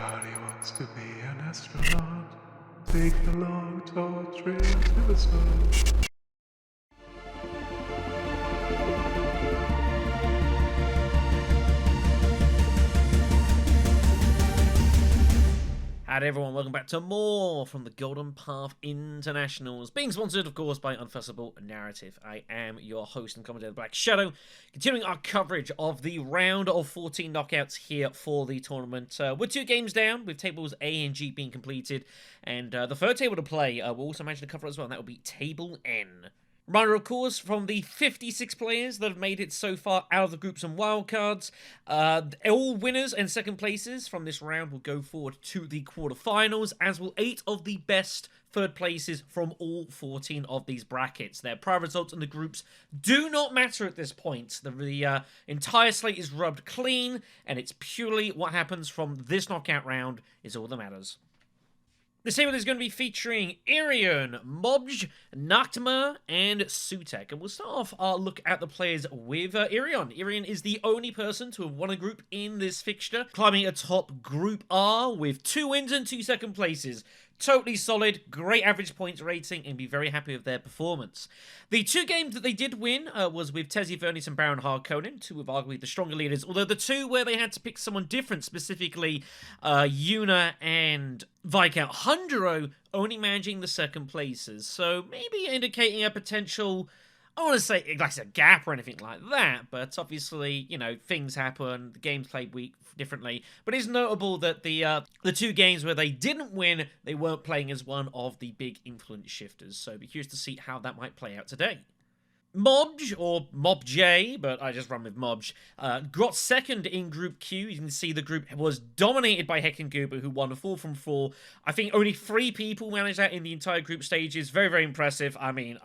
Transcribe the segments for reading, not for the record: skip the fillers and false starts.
Everybody wants to be an astronaut. Take the long, tall train to the sun. Howdy everyone, welcome back to more from the Golden Path Internationals, being sponsored of course by Unfussable Narrative. I am your host and commentator BlackShadow, continuing our coverage of the round of 14 knockouts here for the tournament. We're 2 games down, with tables A and G being completed, and the third table to play we'll also manage to cover as well, and that will be Table N. Reminder, of course, from the 56 players that have made it so far out of the groups and wildcards, all winners and second places from this round will go forward to the quarterfinals, as will 8 of the best third places from all 14 of these brackets. Their prior results in the groups do not matter at this point. The entire slate is rubbed clean, and it's purely what happens from this knockout round is all that matters. This table is going to be featuring Irion, Mobj, NachtMahr, and Sutekh. And we'll start off our look at the players with Irion. Irion is the only person to have won a group in this fixture, climbing atop Group R with 2 wins and 2 second places. Totally solid, great average points rating, and be very happy with their performance. The 2 games that they did win was with Savfk and Baron Harkonnen, 2 of arguably the stronger leaders, although the 2 where they had to pick someone different, specifically Yuna and Viscount Hundro, only managing the second places, so maybe indicating a potential, I want to say, like a gap or anything like that, but obviously, you know, things happen, the game's played differently, but it's notable that the 2 games where they didn't win, they weren't playing as one of the big influence shifters, so be curious to see how that might play out today. Mobj, or Mobj, but I just run with Mobj, got second in Group Q. You can see the group was dominated by Heckenguber, who won 4 from 4. I think only 3 people managed that in the entire group stages. Very, very impressive. I mean,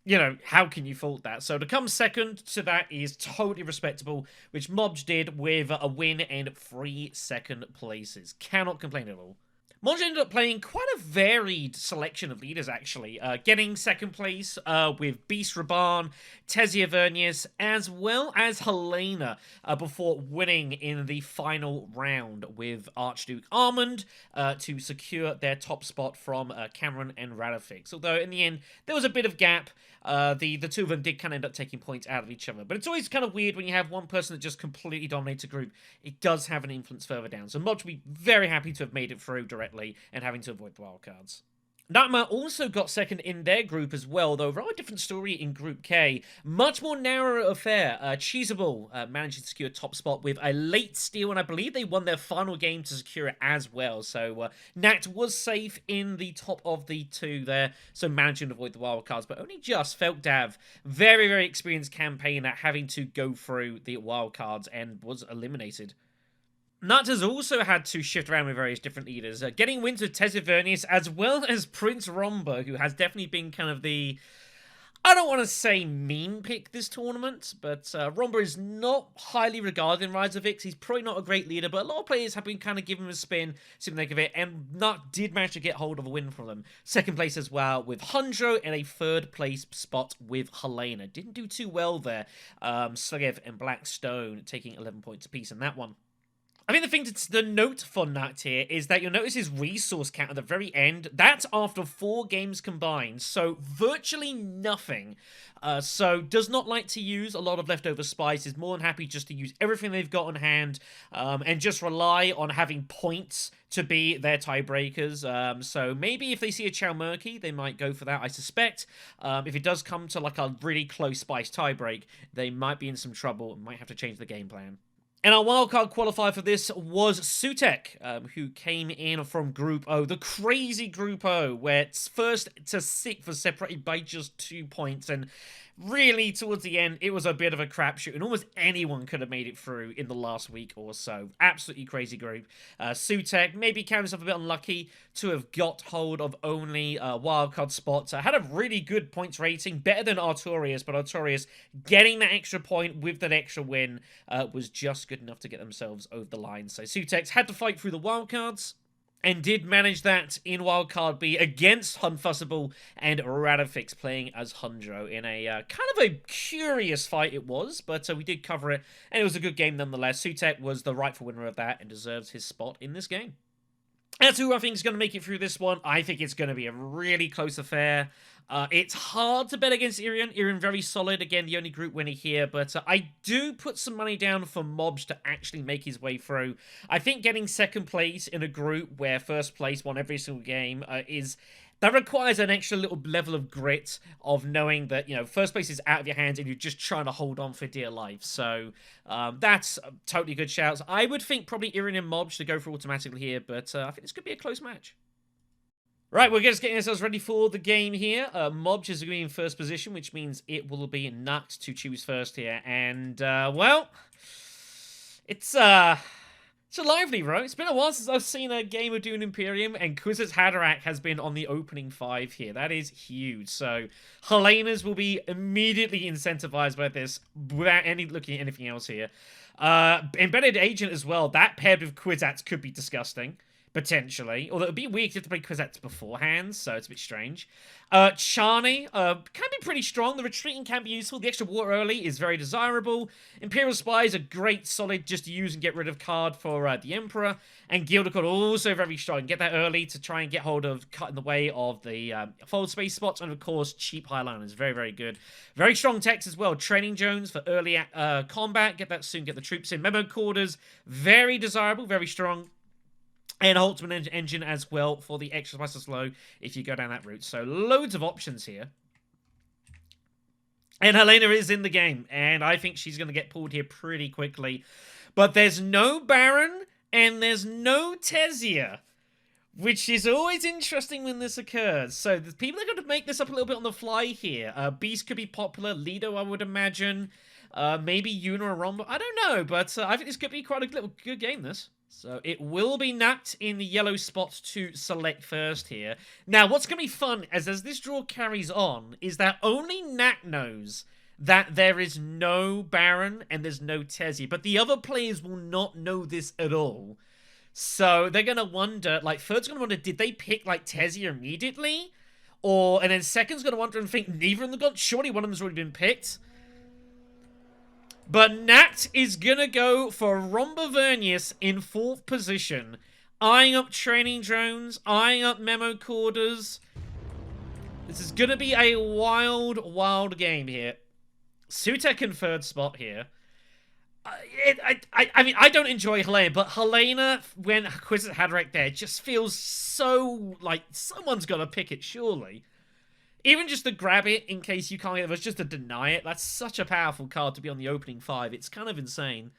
you know, how can you fault that? So to come second to that is totally respectable, which Mobj did with a win and 3 second places. Cannot complain at all. Mobj ended up playing quite a varied selection of leaders, actually, getting second place with Beast Raban, Tessia Vernius, as well as Helena, before winning in the final round with Archduke Armand to secure their top spot from Cameron and Radifix. Although, in the end, there was a bit of gap. The 2 of them did kind of end up taking points out of each other. But it's always kind of weird when you have one person that just completely dominates a group. It does have an influence further down. So Mobj will be very happy to have made it through directly and having to avoid the wildcards. NachtMahr also got second in their group as well, though rather different story in Group K. Much more narrow affair. Cheesable managed to secure top spot with a late steal, and I believe they won their final game to secure it as well. So Nacht was safe in the top of the 2 there, so managing to avoid the wildcards, but only just felt Dav. Very, very experienced campaigner having to go through the wildcards and was eliminated. Nacht has also had to shift around with various different leaders, getting wins with Tessia Vernius, as well as Prince Romba, who has definitely been kind of the, I don't want to say meme pick this tournament, but Romba is not highly regarded in Rise of X. He's probably not a great leader, but a lot of players have been kind of giving him a spin, seeing they give it, and Nacht did manage to get hold of a win from them. Second place as well with Hundro, and a 3rd place spot with Helena. Didn't do too well there. Sutekh and Blackstone taking 11 points apiece in that one. I think the thing to note for Nacht here is that you'll notice his resource count at the very end. That's after 4 games combined, so virtually nothing. So does not like to use a lot of leftover spice. Is more than happy just to use everything they've got on hand and just rely on having points to be their tiebreakers. So maybe if they see a Chow Murky, they might go for that, I suspect. If it does come to like a really close spice tiebreak, they might be in some trouble and might have to change the game plan. And our wildcard qualifier for this was Sutekh, who came in from Group O, the crazy Group O, where it's first to 6th was separated by just 2 points, and really, towards the end, it was a bit of a crapshoot, and almost anyone could have made it through in the last week or so. Absolutely crazy group. Sutekh maybe counted himself a bit unlucky to have got hold of only wildcard spots. Had a really good points rating, better than Artorias, but Artorias getting that extra point with that extra win was just good enough to get themselves over the line. So Sutekh's had to fight through the wildcards. and did manage that in Wildcard B against Unfussable and Radifix playing as Hundro in a kind of a curious fight it was, but we did cover it, and it was a good game nonetheless. Sutekh was the rightful winner of that and deserves his spot in this game. That's who I think is going to make it through this one. I think it's going to be a really close affair. It's hard to bet against Irion. Irion very solid. Again, the only group winner here. But I do put some money down for Mobj to actually make his way through. I think getting second place in a group where first place won every single game that requires an extra little level of grit of knowing that, you know, first place is out of your hands and you're just trying to hold on for dear life. So that's totally good shouts. I would think probably Irion and Mobj to go for automatically here, but I think this could be a close match. Right, we're just getting ourselves ready for the game here. Mobj is going to be in first position, which means it will be Nacht to choose first here. And, well, it's a lively row. It's been a while since I've seen a game of Dune Imperium, and Kwisatz Haderach has been on the opening 5 here. That is huge. So, Helena's will be immediately incentivized by this without looking at anything else here. Embedded Agent as well. That paired with Kwisatz could be disgusting. Potentially. Although it would be weird to have to play Kwisatz beforehand, so it's a bit strange. Charney can be pretty strong. The retreating can be useful. The extra war early is very desirable. Imperial Spy is a great, solid, just to use and get rid of card for the Emperor. And Gildacott also very strong. Get that early to try and get hold of, cut in the way of the fold space spots. And of course, cheap Highliner is very, very good. Very strong text as well. Training Jones for early combat. Get that soon, get the troops in. Memo Quarters, very desirable, very strong. And Holtzman engine as well for the extra spice of slow if you go down that route. So loads of options here. And Helena is in the game. And I think she's going to get pulled here pretty quickly. But there's no Baron and there's no Tesia. Which is always interesting when this occurs. So the people are going to make this up a little bit on the fly here. Beast could be popular. Lido, I would imagine. Maybe Yuna or Rombo. I don't know. But I think this could be quite a little good game, this. So it will be Nacht in the yellow spot to select first here. Now, what's going to be fun as this draw carries on is that only Nacht knows that there is no Baron and there's no Tesia. But the other players will not know this at all. So they're going to wonder, like, third's going to wonder, did they pick, like, Tesia immediately? And then second's going to wonder and think, neither of them got, surely one of them's already been picked. But Nacht is going to go for Romba Vernius in 4th position. Eyeing up training drones, eyeing up memo quarters. This is going to be a wild, wild game here. Sutekh in 3rd spot here. I mean, I don't enjoy Helena, but Helena, when Kwisatz Haderach there, just feels so, like, someone's got to pick it, surely. Even just to grab it in case you can't get it, just to deny it, that's such a powerful card to be on the opening 5. It's kind of insane.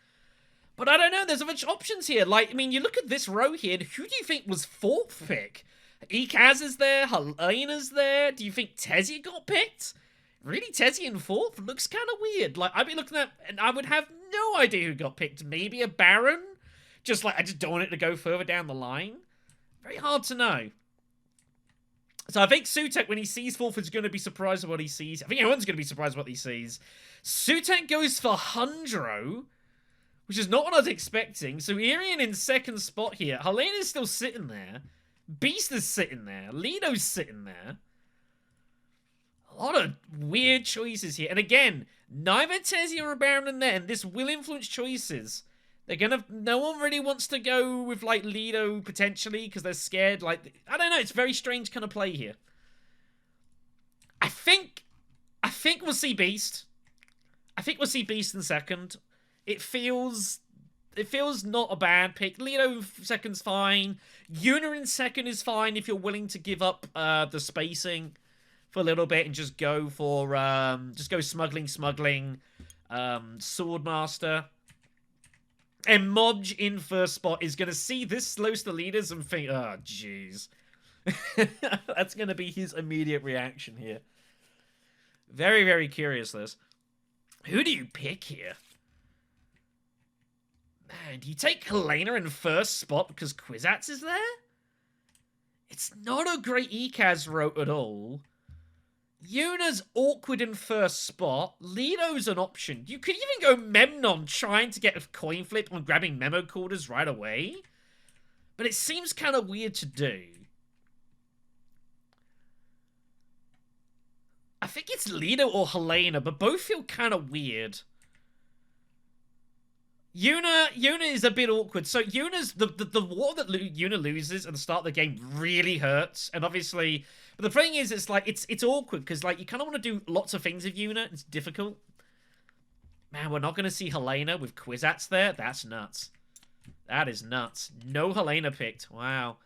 But I don't know, there's a bunch of options here. Like, I mean, you look at this row here, who do you think was 4th pick? Ikaz is there, Helena's there, do you think Tesia got picked? Really, Tesia in 4th? Looks kind of weird. Like, I'd be looking at, and I would have no idea who got picked. Maybe a Baron? Just like, I just don't want it to go further down the line. Very hard to know. So I think Sutekh, when he sees 4th, is going to be surprised at what he sees. I think everyone's going to be surprised at what he sees. Sutekh goes for Hundro, which is not what I was expecting. So Irion in 2nd spot here. Helena's still sitting there. Beast is sitting there. Lido's sitting there. A lot of weird choices here. And again, neither Tesia or Baron in there, and this will influence choices. They're gonna. No one really wants to go with, like, Lido potentially because they're scared. Like, I don't know. It's very strange kind of play here. I think we'll see Beast. I think we'll see Beast in 2nd. It feels not a bad pick. Lido 2nd's fine. Yuna in 2nd is fine if you're willing to give up the spacing for a little bit and just go for just go smuggling, Swordmaster. And Mobj in 1st spot is going to see this close to leaders and think, oh, jeez. That's going to be his immediate reaction here. Very, very curious, this. Who do you pick here? Man, do you take Helena in 1st spot because Kwisatz is there? It's not a great Ikaz route at all. Yuna's awkward in 1st spot. Lido's an option. You could even go Memnon trying to get a coin flip on grabbing memo quarters right away. but it seems kind of weird to do. I think it's Lido or Helena, but both feel kind of weird. Yuna is a bit awkward. So Yuna's the war that Yuna loses at the start of the game really hurts, and obviously, but the thing is, it's like it's awkward because like you kind of want to do lots of things with Yuna. It's difficult. Man, we're not going to see Helena with Kwisatz there. That's nuts. That is nuts. No Helena picked. Wow.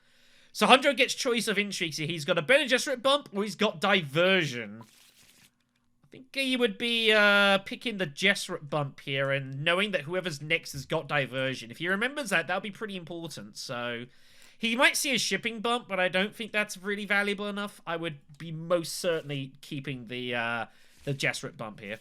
So Hundred gets choice of intrigues here. He's got a Bene Gesserit bump or he's got diversion. I think he would be picking the Gesserit bump here and knowing that whoever's next has got diversion. If he remembers that, that'll be pretty important. So he might see a shipping bump, but I don't think that's really valuable enough. I would be most certainly keeping the Gesserit bump here.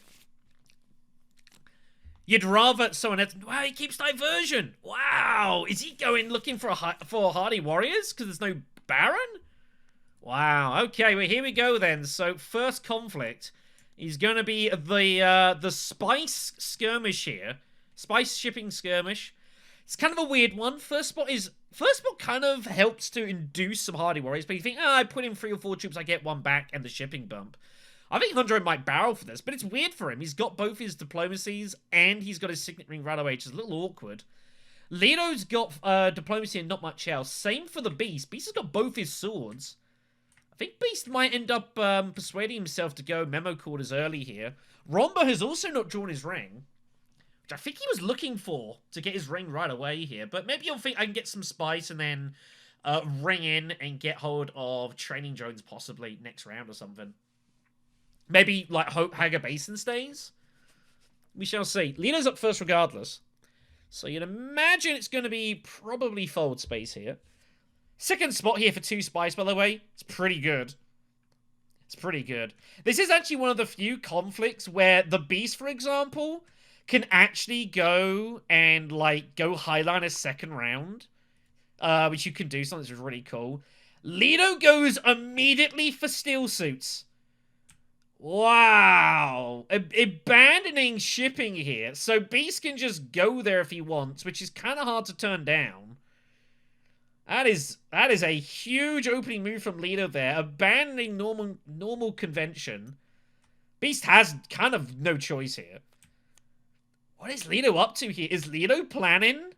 You'd rather someone else... Wow, he keeps diversion. Wow. Is he going looking for Hardy Warriors? Because there's no Baron? Wow. Okay, well, here we go then. So, first conflict is going to be the Spice Skirmish here. Spice Shipping Skirmish. It's kind of a weird one. First spot kind of helps to induce some Hardy Warriors, but you think, I put in 3 or 4 troops, I get one back, and the shipping bump. I think Hundred might barrel for this, but it's weird for him. He's got both his diplomacies, and he's got his signet ring right away, which is a little awkward. Lido's got diplomacy and not much else. Same for the Beast. Beast has got both his swords. I think Beast might end up persuading himself to go memo quarters early here. Romba has also not drawn his ring, which I think he was looking for to get his ring right away here. But maybe he'll think I can get some spice and then ring in and get hold of training drones possibly next round or something. Maybe, like, hope Hager Basin stays? We shall see. Lido's up first regardless. So you'd imagine it's going to be probably Fold Space here. Second spot here for 2 spice, by the way. It's pretty good. It's pretty good. This is actually one of the few conflicts where the Beast, for example, can actually go and, like, go highline a second round. Which you can do. Something that's really cool. Lido goes immediately for Steel Suits. Wow. Abandoning shipping here. So Beast can just go there if he wants, which is kind of hard to turn down. That is a huge opening move from Lido there. Abandoning normal convention. Beast has kind of no choice here. What is Lido up to here? Is Lido planning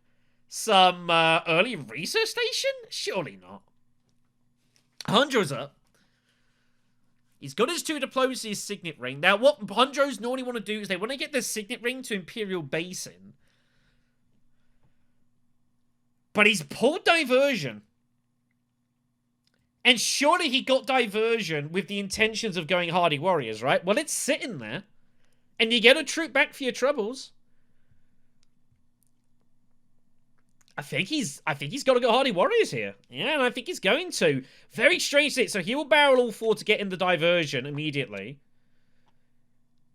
some early research station? Surely not. Hundred's up. He's got his 2 diplomacy, his signet ring. Now, what Hondros normally want to do is they want to get their signet ring to Imperial Basin. But he's pulled diversion. And surely he got diversion with the intentions of going Hardy Warriors, right? Well, it's sitting there. And you get a troop back for your troubles. I think he's got to go Hardy Warriors here. Yeah, and I think he's going to. Very strange. So he will barrel all 4 to get in the diversion immediately.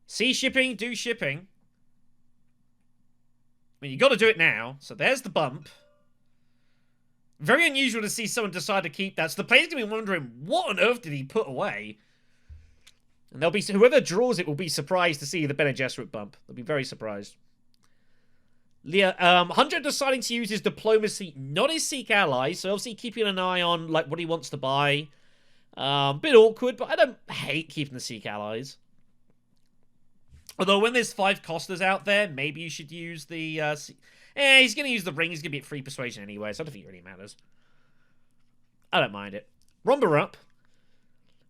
See shipping, do shipping. I mean, you got to do it now. So there's the bump. Very unusual to see someone decide to keep that. So the player's going to be wondering, what on earth did he put away? And they'll be, whoever draws it will be surprised to see the Bene Gesserit bump. They'll be very surprised. Hundred deciding to use his diplomacy, not his Sikh allies, so obviously keeping an eye on like what he wants to buy. Bit awkward, but I don't hate keeping the Sikh allies. Although when there's 5 costas out there, maybe you should use the... he's going to use the ring, he's going to be at 3 persuasion anyway, so I don't think it really matters. I don't mind it. Romba up.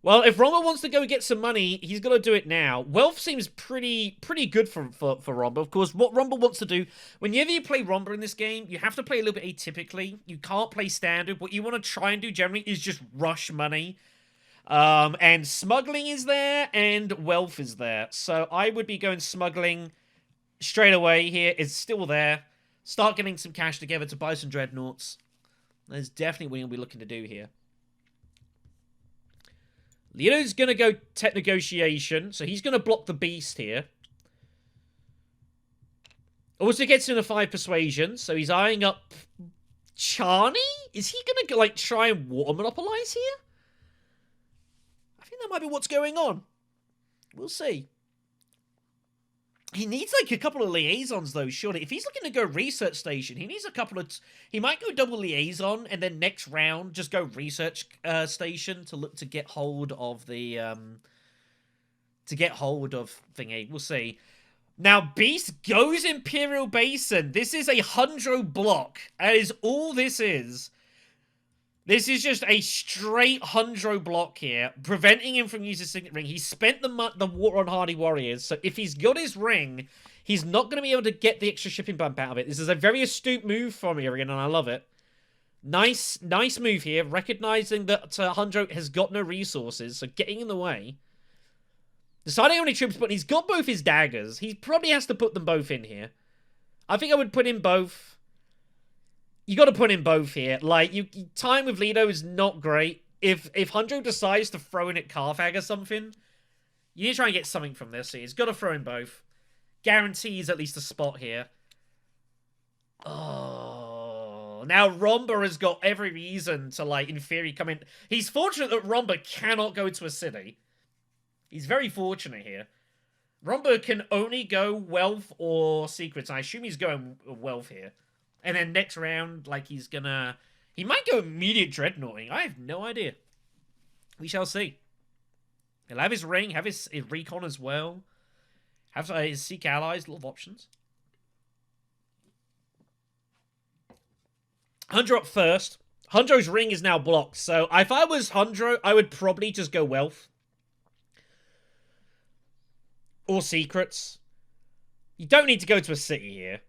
Well, if Romba wants to go get some money, he's got to do it now. Wealth seems pretty good for Romba. Of course, what Romba wants to do, whenever you play Romba in this game, you have to play a little bit atypically. You can't play standard. What you want to try and do generally is just rush money. And smuggling is there, and wealth is there. So I would be going smuggling straight away here. It's still there. Start getting some cash together to buy some dreadnoughts. That's definitely what you'll be looking to do here. Lido's going to go tech negotiation, so he's going to block the Beast here. Also gets in a 5 persuasion, so he's eyeing up Charney? Is he going to, like, try and water monopolize here? I think that might be what's going on. We'll see. He needs like a couple of liaisons though, surely. If he's looking to go research station, he needs a couple of. He might go double liaison and then next round just go research station to look to get hold of the thingy. We'll see. Now Beast goes Imperial Basin. This is a 100 block. That is all this is. This is just a straight 100 block here, preventing him from using Signet Ring. He spent the water on Hardy Warriors, so if he's got his ring, he's not going to be able to get the extra shipping bump out of it. This is a very astute move from Irion, and I love it. Nice move here, recognizing that Hundro has got no resources, so getting in the way. Deciding how many troops, but he's got both his daggers. He probably has to put them both in here. I think I would put in both. You got to put in both here. Like, time with Lido is not great. If Hundro decides to throw in at Carthag or something, you need to try and get something from this. So he's got to throw in both. Guarantees at least a spot here. Oh, now Romba has got every reason to, like, in theory, come in. He's fortunate that Romba cannot go to a city. He's very fortunate here. Romba can only go wealth or secrets. I assume he's going wealth here. And then next round, like, he's gonna... He might go immediate dreadnoughting. I have no idea. We shall see. He'll have his ring, have his recon as well. Have his Seek allies, a lot of options. Hundro up first. Hundro's ring is now blocked. So if I was Hundro, I would probably just go wealth. Or secrets. You don't need to go to a city here.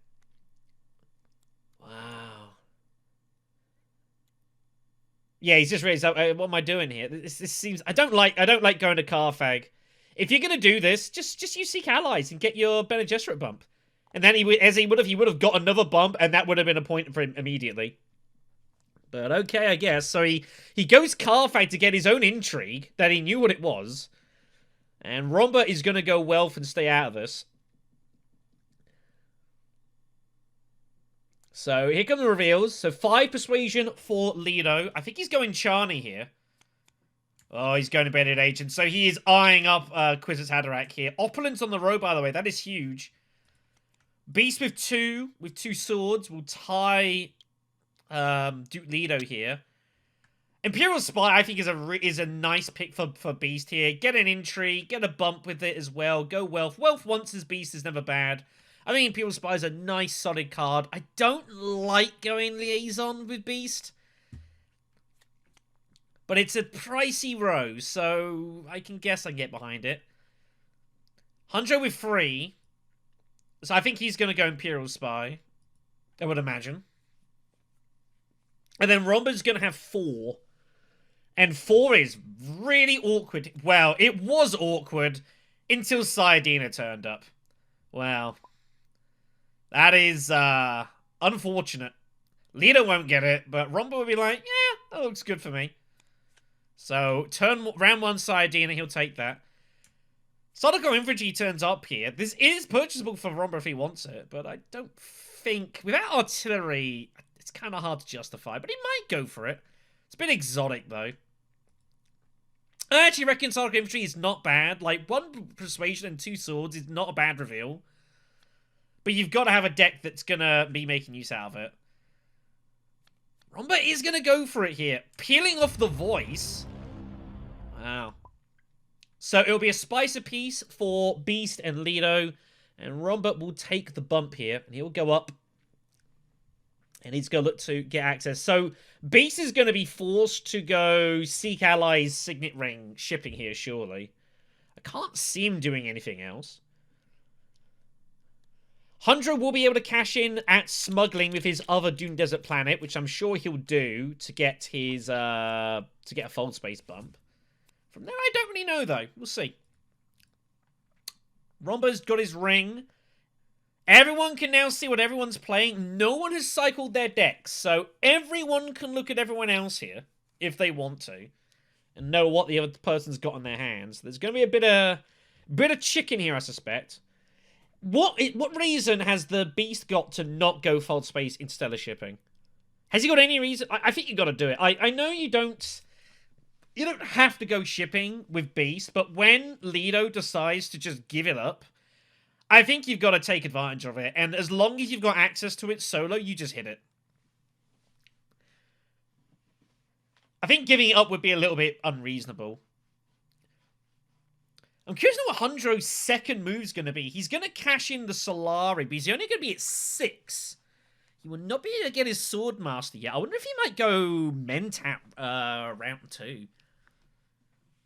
Wow. Yeah, he's just raised up. What am I doing here? This seems. I don't like going to Carthag. If you're gonna do this, just use Seek allies and get your Bene Gesserit bump, and then he would have got another bump, and that would have been a point for him immediately. But okay, I guess. So he goes Carthag to get his own intrigue that he knew what it was, and Romba is gonna go wealth and stay out of this. So, here come the reveals. So, 5 persuasion for Lido. I think he's going Charney here. Oh, he's going to Bedded Agent. So, he is eyeing up Kwisatz Haderach here. Opulence on the road, by the way. That is huge. Beast with two swords will tie Duke Lido here. Imperial Spy, I think, is a nice pick for Beast here. Get an intrigue, get a bump with it as well. Go Wealth. Wealth once as Beast is never bad. I think Imperial Spy is a nice, solid card. I don't like going Liaison with Beast. But it's a pricey row, so I can guess I can get behind it. Hundro with 3. So I think he's going to go Imperial Spy. I would imagine. And then Romba's going to have 4. And 4 is really awkward. Well, it was awkward until Sayadina turned up. Wow. That is unfortunate. Lido won't get it, but Romba will be like, yeah, that looks good for me. So, round 1 Sayadina, he'll take that. Sutekh Infantry turns up here. This is purchasable for Romba if he wants it, but I don't think... Without artillery, it's kind of hard to justify, but he might go for it. It's a bit exotic, though. I actually reckon Sutekh Infantry is not bad. Like, 1 Persuasion and 2 Swords is not a bad reveal. But you've got to have a deck that's going to be making use out of it. Romba is going to go for it here. Peeling off the voice. Wow. So it'll be a Spice apiece for Beast and Lido. And Romba will take the bump here. And he'll go up. And he's going to look to get access. So Beast is going to be forced to go Seek Allies Signet Ring shipping here, surely. I can't see him doing anything else. Hundro will be able to cash in at smuggling with his other Dune Desert planet, which I'm sure he'll do to get his to get a fold space bump. From there, I don't really know though. We'll see. Romba's got his ring. Everyone can now see what everyone's playing. No one has cycled their decks, so everyone can look at everyone else here if they want to and know what the other person's got in their hands. There's going to be a bit of chicken here, I suspect. What reason has the Beast got to not go fold space interstellar shipping? Has he got any reason? I think you got to do it. I know you don't have to go shipping with Beast, but when Lido decides to just give it up, I think you've got to take advantage of it, and as long as you've got access to it solo, you just hit it. I think giving it up would be a little bit unreasonable. I'm curious to know what Hundro's second move's going to be. He's going to cash in the Solari, but he's only going to be at 6. He will not be able to get his Sword Master yet. I wonder if he might go Mentap round 2.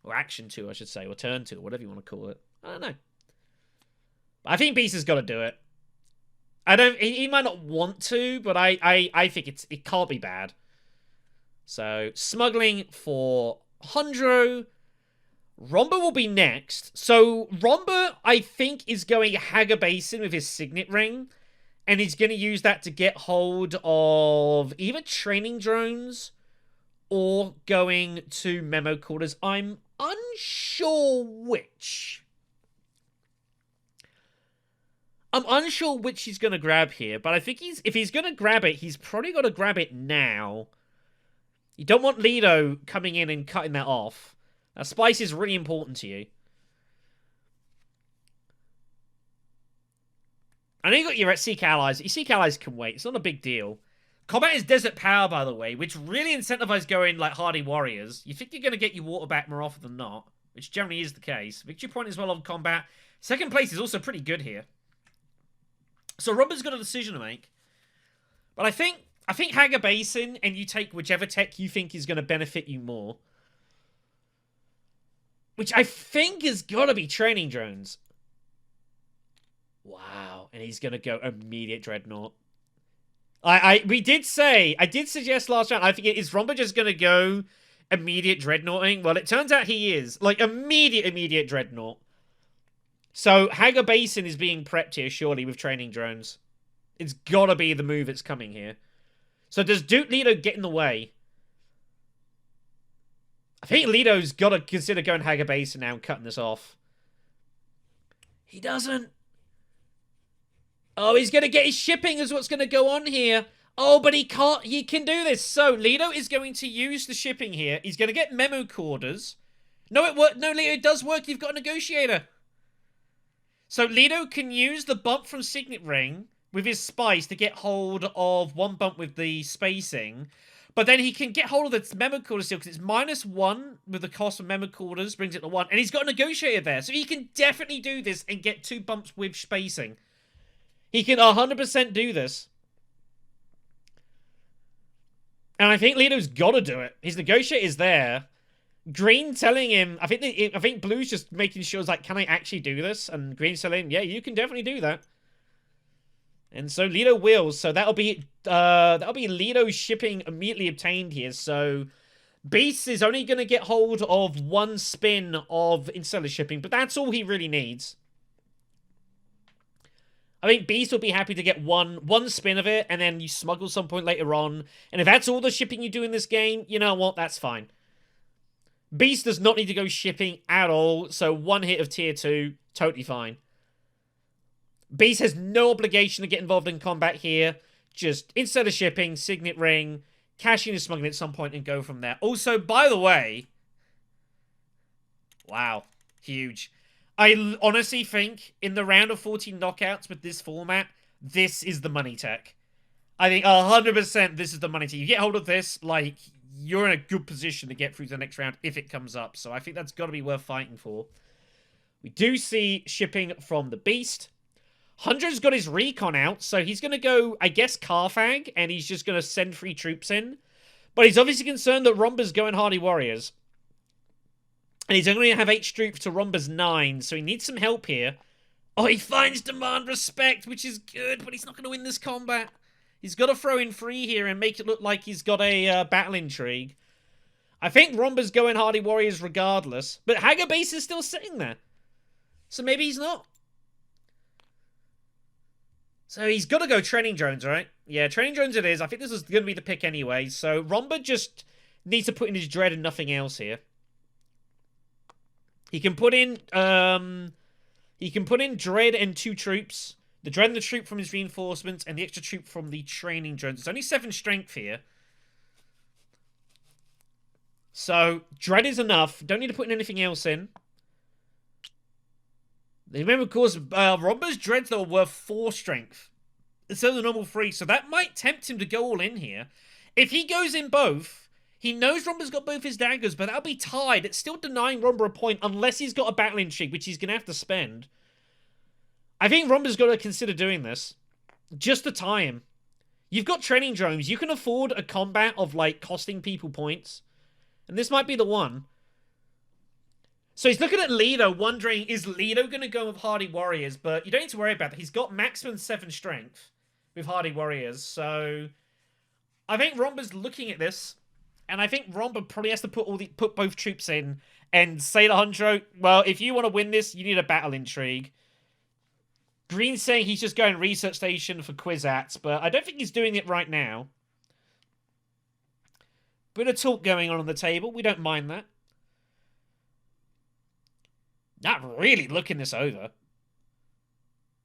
Or Action 2, I should say. Or Turn 2, or whatever you want to call it. I don't know. But I think Beast has got to do it. He might not want to, but I think it can't be bad. So, Smuggling for Hundro. Romba will be next. So, Romba, I think, is going Haga Basin with his Signet Ring. And he's going to use that to get hold of either training drones or going to memo quarters. I'm unsure which. I'm unsure which he's going to grab here, but I think if he's going to grab it, he's probably got to grab it now. You don't want Lido coming in and cutting that off. Now, Spice is really important to you. I know you got your Seek Allies. Your Seek Allies can wait. It's not a big deal. Combat is Desert Power, by the way, which really incentivizes going like Hardy Warriors. You think you're going to get your water back more often than not, which generally is the case. Victory point as well on combat. Second place is also pretty good here. So Romba's got a decision to make. But I think Haga Basin, and you take whichever tech you think is going to benefit you more. Which I think has got to be training drones. Wow. And he's going to go immediate Dreadnought. I did suggest last round, I think, is Romba just going to go immediate Dreadnoughting? Well, it turns out he is. Like, immediate Dreadnought. So, Haga Basin is being prepped here, surely, with training drones. It's got to be the move that's coming here. So, does Duke Lido get in the way? I think Lido's got to consider going Haga Basin now and cutting this off. He doesn't. Oh, he's going to get his shipping is what's going to go on here. Oh, but he can't. He can do this. So, Lido is going to use the shipping here. He's going to get memo quarters. No, it worked. No, Lido, it does work. You've got a negotiator. So, Lido can use the bump from Signet Ring with his Spice to get hold of one bump with the spacing. But then he can get hold of the memo quarters still because it's -1 with the cost of memo quarters, brings it to 1. And he's got a negotiator there. So, he can definitely do this and get 2 bumps with spacing. He can 100% do this. And I think Lido's got to do it. His negotiator is there. Green telling him... I think Blue's just making sure, like, can I actually do this? And Green's telling him, yeah, you can definitely do that. And so Lido wills. So that'll be Lido's shipping immediately obtained here. So Beast is only going to get hold of 1 spin of Interstellar shipping. But that's all he really needs. I think Beast will be happy to get one spin of it, and then you smuggle some point later on. And if that's all the shipping you do in this game, you know what? That's fine. Beast does not need to go shipping at all, so 1 hit of tier 2, totally fine. Beast has no obligation to get involved in combat here. Just, instead of shipping, Signet Ring, cash in and smuggling at some point and go from there. Also, by the way... Wow. Huge. I honestly think, in the round of 14 knockouts with this format, this is the money tech. I think 100% this is the money tech. You get hold of this, like, you're in a good position to get through to the next round if it comes up. So I think that's got to be worth fighting for. We do see shipping from the Beast. Hunter's got his recon out, so he's going to go, I guess, Carfag, and he's just going to send 3 troops in. But he's obviously concerned that Romba's going Hardy Warriors. And he's only going to have 8 troops to Romba's 9, so he needs some help here. Oh, he finds Demand Respect, which is good, but he's not going to win this combat. He's got to throw in 3 here and make it look like he's got a battle intrigue. I think Romba's going Hardy Warriors regardless, but Haga Base is still sitting there. So maybe he's not. So he's got to go Training Drones, right? Yeah, Training Drones it is. I think this is going to be the pick anyway, so Romba just needs to put in his Dread and nothing else here. He can put in Dread and 2 troops. The Dread and the troop from his reinforcements, and the extra troop from the training drones. It's only 7 strength here. So, Dread is enough. Don't need to put in anything else in. Remember, of course, Rombo's Dreads, though, were 4 strength instead of the normal 3, so that might tempt him to go all in here. If he goes in both, he knows Rombo's got both his daggers, but that'll be tied. It's still denying Rombo a point unless he's got a battle intrigue, which he's going to have to spend. I think Rombo's got to consider doing this just to tie him. You've got training drones. You can afford a combat of, like, costing people points. And this might be the one. So he's looking at Lido, wondering, is Lido going to go with Hardy Warriors? But you don't need to worry about that. He's got maximum 7 strength with Hardy Warriors. So I think Rombo's looking at this. And I think Rombo probably has to put both troops in and say to Hondro, well, if you want to win this, you need a battle intrigue. Green's saying he's just going research station for Kwisatz, but I don't think he's doing it right now. Bit of talk going on the table. We don't mind that. Not really looking this over.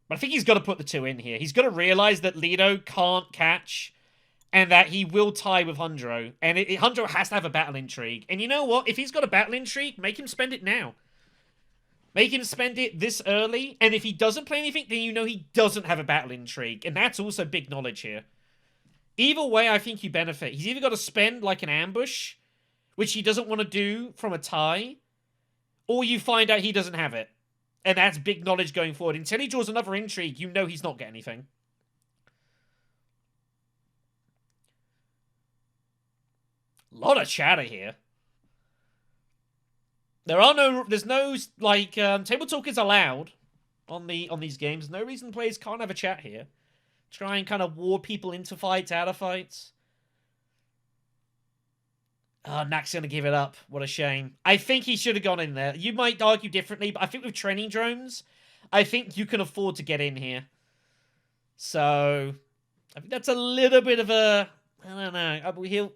But I think he's got to put the 2 in here. He's got to realize that Lido can't catch and that he will tie with Hondro. And Hondro has to have a battle intrigue. And you know what? If he's got a battle intrigue, make him spend it now. Make him spend it this early, and if he doesn't play anything, then you know he doesn't have a battle intrigue, and that's also big knowledge here. Either way, I think you benefit. He's either got to spend, like, an ambush, which he doesn't want to do from a tie, or you find out he doesn't have it. And that's big knowledge going forward. Until he draws another intrigue, you know he's not getting anything. A lot of chatter here. There's no, like, table talk is allowed on these games. No reason players can't have a chat here. Try and kind of ward people into fights, out of fights. Oh, Nacht's going to give it up. What a shame. I think he should have gone in there. You might argue differently, but I think with training drones, I think you can afford to get in here. So, I think that's a little bit of a, I don't know.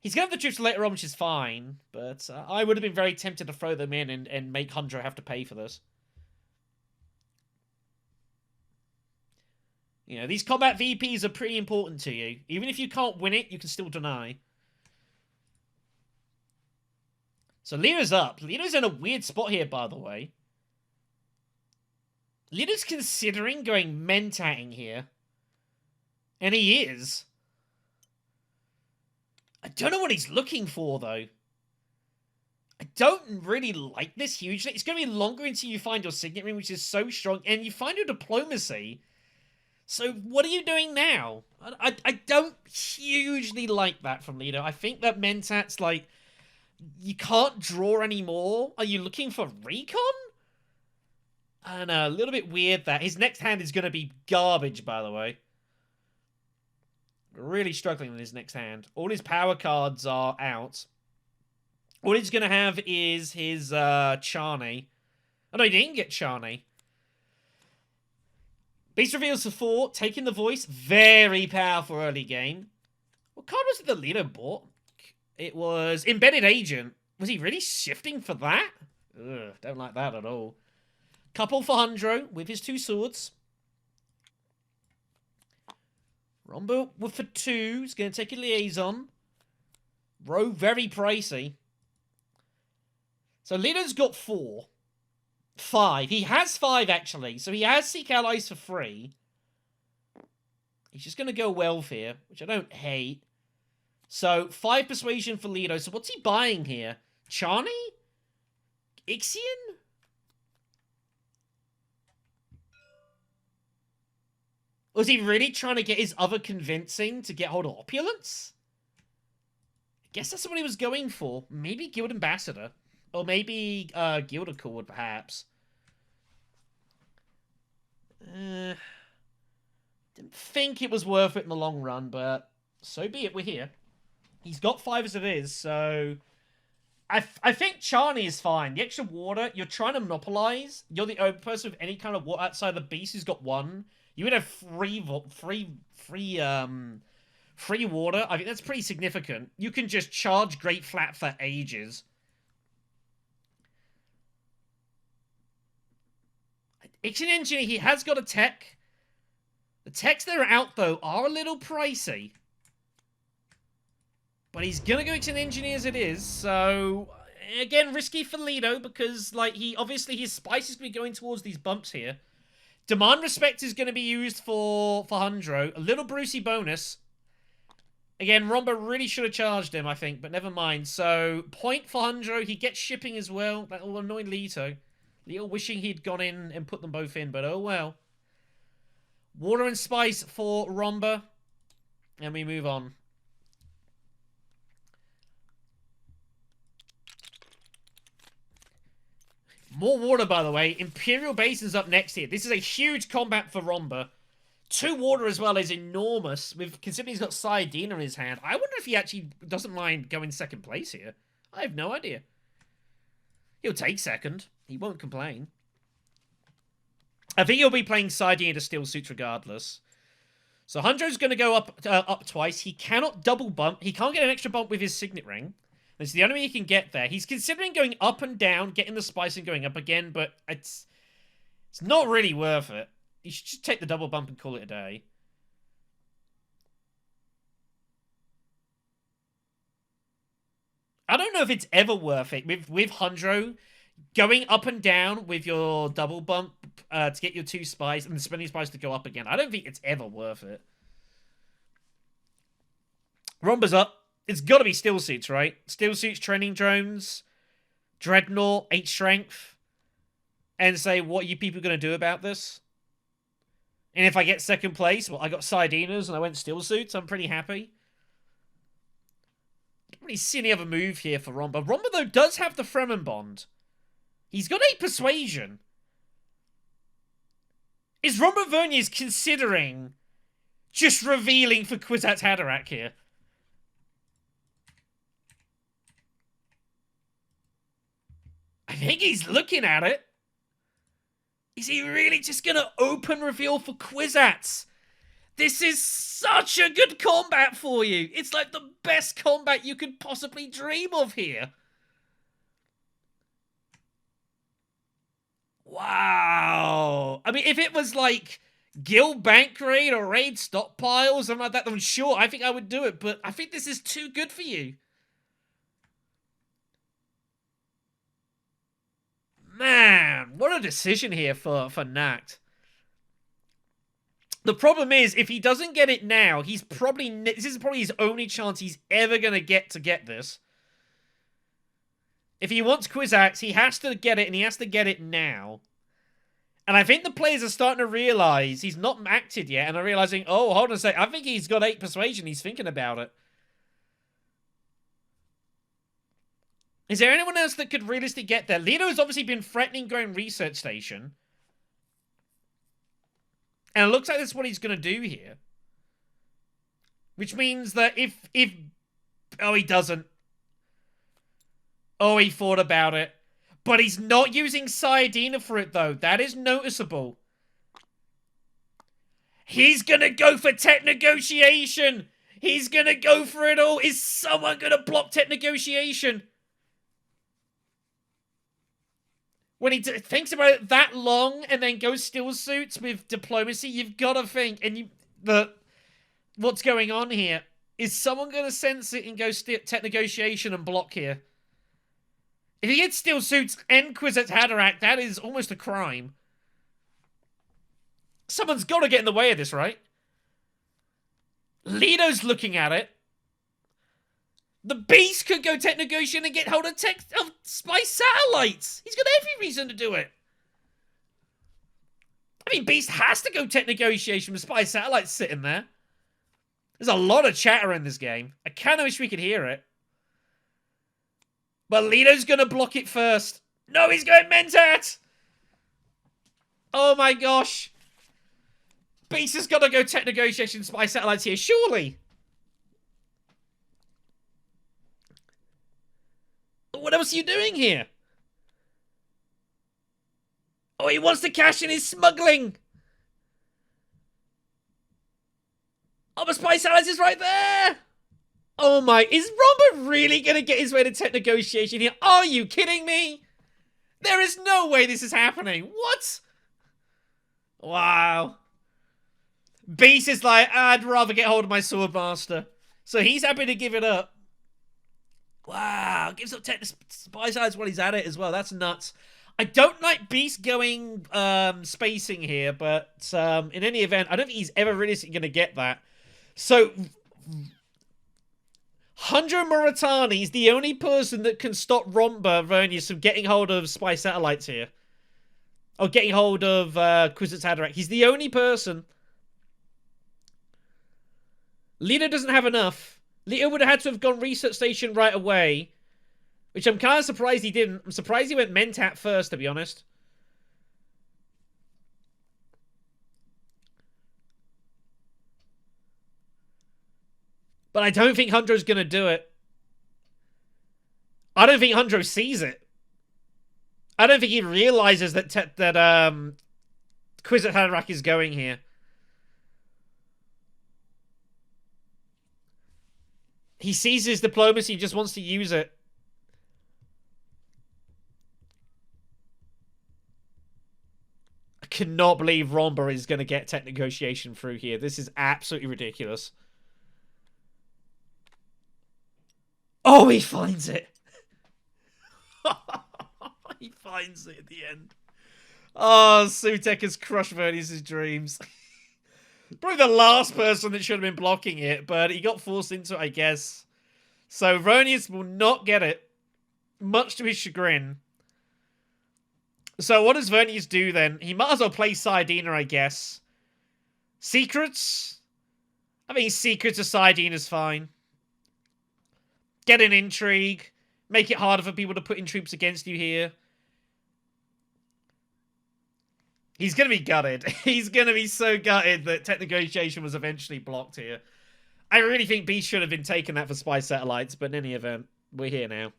He's going to have the troops later on, which is fine, but I would have been very tempted to throw them in and make Hondro have to pay for this. You know, these combat VPs are pretty important to you. Even if you can't win it, you can still deny. So Lido's up. Lido's in a weird spot here, by the way. Lido's considering going mentatting here. And he is. I don't know what he's looking for, though. I don't really like this hugely. It's going to be longer until you find your signet ring, which is so strong, and you find your diplomacy. So what are you doing now? I don't hugely like that from Lido. I think that Mentat's like, you can't draw anymore. Are you looking for recon? I don't know, a little bit weird that. His next hand is going to be garbage, by the way. Really struggling with his next hand. All his power cards are out. All he's going to have is his Charney. Oh no, he didn't get Charney. Beast reveals for 4, taking the voice. Very powerful early game. What card was it that Lido bought? It was Embedded Agent. Was he really shifting for that? Ugh, don't like that at all. Couple for Hondro with his 2 swords. Rombo for 2. He's going to take a liaison. Row very pricey. So Lido's got 4. 5. He has 5, actually. So he has Seek Allies for 3. He's just going to go Wealth here, which I don't hate. So 5 Persuasion for Lido. So what's he buying here? Charney? Ixion? Was he really trying to get his other convincing to get hold of Opulence? I guess that's what he was going for. Maybe Guild Ambassador. Or maybe Guild Accord, perhaps. Didn't think it was worth it in the long run, but so be it, we're here. He's got 5 as it is, so... I think Charney is fine. The extra water, you're trying to monopolize. You're the only person with any kind of water outside the beast who's got 1. You would have free water. I think that's pretty significant. You can just charge Great Flat for ages. It's an engineer. He has got a tech. The techs that are out, though, are a little pricey. But he's going to go to an engineer as it is, so... Again, risky for Lido because, like, obviously his spice is going to be going towards these bumps here. Demand Respect is going to be used for Hundro. A little Brucey bonus. Again, Romba really should have charged him, I think, but never mind. So, point for Hundro. He gets shipping as well. That will annoy Leto. Leto wishing he'd gone in and put them both in, but oh well. Water and Spice for Romba. And we move on. More water, by the way. Imperial Basin's up next here. This is a huge combat for Romba. 2 water as well is enormous. Considering he's got Saiyadina in his hand. I wonder if he actually doesn't mind going second place here. I have no idea. He'll take second. He won't complain. I think he'll be playing Saiyadina to Steel Suits regardless. So Hundro's going to go up twice. He cannot double bump. He can't get an extra bump with his Signet Ring. It's the only way he can get there. He's considering going up and down, getting the spice and going up again, but it's not really worth it. You should just take the double bump and call it a day. I don't know if it's ever worth it. With Hundro, going up and down with your double bump to get your 2 spice and the spinning spice to go up again. I don't think it's ever worth it. Romba's up. It's got to be Steel Suits, right? Steel Suits, Training Drones, Dreadnought, 8 Strength, and say, what are you people going to do about this? And if I get second place, well, I got Saiyadinas and I went Steel Suits, I'm pretty happy. I don't really see any other move here for Romba. Romba, though, does have the Fremen Bond. He's got 8 Persuasion. Is Romba Verniers considering just revealing for Kwisatz Haderach here? I think he's looking at it. Is he really just going to open reveal for Kwisatz? This is such a good combat for you. It's like the best combat you could possibly dream of here. Wow. I mean, if it was like Guild Bank Raid or Raid Stockpile, something like that, then sure, I think I would do it. But I think this is too good for you. Man, what a decision here for Nacht. The problem is, if he doesn't get it now, this is probably his only chance he's ever going to get this. If he wants Kwisatz, he has to get it, and he has to get it now. And I think the players are starting to realize he's not acted yet, and are realizing, oh, hold on a sec, I think he's got 8 Persuasion, he's thinking about it. Is there anyone else that could realistically get there? Lido has obviously been threatening going Research Station. And it looks like that's what he's going to do here. Which means that if... Oh, he doesn't. Oh, he thought about it. But he's not using Saiyadina for it, though. That is noticeable. He's going to go for Tech Negotiation. He's going to go for it all. Is someone going to block Tech Negotiation? When he thinks about it that long and then goes Steel Suits with Diplomacy, you've got to think, what's going on here? Is someone going to sense it and go Tech Negotiation and block here? If he gets Steel Suits and Kwisatz Haderach, that is almost a crime. Someone's got to get in the way of this, right? Lido's looking at it. The Beast could go Tech Negotiation and get hold of Spice Satellites. He's got every reason to do it. I mean, Beast has to go Tech Negotiation with Spice Satellites sitting there. There's a lot of chatter in this game. I kind of wish we could hear it. But Lido's going to block it first. No, he's going Mentat! Oh my gosh. Beast has got to go Tech Negotiation Spice Satellites here, surely. What else are you doing here? Oh, he wants to cash in his smuggling. Oh, the Spice Allies is right there. Oh my, is Romba really going to get his way to Tech Negotiation here? Are you kidding me? There is no way this is happening. What? Wow. Beast is like, I'd rather get hold of my Swordmaster. So he's happy to give it up. Wow, gives up tech to spy sides while he's at it as well. That's nuts. I don't like Beast going spacing here, but in any event, I don't think he's ever really going to get that. So, Hundra Muratani is the only person that can stop Romba Vernius from getting hold of spy satellites here. Or getting hold of Kwisatz Haderach. He's the only person. Lito doesn't have enough. Lito would have had to have gone research station right away. Which I'm kind of surprised he didn't. I'm surprised he went Mentat first, to be honest. But I don't think Hundro's going to do it. I don't think Hundro sees it. I don't think he realizes that Kwisatz Haderach is going here. He sees his diplomacy, just wants to use it. I cannot believe Romba is going to get tech negotiation through here. This is absolutely ridiculous. Oh, he finds it. He finds it at the end. Oh, Sutekh has crushed Vernius' dreams. Probably the last person that should have been blocking it, but he got forced into it, I guess. So Vernius will not get it, much to his chagrin. So what does Vernius do then? He might as well play Sardina, I guess. Secrets? I think Secrets of Sardina is fine. Get an intrigue. Make it harder for people to put in troops against you here. He's going to be gutted. He's going to be so gutted that tech negotiation was eventually blocked here. I really think Beast should have been taking that for spy satellites, but in any event, we're here now.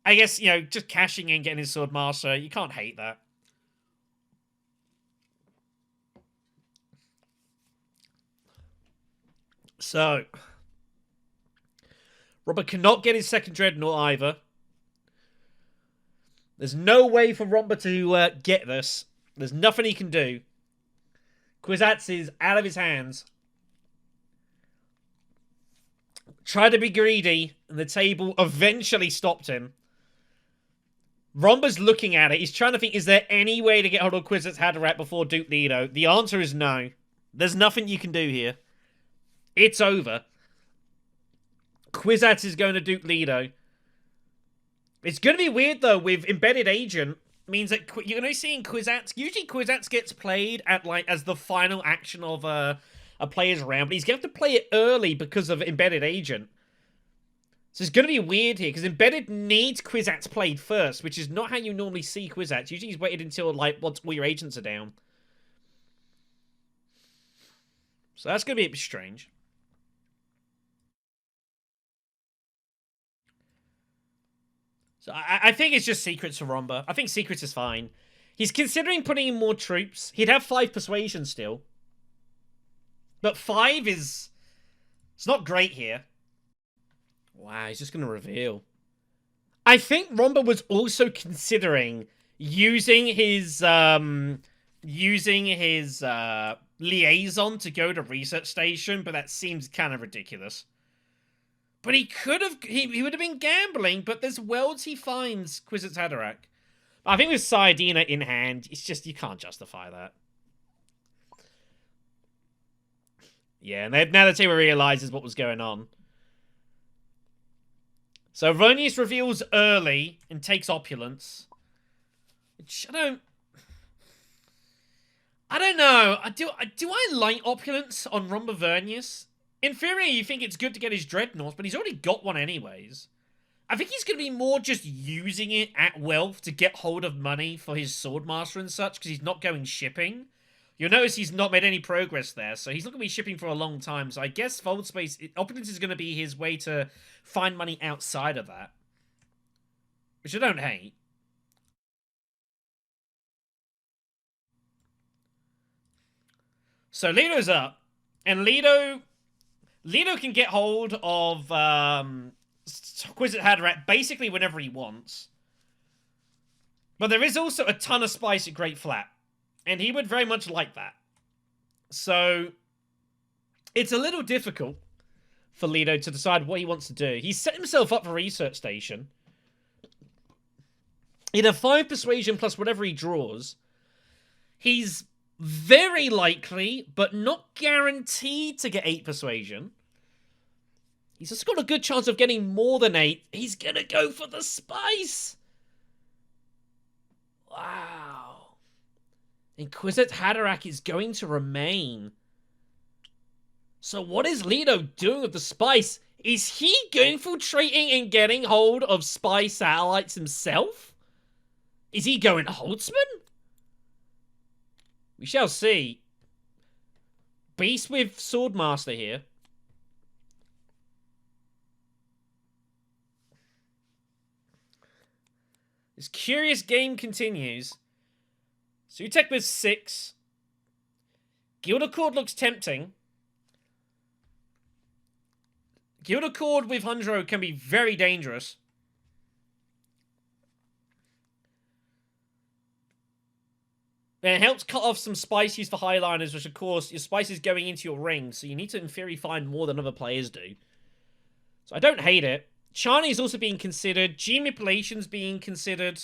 I guess, you know, just cashing in, getting his Sword Master, you can't hate that. So, Robert cannot get his second Dreadnought either. There's no way for Romba to get this. There's nothing he can do. Kwisatz is out of his hands. Tried to be greedy, and the table eventually stopped him. Romba's looking at it. He's trying to think, is there any way to get hold of Kwisatz Haderach before Duke Lido? The answer is no. There's nothing you can do here. It's over. Kwisatz is going to Duke Lido. It's going to be weird, though, with Embedded Agent. Means that you're going to be seeing Kwisatz. Usually Kwisatz gets played at as the final action of a player's round, but he's going to have to play it early because of Embedded Agent. So it's going to be weird here, because Embedded needs Kwisatz played first, which is not how you normally see Kwisatz. Usually he's waited until, once all your agents are down. So that's going to be a bit strange. So I think it's just Secrets for Romba. I think Secrets is fine. He's considering putting in more troops. He'd have 5 Persuasion still. But 5 is... It's not great here. Wow, he's just going to reveal. I think Romba was also considering using his liaison to go to research station, but that seems kind of ridiculous. But he could have... He would have been gambling, but there's worlds he finds Kwisatz Haderach. I think with Sardina in hand, it's just... You can't justify that. Yeah, and now the team realizes what was going on. So Vernius reveals early and takes Opulence. Which I don't know. Do I like Opulence on Romba Vernius? In theory, you think it's good to get his Dreadnoughts, but he's already got one anyways. I think he's going to be more just using it at wealth to get hold of money for his Swordmaster and such, because he's not going shipping. You'll notice he's not made any progress there, so he's not going to be shipping for a long time. So I guess Fold Space, Opulence is going to be his way to find money outside of that. Which I don't hate. So Lido's up, and Lido can get hold of Kwisatz Haderach basically whenever he wants. But there is also a ton of spice at Great Flat. And he would very much like that. So, it's a little difficult. for Lido to decide what he wants to do. He's set himself up for Research Station. In a 5 persuasion plus whatever he draws, he's very likely, but not guaranteed, to get 8 persuasion. He's just got a good chance of getting more than 8. He's gonna go for the spice! Wow. Inquisitor Haderach is going to remain. So what is Lido doing with the spice? Is he infiltrating and getting hold of spy satellites himself? Is he going Holtzman? We shall see. Beast with Swordmaster here. This curious game continues. Sutekh with 6. Guild Accord looks tempting. Guild Accord with Hundro can be very dangerous. And it helps cut off some spice use for highliners, which of course, your spice is going into your ring, so you need to, in theory, find more than other players do. So I don't hate it. Chani is also being considered. G-Manipulation's being considered.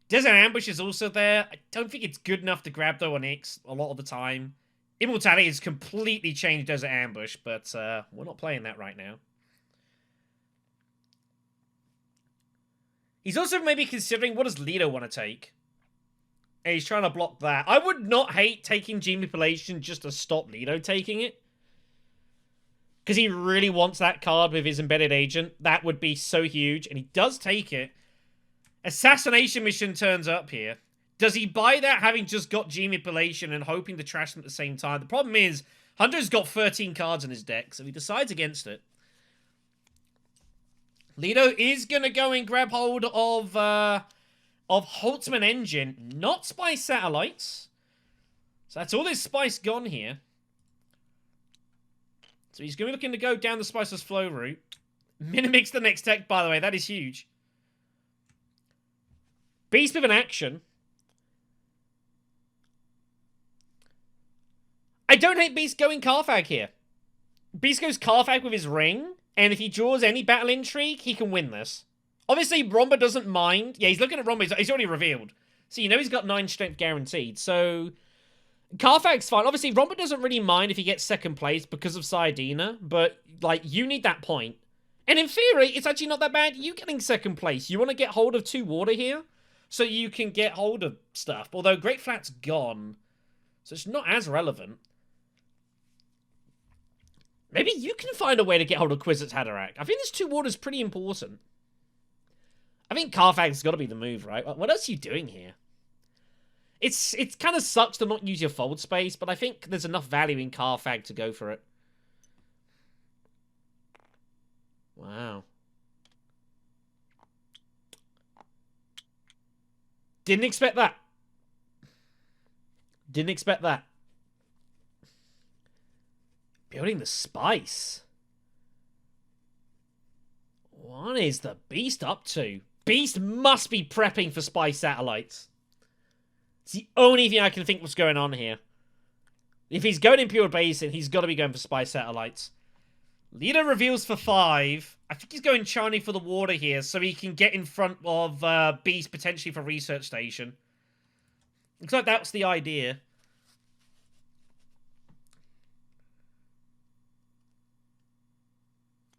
Desert Ambush is also there. I don't think it's good enough to grab, though, on X a lot of the time. Immortality has completely changed Desert Ambush, but we're not playing that right now. He's also maybe considering, what does Lido want to take? And he's trying to block that. I would not hate taking G-Manipulation just to stop Lido taking it. Because he really wants that card with his Embedded Agent. That would be so huge. And he does take it. Assassination Mission turns up here. Does he buy that having just got G-Manipulation and hoping to trash them at the same time? The problem is, Hunter's got 13 cards in his deck, so he decides against it. Lido is going to go and grab hold of Holtzman Engine, not Spice Satellites. So that's all his spice gone here. So he's going to be looking to go down the Spiceless Flow route. Minimix the next deck, by the way. That is huge. Beast with an action. I don't hate Beast going Carthag here. Beast goes Carthag with his ring, and if he draws any Battle Intrigue, he can win this. Obviously, Romba doesn't mind. Yeah, he's looking at Romba. He's already revealed. So you know he's got 9 strength guaranteed. So Carthag's fine. Obviously, Romba doesn't really mind if he gets second place because of Saiyadina. But, like, you need that point. And in theory, it's actually not that bad. You getting second place. You want to get hold of 2 water here so you can get hold of stuff. Although Great Flat's gone. So it's not as relevant. Maybe you can find a way to get hold of Quizit's Haderach. I think this 2 water's pretty important. I think Carthag's got to be the move, right? What else are you doing here? It kind of sucks to not use your fold space, but I think there's enough value in Carthag to go for it. Wow. Didn't expect that. Didn't expect that. Building the spice. What is the Beast up to? Beast must be prepping for spy satellites. It's the only thing I can think what's going on here. If he's going Imperial Basin, he's got to be going for spy satellites. Lido reveals for 5. I think he's going Chani for the water here, so he can get in front of Beast potentially for Research Station. Looks like that's the idea.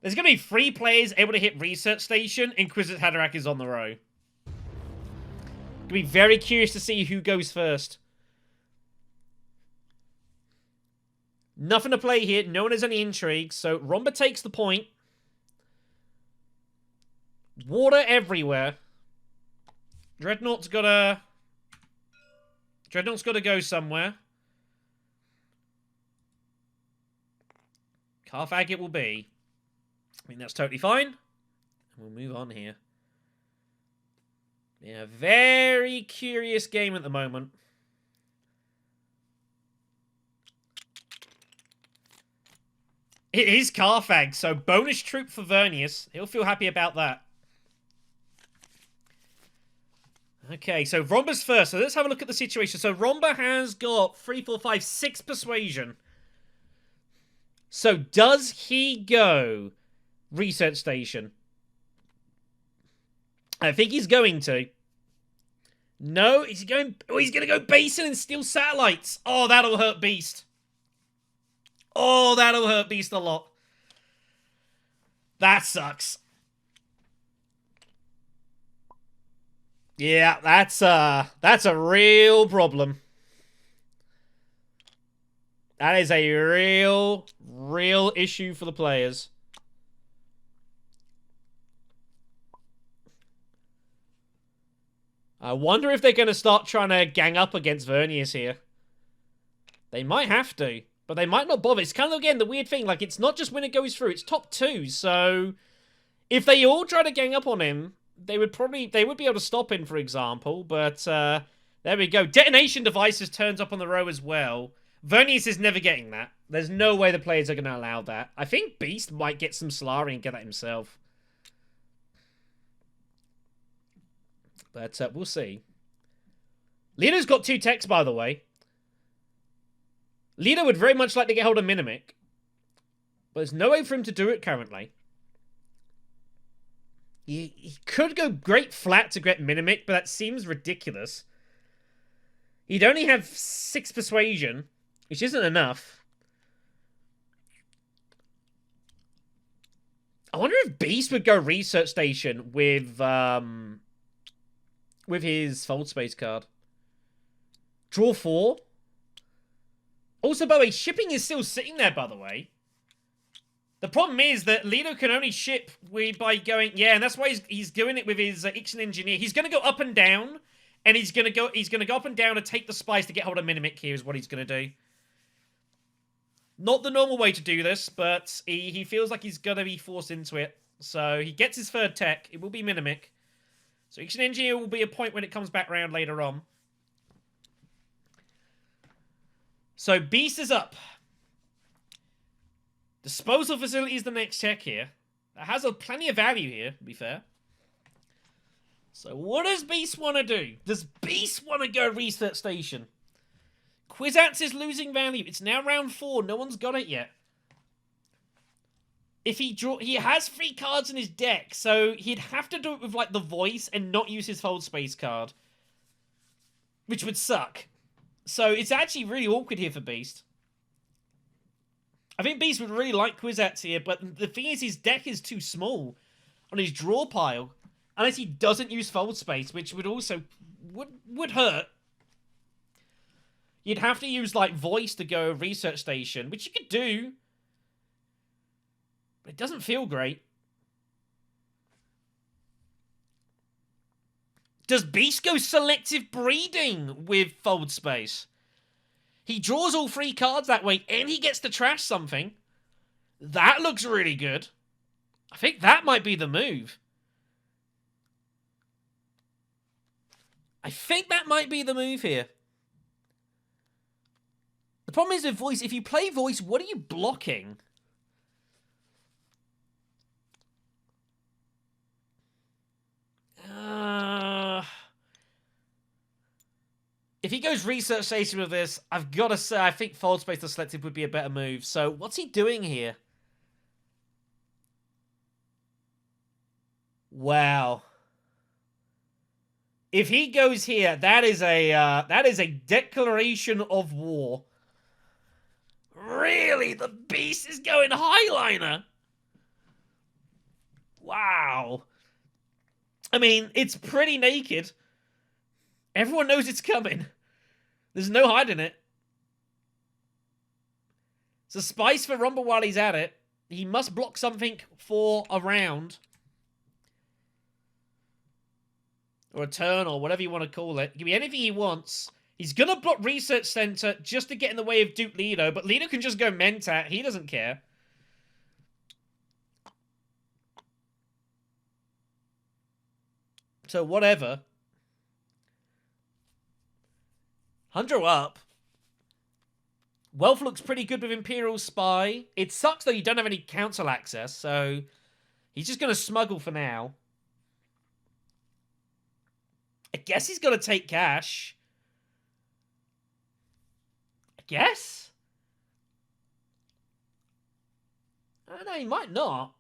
There's going to be 3 players able to hit Research Station, and Quizit Haderach is on the row. Going to be very curious to see who goes first. Nothing to play here. No one has any intrigue, so Romba takes the point. Water everywhere. Dreadnought's got to go somewhere. Carthag it will be. I mean, that's totally fine. We'll move on here. Yeah, very curious game at the moment. It is Carthag, so bonus troop for Vernius. He'll feel happy about that. Okay, so Romba's first. So let's have a look at the situation. So Romba has got 3, 4, 5, 6 persuasion. So does he go research station? I think he's going to. No, he's going. Oh, he's going to go basin and steal satellites. Oh, that'll hurt Beast. Oh, that'll hurt Beast a lot. That sucks. Yeah, that's a real problem. That is a real issue for the players. I wonder if they're going to start trying to gang up against Vernius here. They might have to, but they might not bother. It's kind of, again, the weird thing. Like, it's not just when it goes through. It's top 2, so if they all try to gang up on him, they would be able to stop him, for example. But there we go. Detonation devices turns up on the row as well. Vernius is never getting that. There's no way the players are going to allow that. I think Beast might get some Solari and get that himself. But we'll see. Lido's got 2 techs, by the way. Lido would very much like to get hold of Minimic. But there's no way for him to do it currently. He could go great flat to get Minimic, but that seems ridiculous. He'd only have 6 persuasion, which isn't enough. I wonder if Beast would go research station with his fold space card. Draw 4. Also, by the way, shipping is still sitting there, by the way. The problem is that Lido can only ship by going... Yeah, and that's why he's doing it with his Ixen Engineer. He's going to go up and down, and he's going to go up and down and take the spice to get hold of Minimic here is what he's going to do. Not the normal way to do this, but he feels like he's going to be forced into it. So he gets his 3rd tech. It will be Minimic. So Ixen Engineer will be a point when it comes back round later on. So Beast is up. Disposal facility is the next tech here. That has plenty of value here, to be fair. So what does Beast want to do? Does Beast want to go research station? Kwisatz is losing value. It's now round 4. No one's got it yet. If he has 3 cards in his deck, so he'd have to do it with like the voice and not use his fold space card, which would suck. So it's actually really awkward here for Beast. I think Beast would really like Kwisatz here, but the thing is his deck is too small on his draw pile, unless he doesn't use fold space, which would also would hurt. You'd have to use like voice to go research station, which you could do. But it doesn't feel great. Does Beast go selective breeding with fold space? He draws all 3 cards that way, and he gets to trash something. That looks really good. I think that might be the move. I think that might be the move here. The problem is with voice, if you play voice, what are you blocking? If he goes research station with this, I've got to say, I think fold space to selective would be a better move. So, what's he doing here? Wow. If he goes here, that is a declaration of war. Really? The Beast is going highliner? Wow. I mean, it's pretty naked. Everyone knows it's coming. There's no hiding it. It's a spice for Rumble while he's at it. He must block something for a round. Or a turn, or whatever you want to call it. It can be anything he wants. He's going to block Research Center just to get in the way of Duke Lido, but Lido can just go Mentat. He doesn't care. So, whatever. 100 up. Wealth looks pretty good with Imperial Spy. It sucks that you don't have any council access, so he's just going to smuggle for now. I guess he's got to take cash. I guess? No, he might not.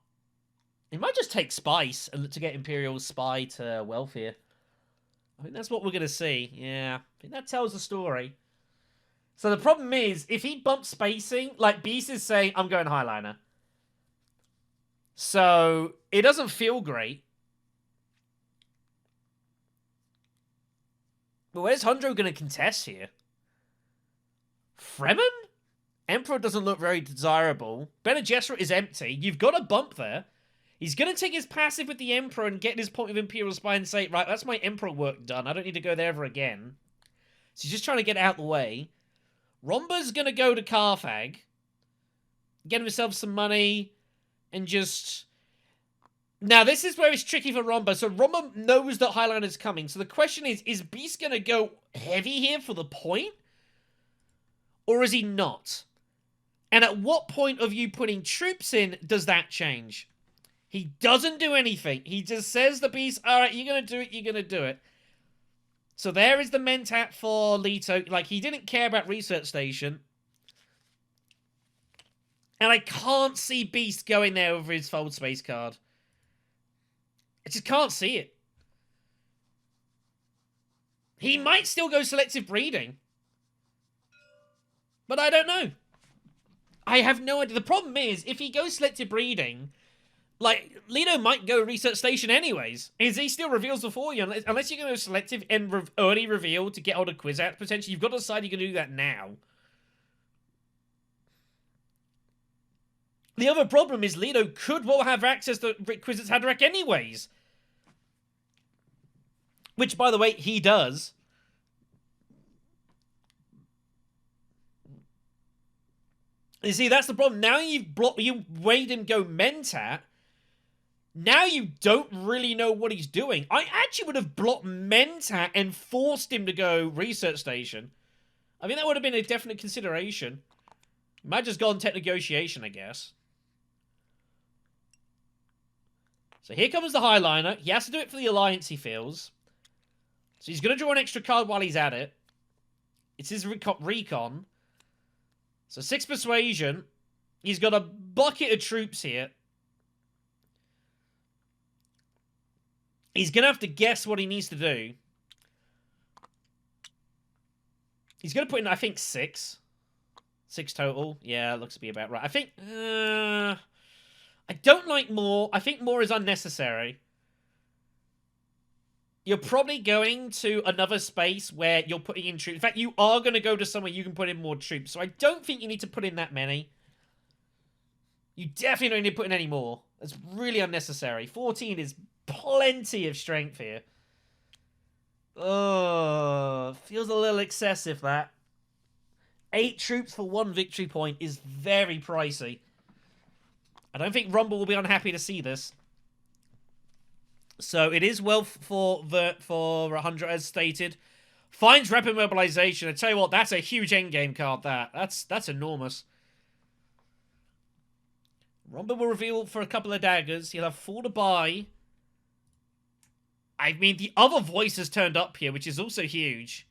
He might just take Spice and to get Imperial Spy to Wealthier. I think that's what we're going to see. Yeah, I think that tells the story. So the problem is, if he bumps spacing, like Beast is saying, I'm going Highliner. So it doesn't feel great. But where's Hundro going to contest here? Fremen? Emperor doesn't look very desirable. Bene Gesserit is empty. You've got a bump there. He's going to take his passive with the Emperor and get his point of Imperial Spy and say, right, that's my Emperor work done. I don't need to go there ever again. So he's just trying to get out of the way. Romba's going to go to Carthag, get himself some money, and just... Now, this is where it's tricky for Romba. So Romba knows that Highliner's coming. So the question is Beast going to go heavy here for the point? Or is he not? And at what point of you putting troops in does that change? He doesn't do anything. He just says the Beast, alright, you're going to do it, you're going to do it. So there is the Mentat for Leto. Like, he didn't care about Research Station. And I can't see Beast going there over his Fold Space card. I just can't see it. He might still go Selective Breeding. But I don't know. I have no idea. The problem is, if he goes Selective Breeding, like, Leto might go Research Station anyways. Is he still reveals before you? Unless you're going to go Selective and early reveal to get hold of Kwisatz, potentially, you've got to decide you're going to do that now. The other problem is Leto could well have access to Kwisatz Haderach anyways. Which, by the way, he does. You see, that's the problem. Now you made him go Mentat. Now you don't really know what he's doing. I actually would have blocked Mentat and forced him to go Research Station. I mean, that would have been a definite consideration. Might just gone Tech Negotiation, I guess. So here comes the Highliner. He has to do it for the Alliance, he feels. So he's going to draw an extra card while he's at it. It's his recon. So 6 Persuasion. He's got a bucket of troops here. He's going to have to guess what he needs to do. He's going to put in, I think, 6. 6 total. Yeah, looks to be about right. I think... I don't like more. I think more is unnecessary. You're probably going to another space where you're putting in troops. In fact, you are going to go to somewhere you can put in more troops. So I don't think you need to put in that many. You definitely don't need to put in any more. That's really unnecessary. 14 is plenty of strength here. Oh, feels a little excessive, that. 8 troops for 1 victory point is very pricey. I don't think Rumble will be unhappy to see this. So it is well for 100 as stated. Finds Rapid Mobilization. I tell you what, that's a huge endgame card, that. That's enormous. Rumble will reveal for a couple of daggers. He'll have 4 to buy. I mean, the other voice has turned up here, which is also huge.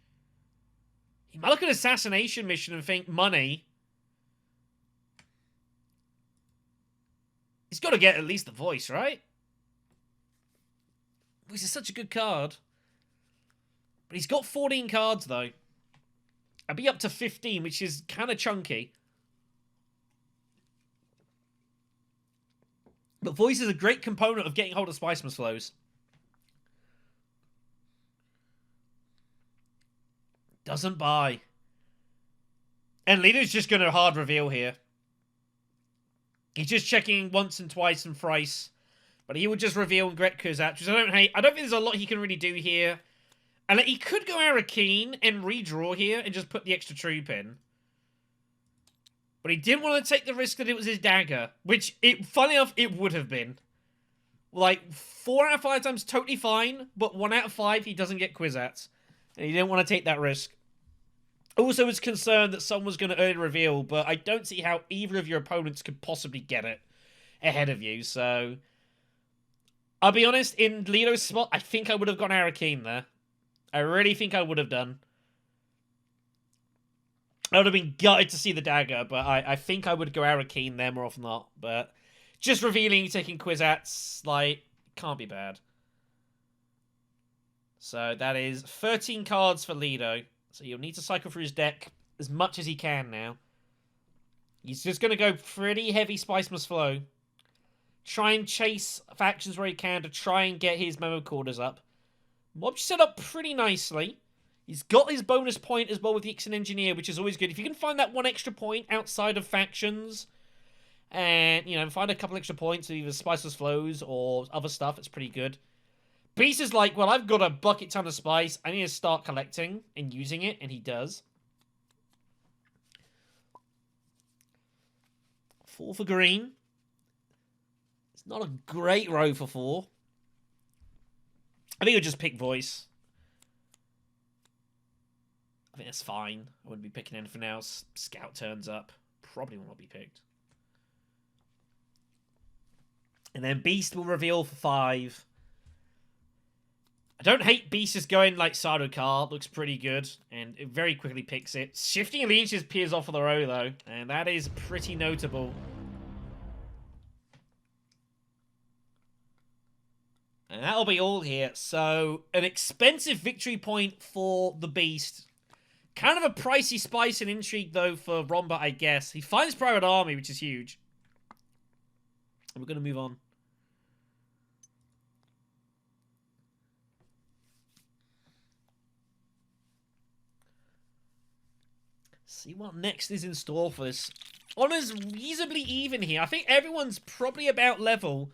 He might look at Assassination Mission and think, money. He's got to get at least the voice, right? This is such a good card. But he's got 14 cards, though. I'd be up to 15, which is kind of chunky. But voice is a great component of getting hold of Spiceman's Flows. Doesn't buy. And Leader's just going to hard reveal here. He's just checking once and twice and thrice. But he would just reveal and get Kwisatz, which I don't hate. I don't think there's a lot he can really do here. And he could go Arakeen and redraw here and just put the extra troop in. But he didn't want to take the risk that it was his dagger. Which, funny enough, it would have been. Like, 4 out of 5 times totally fine. But 1 out of 5, he doesn't get Kwisatz. And he didn't want to take that risk. Also was concerned that someone was going to early reveal. But I don't see how either of your opponents could possibly get it ahead of you. So... I'll be honest, in Leto's spot, I think I would have gone Arakeen there. I really think I would have done. I would have been gutted to see the dagger, but I think I would go Arakeen there more often than not. But Just revealing, taking Kwisatz, like, can't be bad. So that is 13 cards for Lido. So you'll need to cycle through his deck as much as he can now. He's just going to go pretty heavy Spice Must Flow. Try and chase factions where he can to try and get his Memo Quarters up. Mobj set up pretty nicely. He's got his bonus point as well with the Ixen Engineer, which is always good. If you can find that one extra point outside of factions, and, you know, find a couple extra points of either Spiceless Flows or other stuff, it's pretty good. Beast is like, well, I've got a bucket ton of spice. I need to start collecting and using it, and he does. 4 for green. It's not a great row for 4. I think he'll just pick Voice. I think that's fine. I wouldn't be picking anything else. Scout turns up. Probably will not be picked. And then Beast will reveal for 5. I don't hate Beast just going like Sardaukar. Looks pretty good. And it very quickly picks it. Shifting Allegiance peers off of the row though. And that is pretty notable. And that'll be all here. So, an expensive victory point for the Beast. Kind of a pricey spice and intrigue, though, for Romba, I guess. He finds Private Army, which is huge. And we're going to move on. See what next is in store for this. Honor's reasonably even here. I think everyone's probably about level.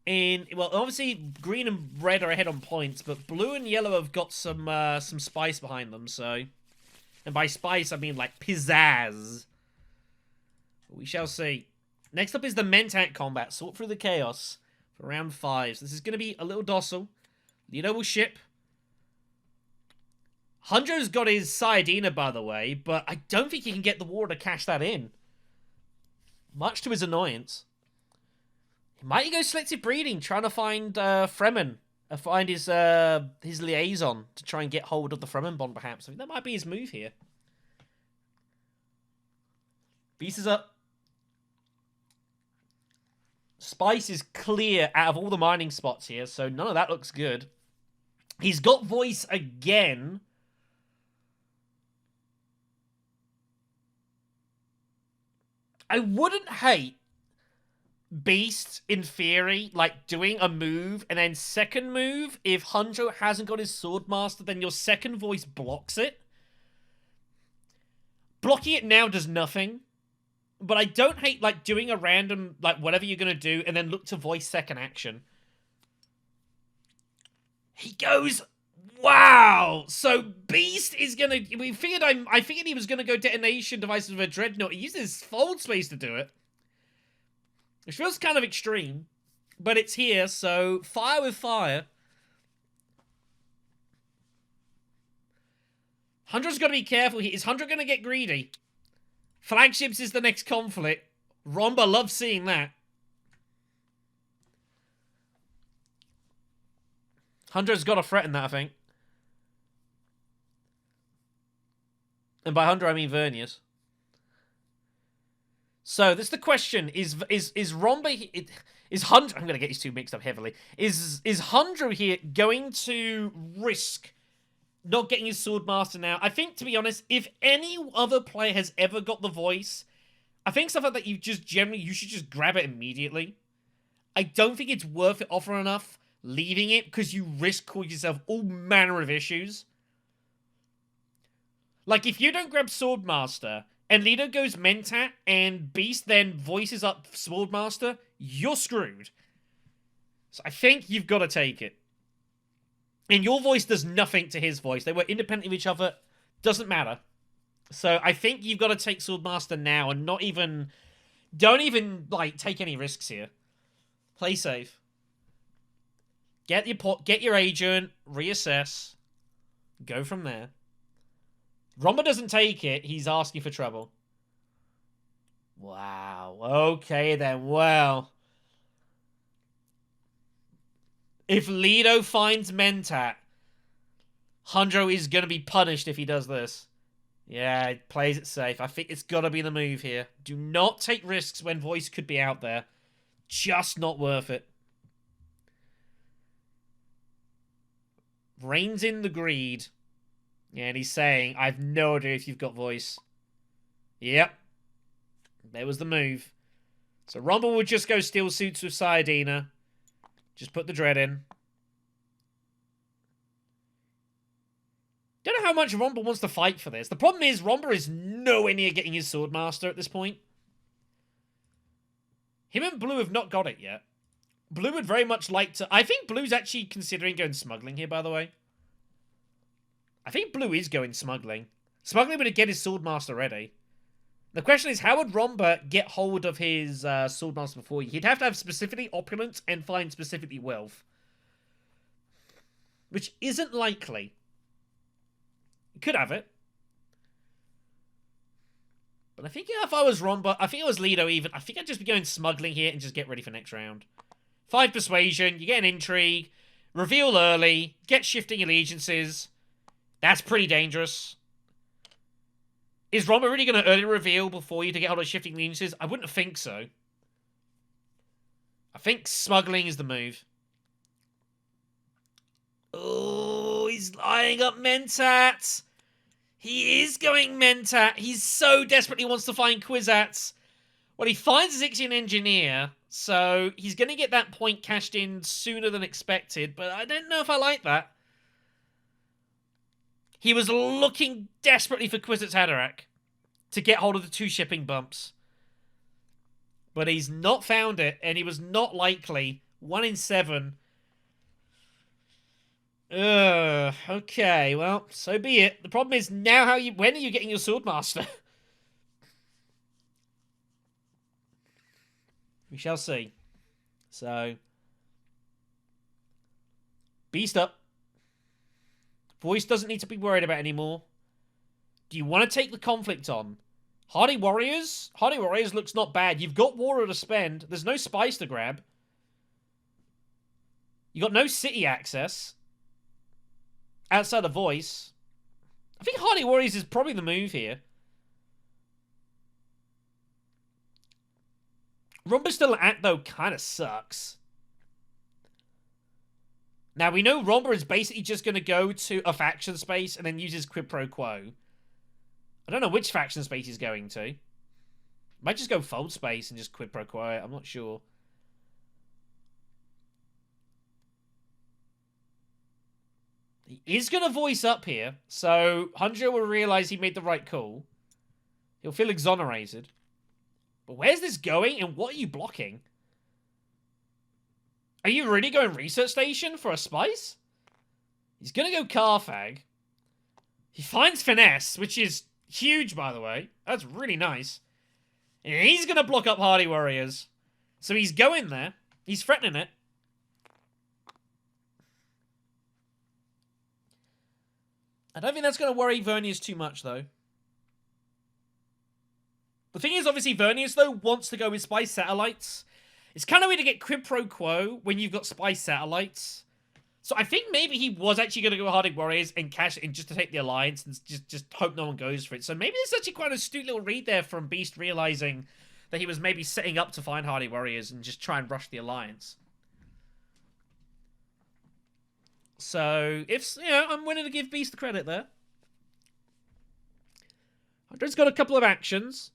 Well, obviously, green and red are ahead on points, but blue and yellow have got some spice behind them, so... And by spice, I mean, like, pizzazz. We shall see. Next up is the Mentat combat. Sort through the chaos for round 5. So this is going to be a little docile. Lido will ship. Hunjo's got his Sayadina, by the way, but I don't think he can get the war to cash that in. Much to his annoyance. He might go selective breeding, trying to find Fremen. Find his liaison to try and get hold of the Fremen bond, perhaps. I think that might be his move here. Beast is up. Spice is clear out of all the mining spots here, so none of that looks good. He's got Voice again. I wouldn't hate Beast, in theory, like, doing a move, and then second move, if Hunjo hasn't got his Swordmaster, then your second Voice blocks it. Blocking it now does nothing. But I don't hate, like, doing a random, like, whatever you're going to do, and then look to Voice second action. He goes... Wow! So, Beast is going to... I figured he was going to go Detonation Devices with a Dreadnought. He used his Fold Space to do it. Which feels kind of extreme, but it's here, so fire with fire. Hunter's got to be careful here. Is Hunter going to get greedy? Flagships is the next conflict. Romba loves seeing that. Hunter's got to threaten that, I think. And by Hunter, I mean Vernius. So, this is the question. Is Romba... Is Hundro... I'm going to get these two mixed up heavily. Is Hundro here going to risk not getting his Swordmaster now? I think, to be honest, if any other player has ever got the Voice, I think stuff like that you should just grab it immediately. I don't think it's worth it often enough leaving it because you risk causing yourself all manner of issues. Like, if you don't grab Swordmaster... and Lido goes Mentat, and Beast then voices up Swordmaster, you're screwed. So I think you've got to take it. And your voice does nothing to his voice. They were independent of each other. Doesn't matter. So I think you've got to take Swordmaster now and not even... Don't even, like, take any risks here. Play safe. Get your agent, reassess, go from there. Romba doesn't take it, he's asking for trouble. Wow, okay then, well. If Lido finds Mentat, Hunjo is going to be punished if he does this. Yeah, it plays it safe. I think it's got to be the move here. Do not take risks when Voice could be out there. just not worth it. Reins in the greed. Yeah, and he's saying, I have no idea if you've got voice. Yep. There was the move. So Rumble would just go steel suits with Sayadina. Just put the dread in. Don't know how much Rumble wants to fight for this. The problem is Rumble is nowhere near getting his Swordmaster at this point. Him and Blue have not got it yet. Blue would very much like to... I think Blue's actually considering going smuggling here, by the way. I think Blue is going smuggling. Smuggling would get his Swordmaster ready. The question is, how would Romba get hold of his Swordmaster before you? He'd have to have specifically opulence and find specifically wealth. Which isn't likely. He could have it. But I think if I was Romba, I think I was Lido even, I think I'd just be going smuggling here and just get ready for next round. 5 persuasion, you get an intrigue, reveal early, get shifting allegiances. That's pretty dangerous. Is Romba really going to early reveal before you to get hold of shifting allegiances? I wouldn't think so. I think smuggling is the move. Oh, he's lining up Mentat. He is going Mentat. He so desperately wants to find Kwisatz. Well, he finds his Ixion Engineer, so he's going to get that point cashed in sooner than expected, but I don't know if I like that. He was looking desperately for Kwisatz Haderach to get hold of the 2 shipping bumps. But he's not found it, and he was not likely. 1 in 7. Okay, well, so be it. The problem is now when are you getting your Swordmaster? We shall see. So, beast up. Voice doesn't need to be worried about anymore. Do you want to take the conflict on? Hardy Warriors? Hardy Warriors looks not bad. You've got water to spend. There's no spice to grab. You got no city access. Outside of voice. I think Hardy Warriors is probably the move here. Romba's still at, though, kind of sucks. Now, we know Romba is basically just going to go to a faction space and then use his quid pro quo. I don't know which faction space he's going to. Might just go fold space and just quid pro quo it. I'm not sure. He is going to voice up here, so Hunjo will realize he made the right call. He'll feel exonerated. But where's this going, and what are you blocking? Are you really going research station for a spice? He's going to go Carfag. He finds Finesse, which is huge, by the way. That's really nice. And he's going to block up Hardy Warriors. So he's going there. He's threatening it. I don't think that's going to worry Vernius too much, though. The thing is, obviously, Vernius, though, wants to go with Spice Satellites. It's kind of weird to get quid pro quo when you've got Spice Satellites. So I think maybe he was actually going to go Hardy Warriors and cash in just to take the Alliance and just hope no one goes for it. So maybe it's actually quite an astute little read there from Beast realizing that he was maybe setting up to find Hardy Warriors and just try and rush the Alliance. So, I'm willing to give Beast the credit there. Hunter's got a couple of actions.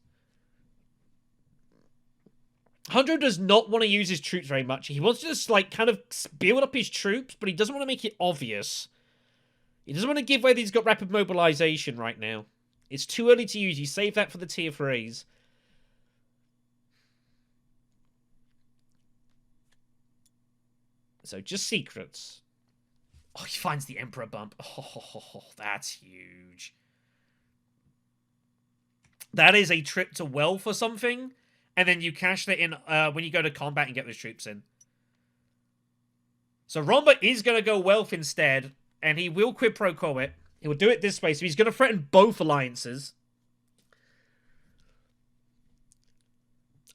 Hunter does not want to use his troops very much. He wants to just, kind of build up his troops, but he doesn't want to make it obvious. He doesn't want to give away that he's got rapid mobilization right now. It's too early to use. You save that for the tier 3s. So, just secrets. Oh, he finds the Emperor bump. Oh, that's huge. That is a trip to well for something. And then you cash that in when you go to combat and get those troops in. So Romba is going to go wealth instead. And he will quid pro quo it. He will do it this way. So he's going to threaten both alliances.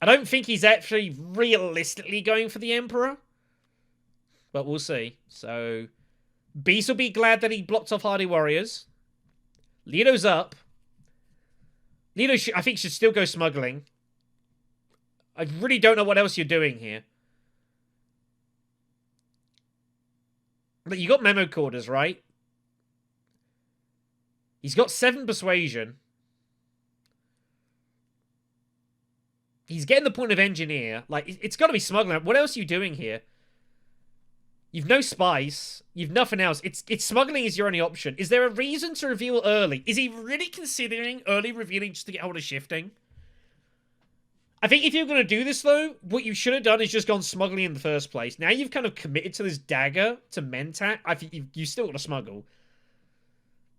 I don't think he's actually realistically going for the Emperor. But we'll see. So Beast will be glad that he blocked off Hardy Warriors. Lido's up. Lido, I think, should still go smuggling. I really don't know what else you're doing here. But you got memo corders, right? He's got 7 persuasion. He's getting the point of engineer. Like, it's got to be smuggling. What else are you doing here? You've no spice. You've nothing else. It's smuggling is your only option. Is there a reason to reveal early? Is he really considering early revealing just to get hold of shifting? I think if you're going to do this, though, what you should have done is just gone smuggling in the first place. Now you've kind of committed to this dagger, to Mentat. I think you still got to smuggle.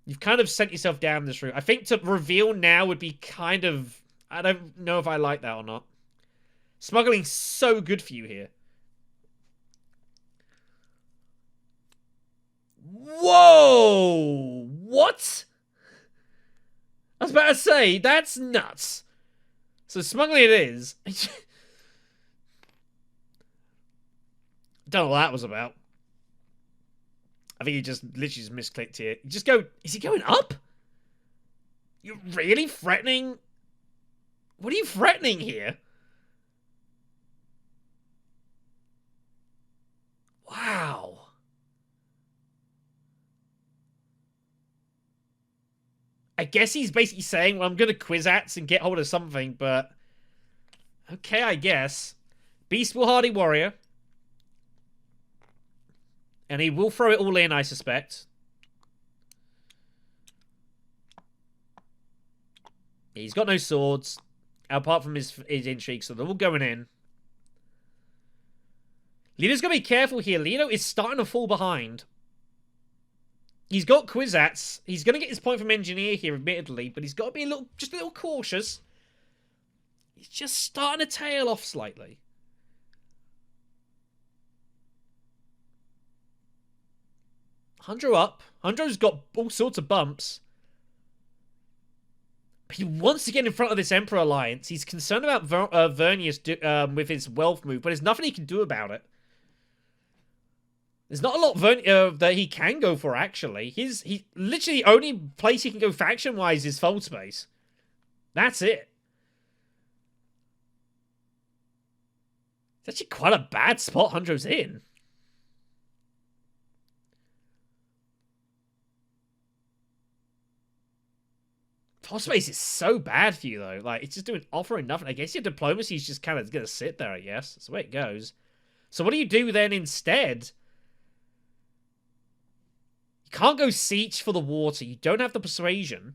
You've kind of sent yourself down this route. I think to reveal now would be kind of... I don't know if I like that or not. Smuggling's so good for you here. Whoa! What? I was about to say, that's nuts. So smuggling it is. Don't know what that was about. I think he just literally just misclicked here. You just go, is he going up? You're really threatening? What are you threatening here? Wow. I guess he's basically saying, well, I'm going to Kwisatz and get hold of something, but... Okay, I guess. Beast will Hardy Warrior. And he will throw it all in, I suspect. He's got no swords, apart from his intrigue, so they're all going in. Lido's got to be careful here. Lido is starting to fall behind. He's got Kwisatz. He's going to get his point from Engineer here, admittedly, but he's got to be just a little cautious. He's just starting to tail off slightly. Hundro up. Hundro's got all sorts of bumps. But he wants to get in front of this Emperor Alliance. He's concerned about Vernius with his wealth move, but there's nothing he can do about it. There's not a lot that he can go for, actually. He literally the only place he can go faction-wise is Fold Space. That's it. It's actually quite a bad spot Hundro's in. Fold Space is so bad for you, though. Like, it's just offering nothing. I guess your diplomacy is just kind of going to sit there, I guess. That's the way it goes. So what do you do then instead? Can't go siege for the water. You don't have the persuasion.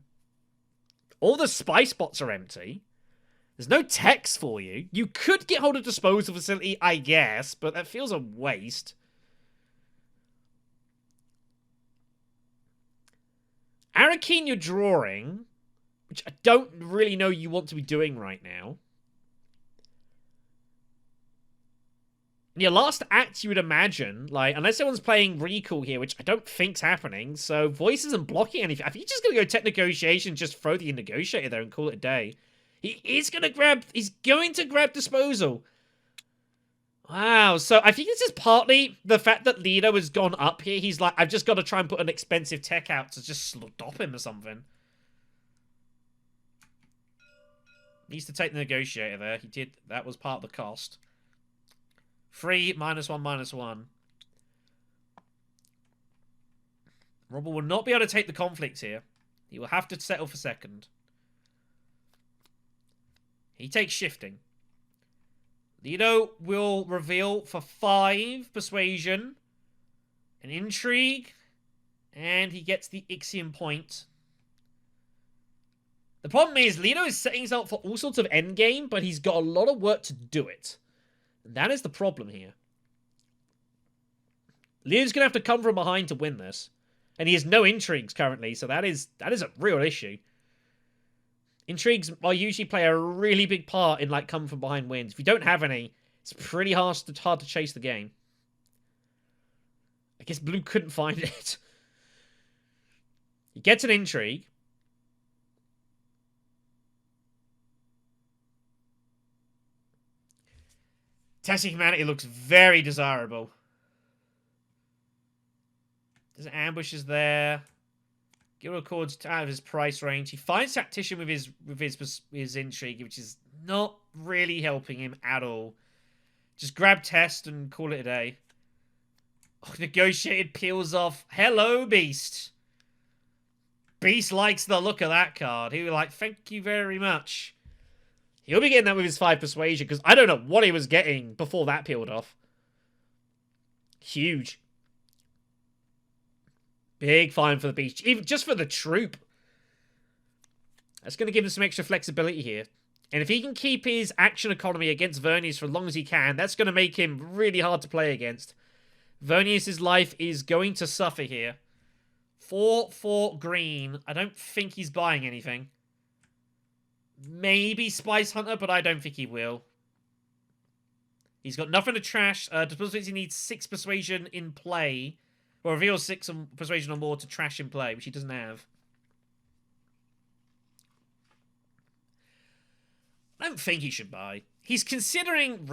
All the spy spots are empty. There's no text for you. You could get hold of disposal facility, I guess, but that feels a waste. Arakeen you're drawing, which I don't really know you want to be doing right now. Your last act, you would imagine, like, unless someone's playing Recall here, which I don't think's happening, so Voice isn't blocking anything. I think he's just going to go tech negotiation, just throw the negotiator there and call it a day. He's going to grab disposal. Wow, so I think this is partly the fact that Lido has gone up here. He's like, I've just got to try and put an expensive tech out to just stop him or something. Needs to take the negotiator there. He did. That was part of the cost. 3, -1, -1. Robert will not be able to take the conflict here. He will have to settle for second. He takes shifting. Lido will reveal for 5 persuasion, an intrigue, and he gets the Ixion point. The problem is Lido is setting himself up for all sorts of endgame, but he's got a lot of work to do it. And that is the problem here. Lido's going to have to come from behind to win this. And he has no intrigues currently, so that is a real issue. Intrigues are usually play a really big part in, like, come from behind wins. If you don't have any, it's pretty hard to chase the game. I guess Blue couldn't find it. He gets an intrigue. Testing Humanity looks very desirable. There's ambushes there. Guild Accord's out of his price range. He finds Tactician with his intrigue, which is not really helping him at all. Just grab Test and call it a day. Oh, negotiated peels off. Hello, Beast. Beast likes the look of that card. He was like, thank you very much. He'll be getting that with his 5 persuasion, because I don't know what he was getting before that peeled off. Huge. Big fine for the Beast. Even just for the troop. That's going to give him some extra flexibility here. And if he can keep his action economy against Vernius for as long as he can, that's going to make him really hard to play against. Vernius' life is going to suffer here. 4 green. I don't think he's buying anything. Maybe Spice Hunter, but I don't think he will. He's got nothing to trash. He needs 6 persuasion in play. Or reveal 6 persuasion or more to trash in play, which he doesn't have. I don't think he should buy. He's considering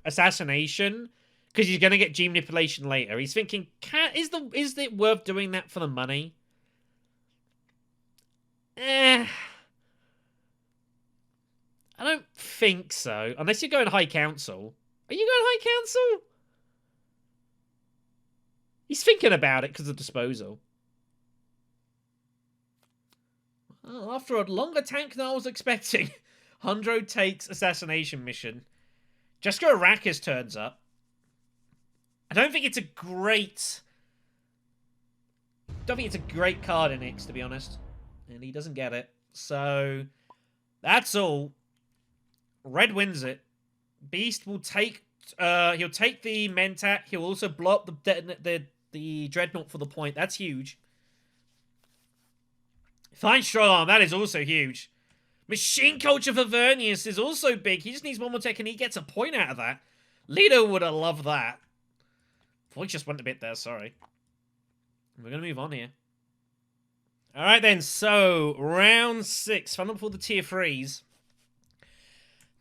assassination because he's going to get gene manipulation later. He's thinking, is it worth doing that for the money? I don't think so. Unless you're going High Council. Are you going High Council? He's thinking about it because of disposal. Well, after a longer tank than I was expecting, Hundro takes assassination mission. Jessica Arrakis turns up. I don't think it's a great card in X, to be honest. And he doesn't get it. So, that's all. Red wins it. Beast will take... he'll take the Mentat. He'll also blow up the Dreadnought for the point. That's huge. Fine strong arm. That is also huge. Machine Culture for Vernius is also big. He just needs one more tech and he gets a point out of that. Lido would have loved that. Voice just went a bit there, sorry. We're going to move on here. Alright then, so round 6. Final for the tier 3s.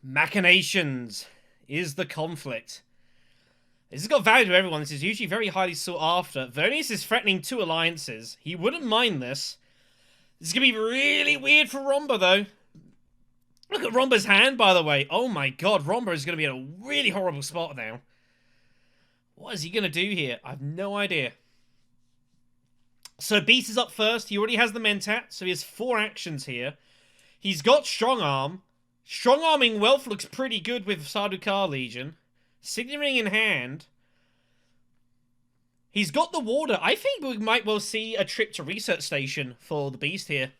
Machinations is the conflict. This has got value to everyone. This is usually very highly sought after. Vernius is threatening 2 alliances. He wouldn't mind this. This is going to be really weird for Romba, though. Look at Romba's hand, by the way. Oh my god, Romba is going to be in a really horrible spot now. What is he going to do here? I have no idea. So Beast is up first. He already has the Mentat, so he has 4 actions here. He's got Strong Arm. Strong Arming Wealth looks pretty good with Sardaukar Legion. Signaling in hand. He's got the water. I think we might well see a trip to Research Station for the Beast here.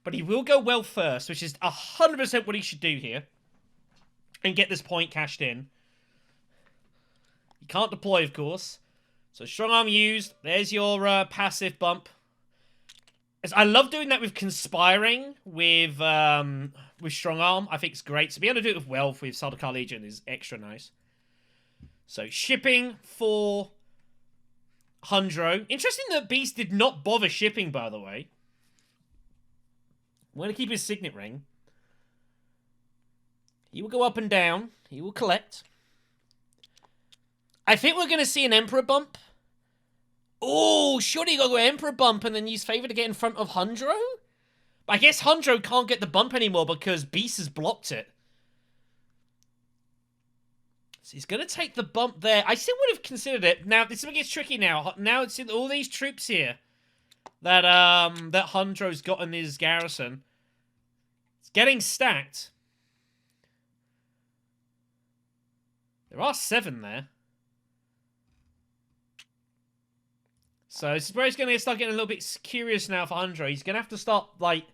But he will go well first, which is 100% what he should do here. And get this point cashed in. He can't deploy, of course. So Strong Arm used. There's your passive bump. I love doing that with Conspiring with Strong Arm. I think it's great. So being able to do it with Wealth with Sardaukar Legion is extra nice. So shipping for Hundro. Interesting that Beast did not bother shipping, by the way. I'm going to keep his Signet Ring. He will go up and down. He will collect. I think we're going to see an Emperor bump. Oh, surely you got to go Emperor bump and then use Favor to get in front of Hundro? I guess Hundro can't get the bump anymore because Beast has blocked it. So he's going to take the bump there. I still would have considered it. Now, this gets tricky now. Now it's in all these troops here that that Hundro's got in his garrison. It's getting stacked. There are 7 there. So this is where he's going to start getting a little bit curious now for Hundro. He's going to have to start, like...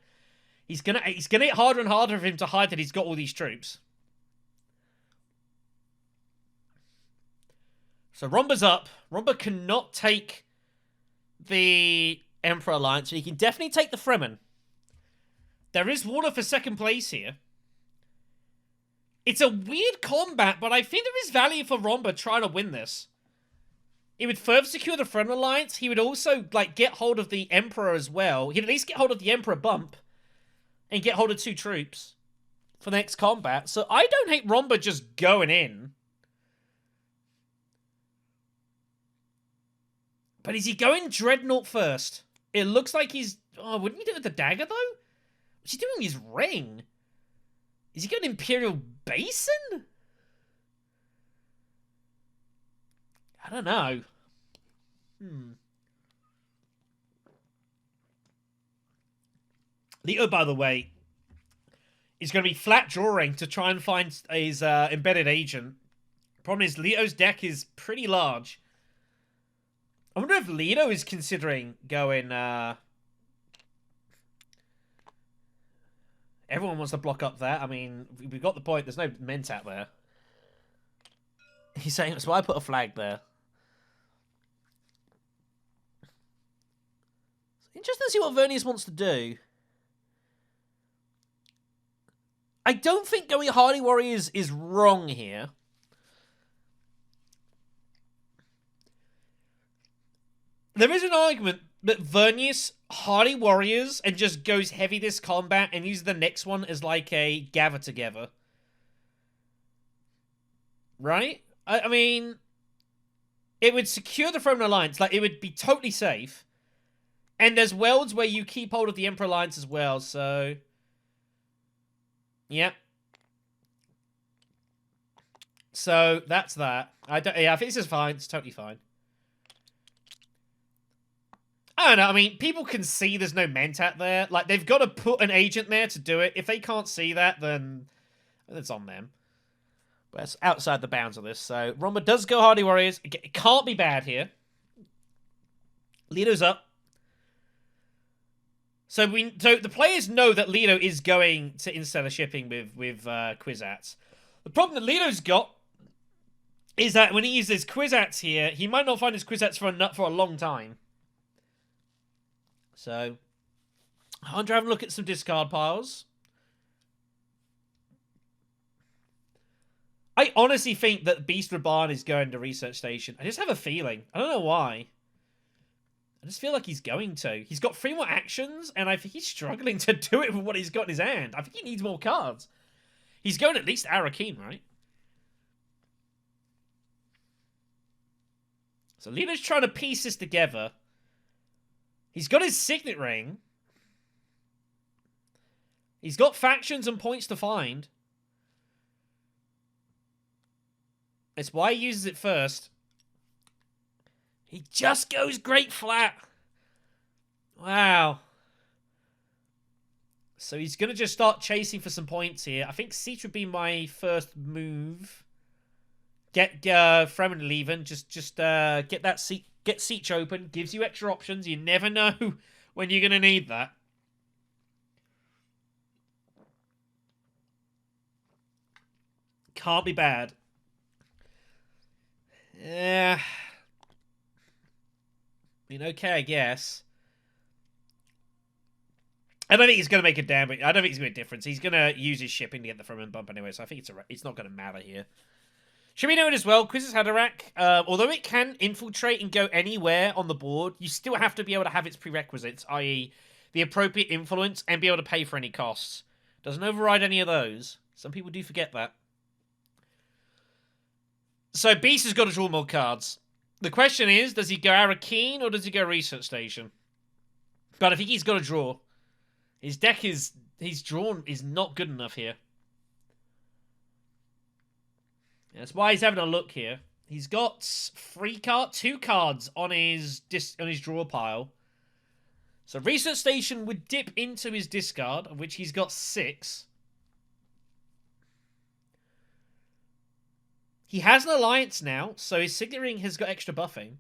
He's going to get harder and harder for him to hide that he's got all these troops. So Romba's up. Romba cannot take the Emperor Alliance, but he can definitely take the Fremen. There is water for 2nd place here. It's a weird combat, but I think there is value for Romba trying to win this. It would further secure the Fremen Alliance. He would also, like, get hold of the Emperor as well. He'd at least get hold of the Emperor bump and get hold of 2 troops for the next combat. So I don't hate Romba just going in. But is he going Dreadnought first? It looks like he's... Oh, wouldn't he do it with the dagger, though? What's he doing with his ring? Is he going Imperial Basin? I don't know. Leo, by the way, is going to be flat drawing to try and find his embedded agent. Problem is, Leo's deck is pretty large. I wonder if Leo is considering going... Everyone wants to block up that. I mean, we've got the point. There's no Mentat there. He's saying, that's why I put a flag there. Interesting to see what Vernius wants to do. I don't think going Hardy Warriors is wrong here. There is an argument that Vernius Hardy Warriors and just goes heavy this combat and uses the next one as like a gather together. Right? I mean, it would secure the Throne Alliance. Like, it would be totally safe. And there's worlds where you keep hold of the Emperor Alliance as well, so... Yep. So, that's that. I think this is fine. It's totally fine. I don't know. I mean, people can see there's no Mentat there. Like, they've got to put an agent there to do it. If they can't see that, then it's on them. But it's outside the bounds of this. So, Romba does go Hardy Warriors. It can't be bad here. Lido's up. So the players know that Lido is going to Interstellar Shipping with Kwisatz. The problem that Lido's got is that when he uses Kwisatz here, he might not find his Kwisatz for a long time. So, Hunter having a look at some discard piles. I honestly think that Beast Raban is going to Research Station. I just have a feeling. I don't know why. I just feel like he's going to. He's got 3 more actions, and I think he's struggling to do it with what he's got in his hand. I think he needs more cards. He's going at least Arakeen, right? So Lido's trying to piece this together. He's got his Signet Ring. He's got factions and points to find. That's why he uses it first. He just goes great flat. Wow. So he's going to just start chasing for some points here. I think Siege would be my first move. Get Fremen leaving. Just get that seat. Get Siege open. Gives you extra options. You never know when you're going to need that. Can't be bad. Yeah. I mean, okay, I guess. I don't think he's going to make a damn... I don't think he's going to make a difference. He's going to use his shipping to get the Fremen bump anyway, so I think it's not going to matter here. Should we note as well, Kwisatz Haderach, although it can infiltrate and go anywhere on the board, you still have to be able to have its prerequisites, i.e. the appropriate influence and be able to pay for any costs. Doesn't override any of those. Some people do forget that. So Beast has got to draw more cards. The question is, does he go Arakeen or does he go Research Station? But I think he's got to draw. His deck he's drawn is not good enough here. That's why he's having a look here. He's got 2 cards on his draw pile. So Research Station would dip into his discard, of which he's got 6. He has an alliance now, so his Signet Ring has got extra buffing.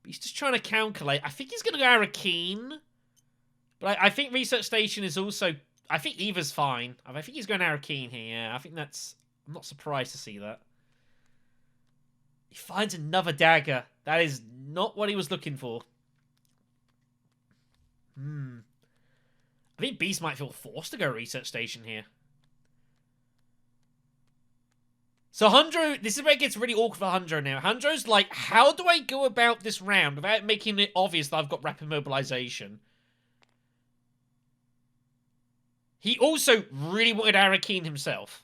He's just trying to calculate. I think he's going to go Arakeen. But I think Research Station is also... I think either's fine. I think he's going Arakeen here. Yeah, I think that's... I'm not surprised to see that. He finds another dagger. That is not what he was looking for. I think Beast might feel forced to go Research Station here. So Hundro, this is where it gets really awkward for Hundro now. Hundro's like, how do I go about this round without making it obvious that I've got rapid mobilization? He also really wanted Arakeen himself.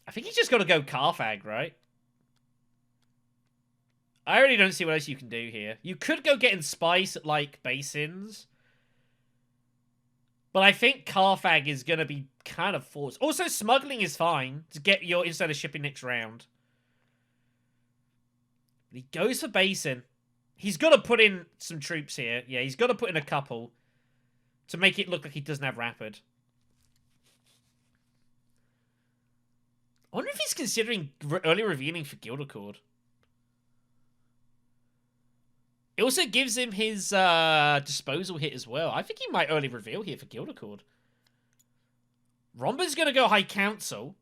I think he's just got to go Carthag, right? I really don't see what else you can do here. You could go getting Spice at, like, Basins. But I think Carfag is going to be kind of forced. Also, smuggling is fine to get your instead of shipping next round. But he goes for Basin. He's got to put in some troops here. Yeah, he's got to put in a couple to make it look like he doesn't have Rapid. I wonder if he's considering early revealing for Guild Accord. It also gives him his disposal hit as well. I think he might early reveal here for Guild Accord. Romba's going to go High Council.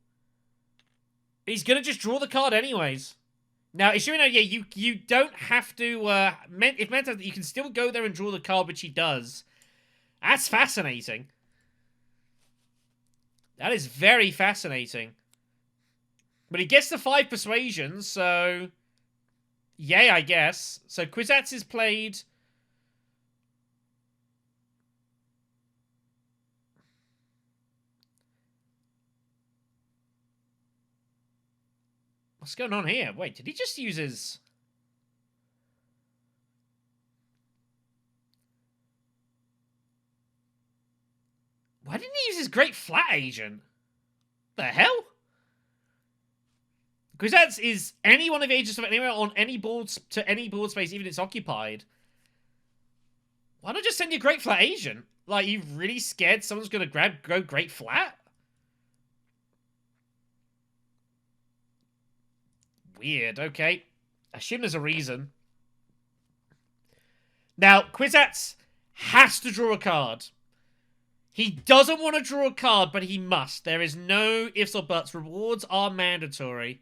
He's going to just draw the card anyways. Now, it's showing out, yeah, you don't have to... if meant that you can still go there and draw the card, which he does. That's fascinating. That is very fascinating. But he gets the 5 persuasions, so... Yay, I guess. So Kwisatz is played. What's going on here? Wait, did he just use his... Why didn't he use his Great Flat Agent? The hell? Kwisatz is any one of the agents of anywhere on any board to any board space, even if it's occupied. Why not just send your Great Flat Agent? Like, you really scared someone's gonna go Great Flat? Weird, okay. I assume there's a reason. Now, Kwisatz has to draw a card. He doesn't want to draw a card, but he must. There is no ifs or buts. Rewards are mandatory.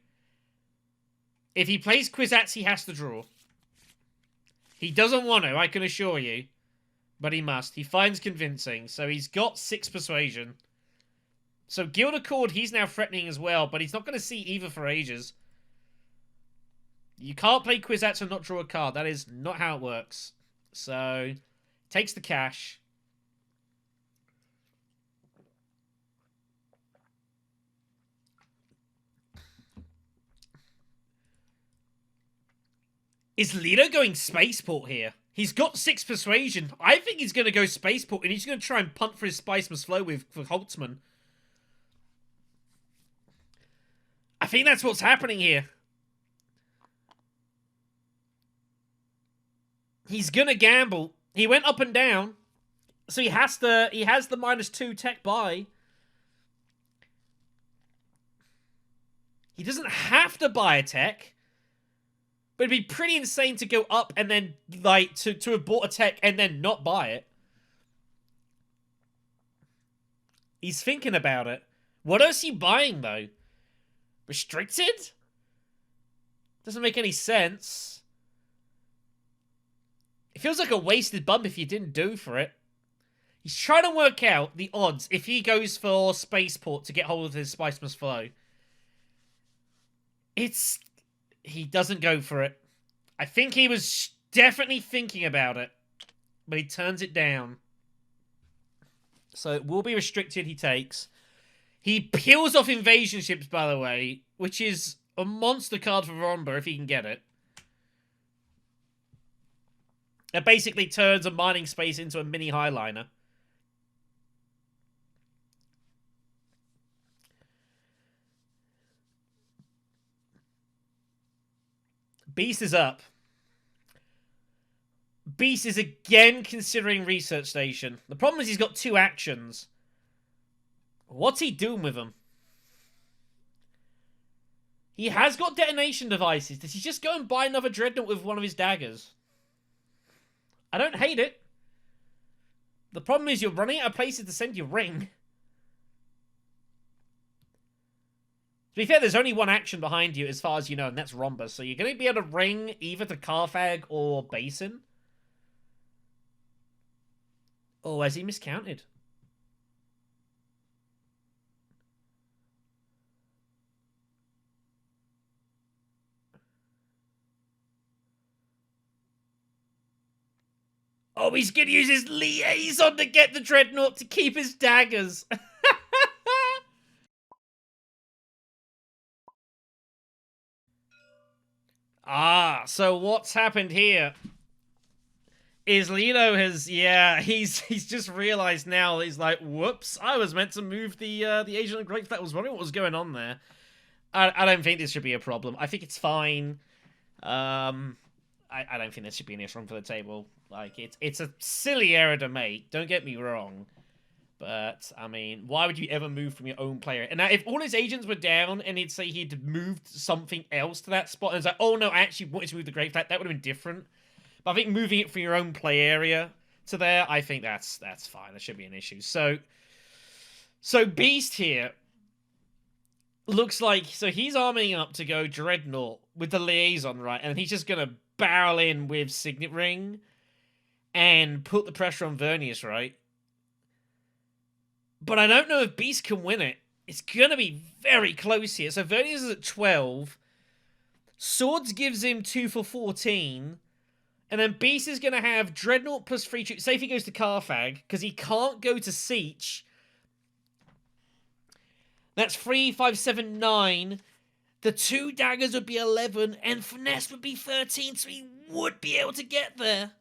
If he plays Kwisatz, he has to draw. He doesn't want to, I can assure you. But he must. He finds convincing. So he's got 6 persuasion. So Guild Accord, he's now threatening as well, but he's not going to see either for ages. You can't play Kwisatz and not draw a card. That is not how it works. So, takes the cash. Is Lido going Spaceport here? He's got 6 persuasion. I think he's going to go Spaceport, and he's going to try and punt for his Spice Must Flow for Holtzman. I think that's what's happening here. He's going to gamble. He went up and down, so he has the -2 tech buy. He doesn't have to buy a tech. But it'd be pretty insane to go up and then, like, to have bought a tech and then not buy it. He's thinking about it. What else is he buying, though? Restricted? Doesn't make any sense. It feels like a wasted bump if you didn't do for it. He's trying to work out the odds if he goes for Spaceport to get hold of his Spice Must Flow. He doesn't go for it. I think he was definitely thinking about it. But he turns it down. So it will be restricted, he takes. He peels off Invasion Ships, by the way. Which is a monster card for Romba if he can get it. It basically turns a mining space into a mini Highliner. Beast is up. Beast is again considering Research Station. The problem is he's got 2 actions. What's he doing with them? He has got detonation devices. Does he just go and buy another Dreadnought with one of his daggers? I don't hate it. The problem is you're running out of places to send your ring. To be fair, there's only 1 action behind you as far as you know, and that's Romba. So you're going to be able to ring either to Carfag or Basin. Oh, has he miscounted? Oh, he's going to use his liaison to get the Dreadnought to keep his daggers. Ah, so what's happened here? is Lino has, yeah, he's just realized now. He's like, whoops, I was meant to move the Agent of Great. That was wondering what was going on there. I don't think this should be a problem. I think it's fine. I don't think this should be an issue for the table. Like, it's a silly error to make. Don't get me wrong. But, I mean, why would you ever move from your own player? And now, if all his agents were down and he'd say he'd moved something else to that spot, and it's like, oh no, I actually wanted to move the Great Flag, that would have been different. But I think moving it from your own play area to there, I think that's fine. That should be an issue. So Beast here looks like, so he's arming up to go Dreadnought with the Liaison, right? And he's just going to barrel in with Signet Ring and put the pressure on Vernius, right? But I don't know if Beast can win it. It's going to be very close here. So Vernius is at 12. Swords gives him 2 for 14. And then Beast is going to have Dreadnought plus 3 troops. Say if he goes to Carthag, because he can't go to Siege. That's 3, 5, 7, 9. The 2 daggers would be 11. And Finesse would be 13. So he would be able to get there.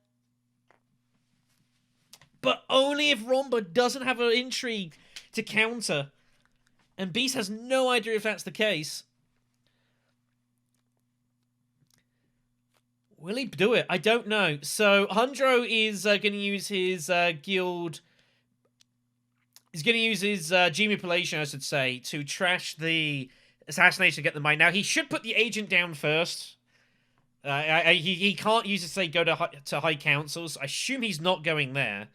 But only if Romba doesn't have an intrigue to counter. And Beast has no idea if that's the case. Will he do it? I don't know. So Hundro is going to use his guild. He's going to use his G manipulation, I should say, to trash the assassination to get the mine. Now, he should put the agent down first. He can't use it to say go to High Councils. I assume he's not going there.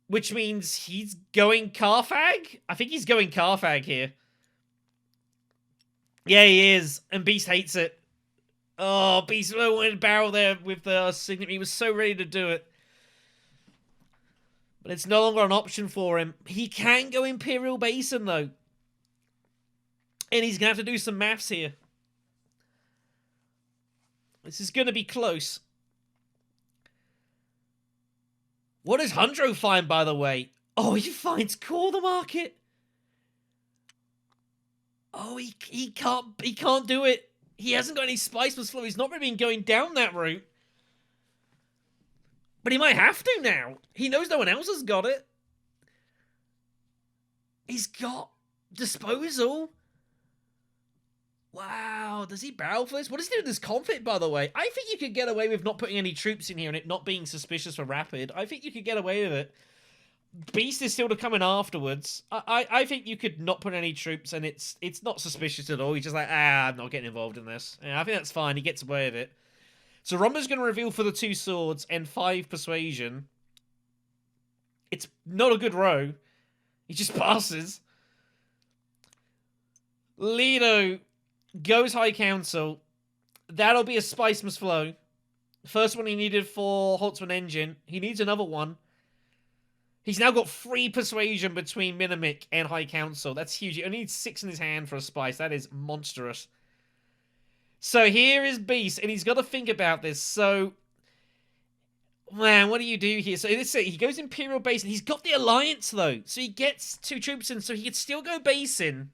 Which means he's going Carthag? I think he's going Carthag here. Yeah, he is. And Beast hates it. Oh, Beast really wanted to barrel there with the Signet. He was so ready to do it. But it's no longer an option for him. He can go Imperial Basin, though. And he's going to have to do some maths here. This is going to be close. What does Hundro find, by the way? Oh, he finds Core the Market. Oh, he can't do it. He hasn't got any Spiceman's Flow. He's not really been going down that route. But he might have to now. He knows no one else has got it. He's got Disposal. Wow, does he barrel for this? What does he do with this conflict, by the way? I think you could get away with not putting any troops in here and it not being suspicious for Rapid. I think you could get away with it. Beast is still to come in afterwards. I think you could not put any troops and it's not suspicious at all. He's just like, I'm not getting involved in this. Yeah, I think that's fine. He gets away with it. So Romba's going to reveal for the 2 swords and 5 persuasion. It's not a good row. He just passes. Lido goes High Council. That'll be a Spiceman's Flow. First one he needed for Holtzman Engine. He needs another one. He's now got 3 persuasion between Minimic and High Council. That's huge. He only needs 6 in his hand for a spice. That is monstrous. So here is Beast, and he's got to think about this. So, man, what do you do here? So let's say he goes Imperial Basin. He's got the Alliance, though. So he gets 2 troops in, so he could still go Basin.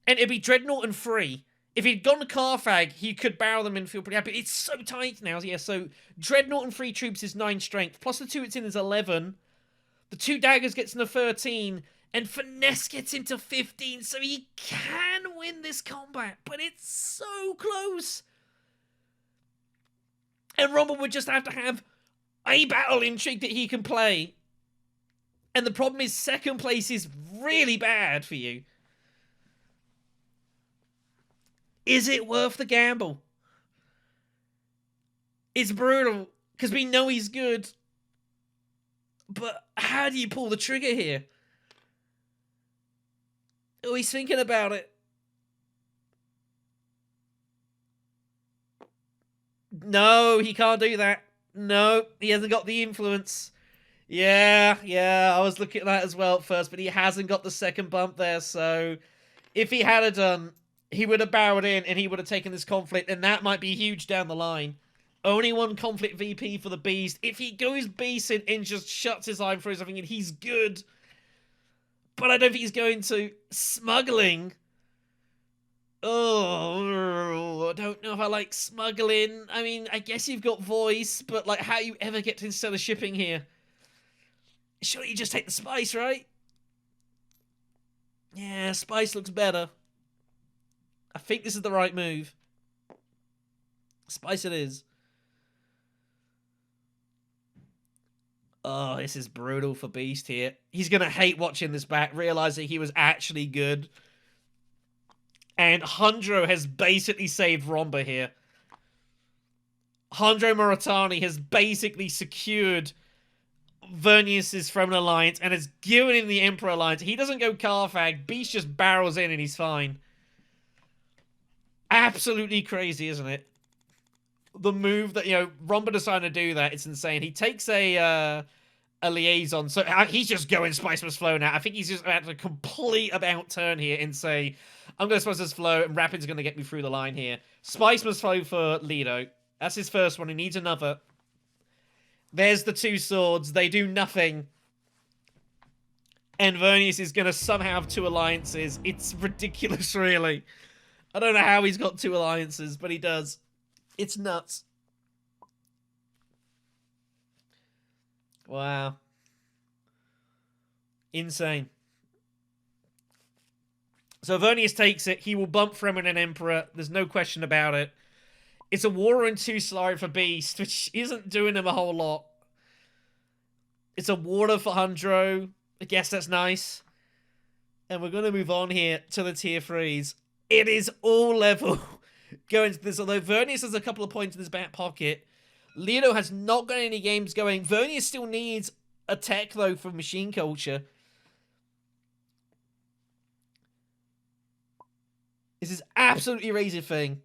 And it'd be Dreadnought and 3. If he'd gone to Carthag, he could barrel them and feel pretty happy. It's so tight now. Yeah, so Dreadnought and 3 troops is 9 strength. Plus the 2 it's in is 11. The 2 daggers gets into 13. And Finesse gets into 15. So he can win this combat. But it's so close. And Rommel would just have to have a battle intrigue that he can play. And the problem is second place is really bad for you. Is it worth the gamble? It's brutal, because we know he's good. But how do you pull the trigger here? Oh, he's thinking about it. No, he can't do that. No, he hasn't got the influence. Yeah, I was looking at that as well at first, but he hasn't got the second bump there, so if he had done, he would have barreled in and he would have taken this conflict, and that might be huge down the line. Only 1 conflict VP for the Beast. If he goes Beast and just shuts his eye and throws everything in, he's good. But I don't think he's going to. Smuggling. Oh, I don't know if I like smuggling. I mean, I guess you've got voice, but like, how you ever get to instead of shipping here? Sure, you just take the spice, right? Yeah, spice looks better. I think this is the right move. Spice it is. Oh, this is brutal for Beast here. He's going to hate watching this back, realizing he was actually good. And Hundro has basically saved Romba here. Hundro Moritani has basically secured Vernius's Fremen Alliance and has given him the Emperor Alliance. He doesn't go Carthag. Beast just barrels in and he's fine. Absolutely crazy, isn't it? The move that, Romba decided to do that, it's insane. He takes a liaison, so he's just going Spice Must Flow now. I think he's just about to complete about turn here and say, I'm going to Spice Must Flow, and Rapid's going to get me through the line here. Spice Must Flow for Lido. That's his first one. He needs another. There's the two swords. They do nothing. And Vernius is going to somehow have two alliances. It's ridiculous, really. I don't know how he's got two alliances, but he does. It's nuts. Wow. Insane. So Vernius takes it. He will bump Fremen and Emperor. There's no question about it. It's a Warrior and 2 slide for Beast, which isn't doing him a whole lot. It's a Water for Hundro. I guess that's nice. And we're going to move on here to the tier 3s. It is all level going to this. Although Vernius has a couple of points in his back pocket. Lido has not got any games going. Vernius still needs a tech, though, for Machine Culture. This is absolutely Razor thing.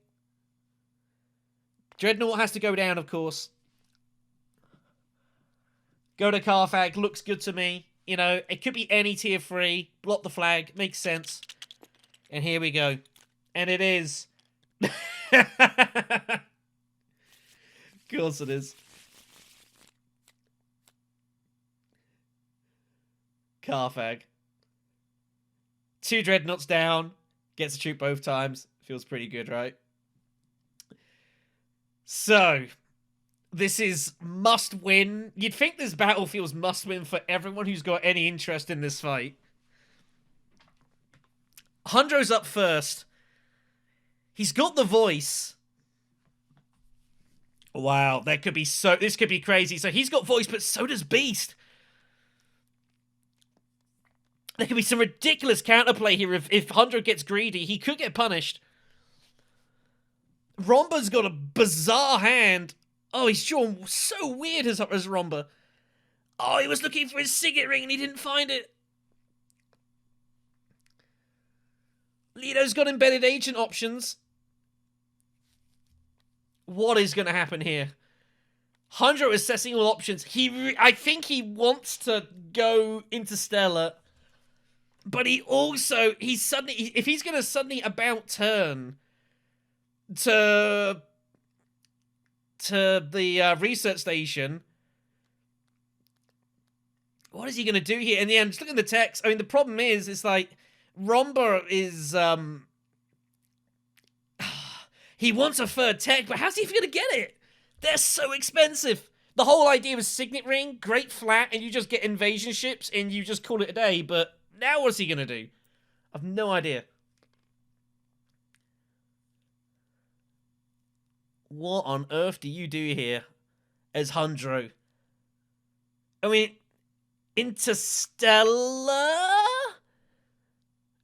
Dreadnought has to go down, of course. Go to Carthag. Looks good to me. It could be any tier 3. Block the flag. Makes sense. And here we go. And it is. Of course it is. Carthag. 2 Dreadnoughts down. Gets a troop both times. Feels pretty good, right? So, this is must win. You'd think this battle feels must win for everyone who's got any interest in this fight. Hundro's up first. He's got the voice. Wow, this could be crazy. So he's got voice, but so does Beast. There could be some ridiculous counterplay here. If Hundro gets greedy, he could get punished. Romba's got a bizarre hand. Oh, he's drawn so weird as Romba. Oh, he was looking for his signet ring and he didn't find it. Lido's got embedded agent options. What is going to happen here? Hundro is assessing all options. I think he wants to go Interstellar. But if he's going to suddenly about turn to the research station, what is he going to do here? In the end, just look at the text. I mean, the problem is, it's like, Romba is, he wants a third tech, but how's he going to get it? They're so expensive. The whole idea was signet ring, great flat, and you just get invasion ships, and you just call it a day, but now what's he going to do? I've no idea. What on earth do you do here as Hundro? I mean, Interstellar?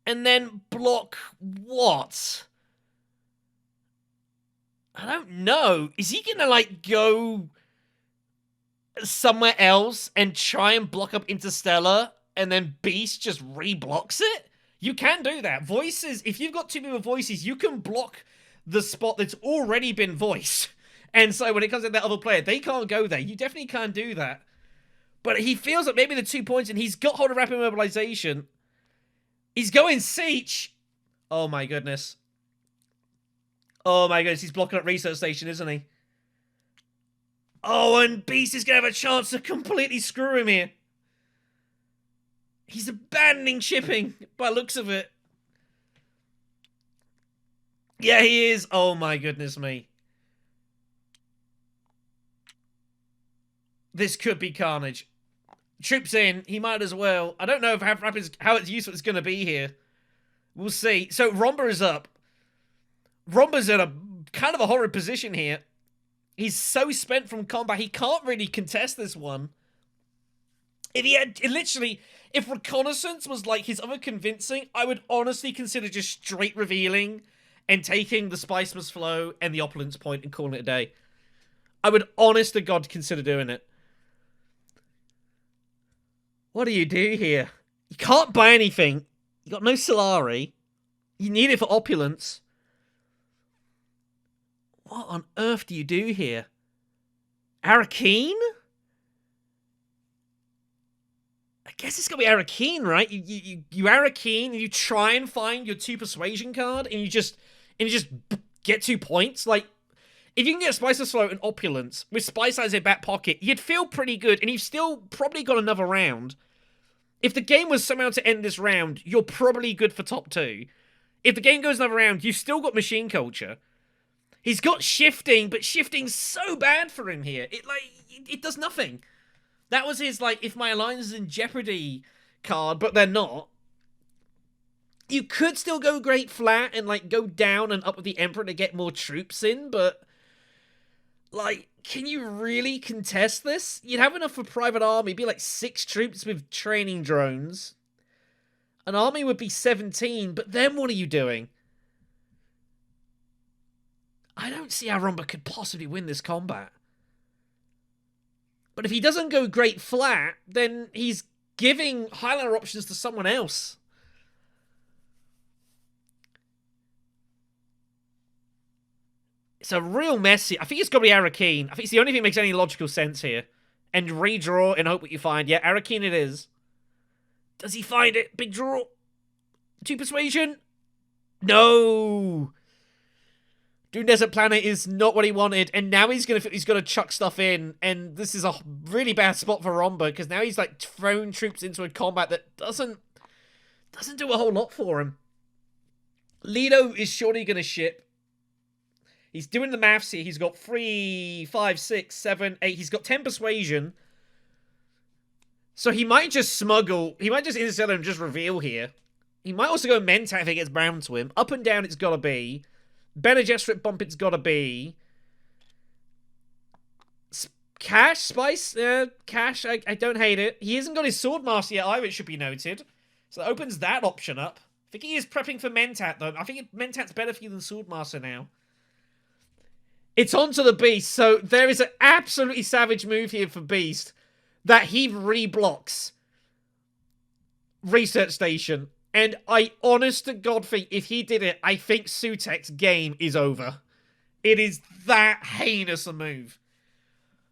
And then block what? I don't know. Is he gonna, go somewhere else and try and block up Interstellar and then Beast just re-blocks it? You can do that. Voices, if you've got 2 people with voices, you can block the spot that's already been voiced. And so when it comes to that other player, they can't go there. You definitely can't do that. But he feels like maybe the 2 points, and he's got hold of rapid mobilization. He's going Siege. Oh my goodness. Oh my goodness, he's blocking up research station, isn't he? Oh, and Beast is going to have a chance to completely screw him here. He's abandoning shipping, by the looks of it. Yeah, he is. Oh my goodness me. This could be carnage. Troops in. He might as well. I don't know if how it's useful it's going to be here. We'll see. So Romba is up. Romba's in a kind of a horrid position here. He's so spent from combat, he can't really contest this one. If he had, literally, if reconnaissance was like his other convincing, I would honestly consider just straight revealing and taking the Spice Must Flow and the Opulence Point and calling it a day. I would honest to God consider doing it. What do you do here? You can't buy anything. You got no Solari. You need it for Opulence. What on earth do you do here? Arakeen? I guess it's gonna be Arakeen, right? You Arakeen, and you try and find your 2 persuasion card, and you just get 2 points. Like, if you can get Spice's Flow and Opulence with Spice as a back pocket, you'd feel pretty good, and you've still probably got another round. If the game was somehow to end this round, you're probably good for top 2. If the game goes another round, you've still got Machine Culture. He's got Shifting, but Shifting's so bad for him here. It does nothing. That was his, like, if my alliance is in jeopardy card, but they're not. You could still go Great Flat and, like, go down and up with the Emperor to get more troops in, but, like, can you really contest this? You'd have enough for Private Army. It'd be like 6 troops with training drones. An army would be 17, but then what are you doing? I don't see how Romba could possibly win this combat. But if he doesn't go Great Flat, then he's giving Highlander options to someone else. It's a real messy. I think it's got to be Arakeen. I think it's the only thing that makes any logical sense here. And redraw and hope what you find. Yeah, Arakeen it is. Does he find it? Big draw. 2 persuasion? No. Dune Desert Planet is not what he wanted, and now he's gonna chuck stuff in, and this is a really bad spot for Romba, because now he's like thrown troops into a combat that doesn't do a whole lot for him. Lido is surely gonna ship. He's doing the maths here. He's got 3, 5, 6, 7, 8. He's got 10 persuasion. So he might just smuggle. He might just intercept and just reveal here. He might also go Mentat if it gets bound to him. Up and down it's gotta be. Bene Gesserit bump it's gotta be. Cash? Spice? Cash, I don't hate it. He hasn't got his Swordmaster yet either, it should be noted. So that opens that option up. I think he is prepping for Mentat, though. I think Mentat's better for you than Swordmaster now. It's onto the Beast, so there is an absolutely savage move here for Beast that he reblocks Research Station. And I, honest to God, think if he did it, I think Sutekh's game is over. It is that heinous a move.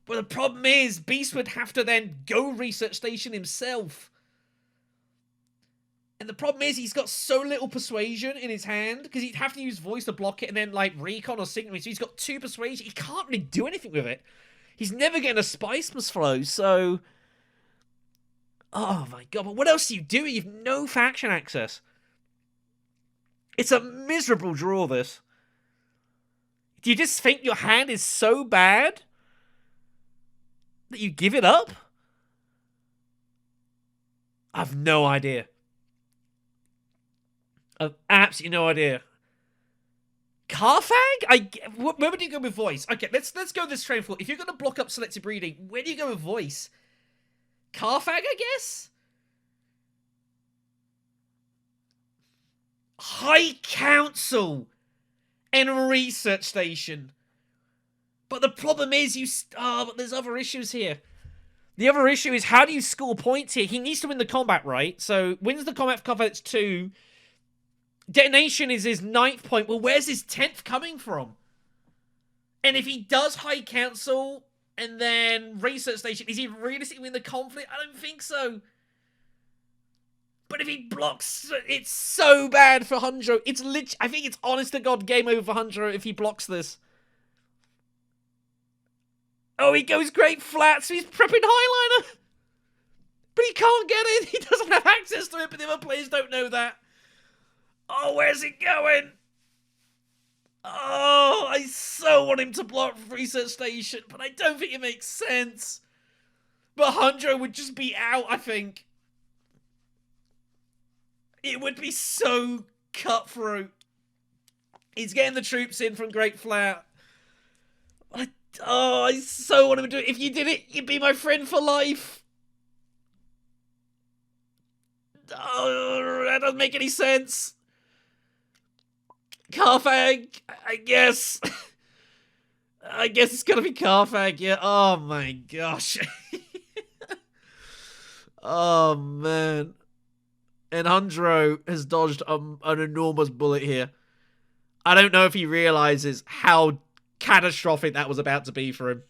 But the problem is, Beast would have to then go Research Station himself. And the problem is, he's got so little persuasion in his hand, because he'd have to use voice to block it, and then, like, recon or signal. So he's got 2 persuasion. He can't really do anything with it. He's never getting a Spice Must Flow, so... Oh my god, but what else do you do? You've no faction access. It's a miserable draw, this. Do you just think your hand is so bad that you give it up? I've no idea. I've absolutely no idea. Carfag? Where would you go with voice? Okay, let's go this train for. If you're going to block up selective breeding, where do you go with voice? Carfag, I guess? High Council and Research Station. But the problem is but there's other issues here. The other issue is, how do you score points here? He needs to win the combat, right? So, wins the combat for cover, it's 2. Detonation is his 9th point. Well, where's his 10th coming from? And if he does High Council and then Research Station, is he realistically win the conflict? I don't think so. But if he blocks, it's so bad for Hundro. It's I think it's honest to God game over for Hundro if he blocks this. Oh, he goes Great Flat, so he's prepping Highliner. But he can't get it. He doesn't have access to it, but the other players don't know that. Oh, where's it going? Oh, I so want him to block research station, but I don't think it makes sense. But Hundro would just be out, I think. It would be so cutthroat. He's getting the troops in from Great Flat. I so want him to do it. If you did it, you'd be my friend for life. Oh, that doesn't make any sense. Carfag, I guess. I guess it's gonna be Carfag, yeah. Oh my gosh. Oh man. And Hundro has dodged an enormous bullet here. I don't know if he realizes how catastrophic that was about to be for him.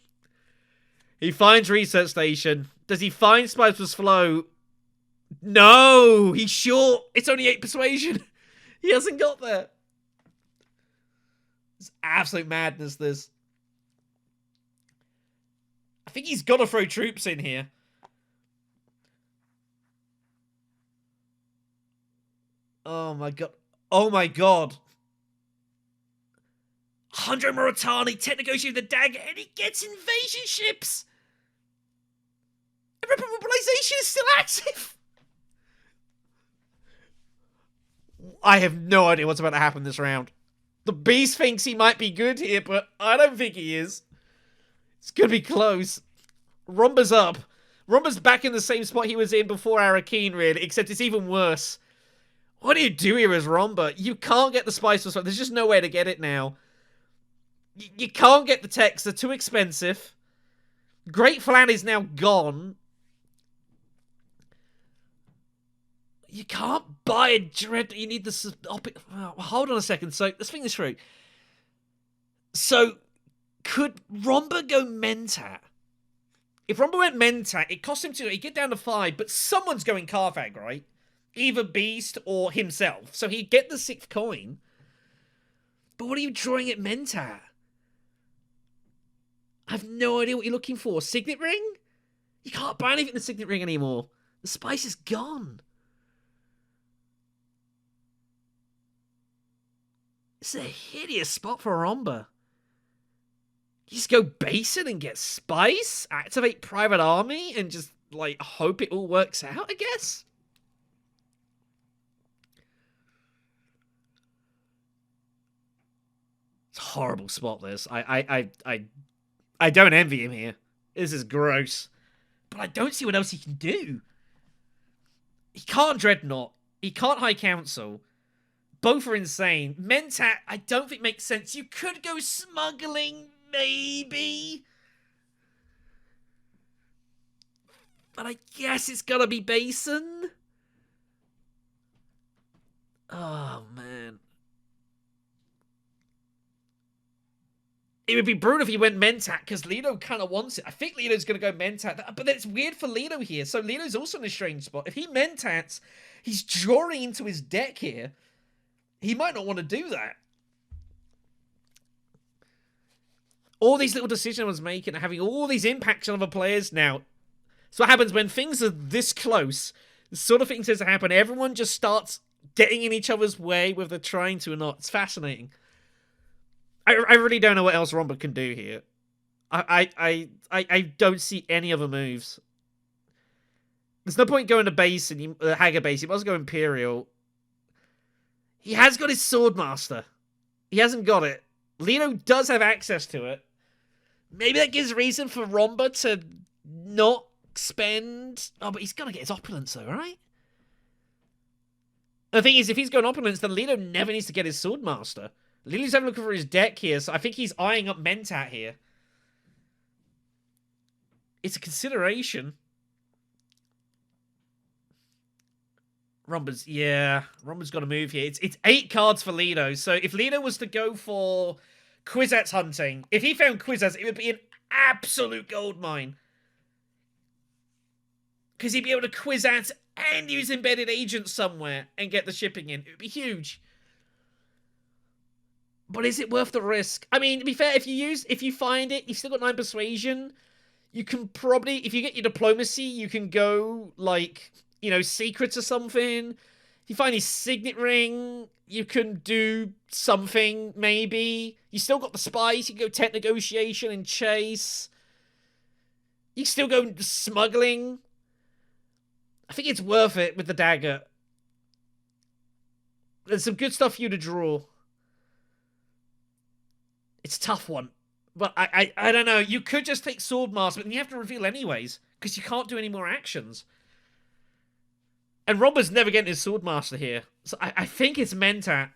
He finds research station. Does he find Spicer's flow? No, he's short. It's only 8 persuasion. He hasn't got there. It's absolute madness, this. I think he's got to throw troops in here. Oh my god. Oh my god. 100 Moritani, tech negotiating the dagger, and he gets invasion ships. And mobilization is still active. I have no idea what's about to happen this round. The Beast thinks he might be good here, but I don't think he is. It's gonna be close. Romba's up. Romba's back in the same spot he was in before Arakeen, really, except it's even worse. What do you do here as Romba? You can't get the Spice or something. There's just no way to get it now. You can't get the techs. They're too expensive. Great Flan is now gone. You can't buy a Dread. You need the... hold on a second. So, let's think this through. So, could Romba go Mentat? If Romba went Mentat, it cost him 2. He'd get down to 5, but someone's going Carfag, right? Either Beast or himself. So he'd get the 6th coin. But what are you drawing at Mentat? I have no idea what you're looking for. Signet Ring? You can't buy anything in the Signet Ring anymore. The spice is gone. This is a hideous spot for Romba. You just go Basin and get spice? Activate Private Army and just, like, hope it all works out, I guess? It's a horrible spot, this. I don't envy him here. This is gross. But I don't see what else he can do. He can't Dreadnought. He can't High Council. Both are insane. Mentat, I don't think makes sense. You could go smuggling, maybe. But I guess it's gotta be Basin. Oh, man. It would be brutal if he went Mentat, because Lido kind of wants it. I think Lido's going to go Mentat, but it's weird for Lido here. So Lido's also in a strange spot. If he Mentats, he's drawing into his deck here. He might not want to do that. All these little decisions I was making are having all these impacts on other players now. So what happens when things are this close, the sort of things that happen, everyone just starts getting in each other's way, whether they're trying to or not. It's fascinating. I really don't know what else Romba can do here. I don't see any other moves. There's no point going to base and Hager base. He must go Imperial. He has got his Swordmaster. He hasn't got it. Lido does have access to it. Maybe that gives reason for Romba to not spend... Oh, but he's going to get his Opulence though, right? The thing is, if he's going Opulence, then Lido never needs to get his Swordmaster. Lily's having a look over his deck here, so I think he's eyeing up Mentat here. It's a consideration. Romba's got to move here. It's 8 cards for Lido, so if Lido was to go for Kwisatz hunting, if he found Kwisatz, it would be an absolute goldmine. Because he'd be able to Kwisatz and use Embedded Agent somewhere and get the shipping in. It would be huge. But is it worth the risk? I mean, to be fair, if you find it, you've still got 9 persuasion. You can probably, if you get your diplomacy, you can go, like, you know, secrets or something. If You find his signet ring. You can do something, maybe. You still got the spice. You can go tech negotiation and chase. You can still go smuggling. I think it's worth it with the dagger. There's some good stuff for you to draw. It's a tough one. But I don't know. You could just take Swordmaster, but then you have to reveal anyways, because you can't do any more actions. And Romba's never getting his Swordmaster here. So I think it's Mentat,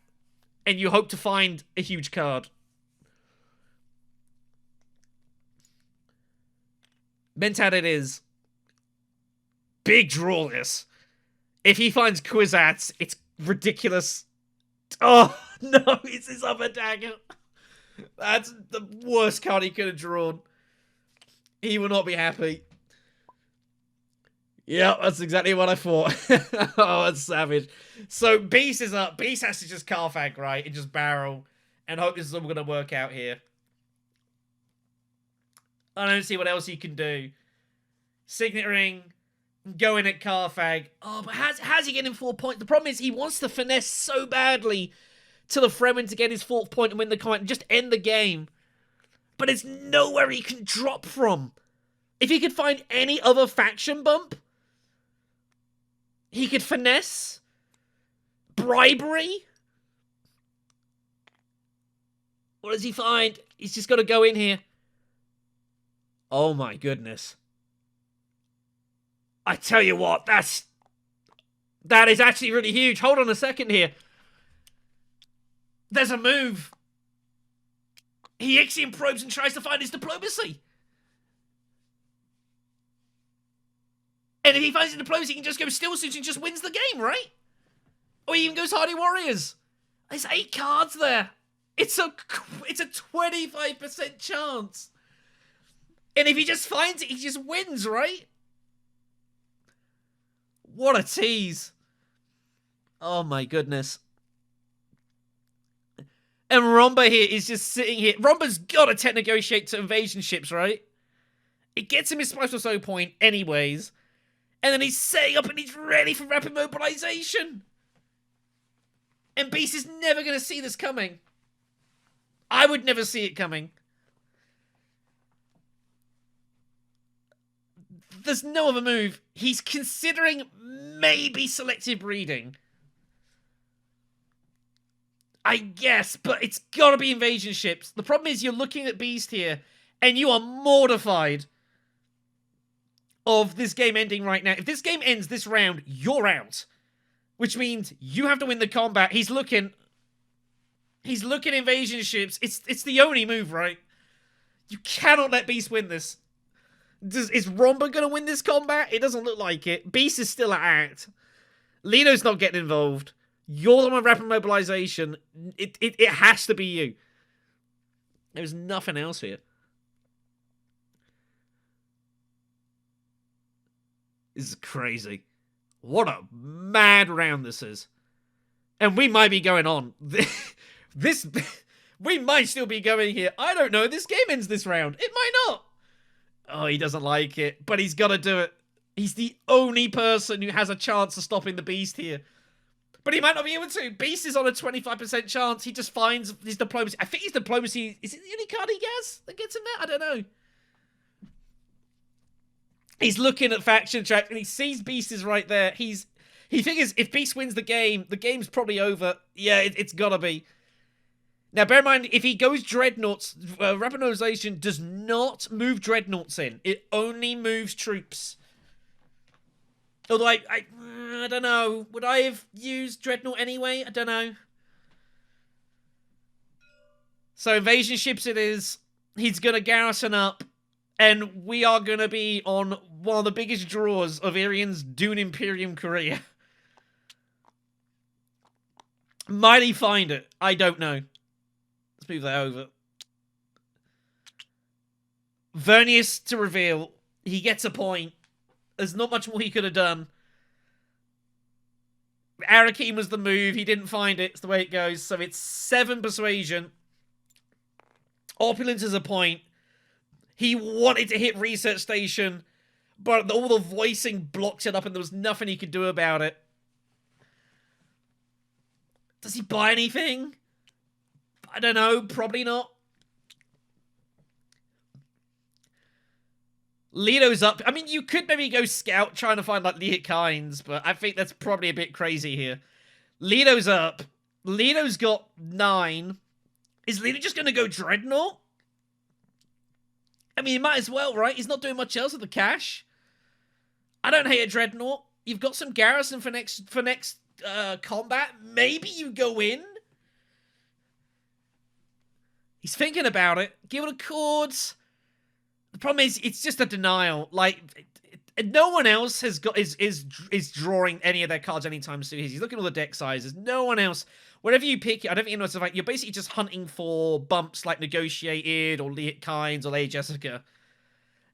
and you hope to find a huge card. Mentat it is. Big draw this. If he finds Kwisatz, it's ridiculous. Oh, no, it's his other dagger. That's the worst card he could have drawn. He will not be happy. Yeah, that's exactly what I thought. Oh, that's savage. So, Beast is up. Beast has to just Savfk, right? And just barrel. And hope this is all going to work out here. I don't see what else he can do. Signet Ring. Go in at Savfk. Oh, but how's he getting 4 points? The problem is he wants to finesse so badly to the Fremen to get his 4th point and win the combat and just end the game. But there's nowhere he can drop from. If he could find any other faction bump, he could finesse. Bribery. What does he find? He's just got to go in here. Oh my goodness. I tell you what, that is actually really huge. Hold on a second here. There's a move. He Ixion probes and tries to find his diplomacy. And if he finds his diplomacy, he can just go Still Suits and just wins the game, right? Or he even goes Hardy Warriors. There's 8 cards there. It's a 25% chance. And if he just finds it, he just wins, right? What a tease. Oh my goodness. And Romba here is just sitting here. Romba's got to tech negotiate to invasion ships, right? It gets him his special so point anyways. And then he's setting up and he's ready for rapid mobilization. And Beast is never going to see this coming. I would never see it coming. There's no other move. He's considering maybe selective breeding. I guess, but it's got to be invasion ships. The problem is you're looking at Beast here, and you are mortified of this game ending right now. If this game ends this round, you're out. Which means you have to win the combat. He's looking invasion ships. It's the only move, right? You cannot let Beast win this. Is Romba going to win this combat? It doesn't look like it. Beast is still at act. Lino's not getting involved. You're the one with rapid mobilization. It has to be you. There's nothing else here. This is crazy. What a mad round this is. And we might be going on. We might still be going here. I don't know. This game ends this round. It might not. Oh, he doesn't like it. But he's got to do it. He's the only person who has a chance of stopping the Beast here. But he might not be able to. Beast is on a 25% chance. He just finds his diplomacy. I think his diplomacy... Is it the only card he gets that gets him there? I don't know. He's looking at faction track and he sees Beast is right there. He figures if Beast wins the game's probably over. Yeah, it's gotta be. Now, bear in mind, if he goes Dreadnoughts, Rapid Mobilization does not move Dreadnoughts in. It only moves troops. Although, I don't know. Would I have used Dreadnought anyway? I don't know. So, invasion ships it is. He's going to garrison up. And we are going to be on one of the biggest draws of Irion's Dune Imperium career. Might he find it? I don't know. Let's move that over. Vernius to reveal. He gets a point. There's not much more he could have done. Arakim was the move. He didn't find it. It's the way it goes. So it's 7 persuasion. Opulence is a point. He wanted to hit Research Station, but all the voicing blocked it up and there was nothing he could do about it. Does he buy anything? I don't know. Probably not. Leto's up. I mean, you could maybe go scout trying to find, like, Leet Kinds, but I think that's probably a bit crazy here. Leto's up. Leto's got 9. Is Leto just going to go Dreadnought? I mean, he might as well, right? He's not doing much else with the cash. I don't hate a Dreadnought. You've got some garrison for next combat. Maybe you go in. He's thinking about it. Give it a chord. The problem is, it's just a denial. Like, no one else has got is drawing any of their cards anytime soon. He's looking at all the deck sizes. No one else. Whatever you pick, I don't think you know what's like. You're basically just hunting for bumps like Negotiated or Leet Kinds or Lady Jessica.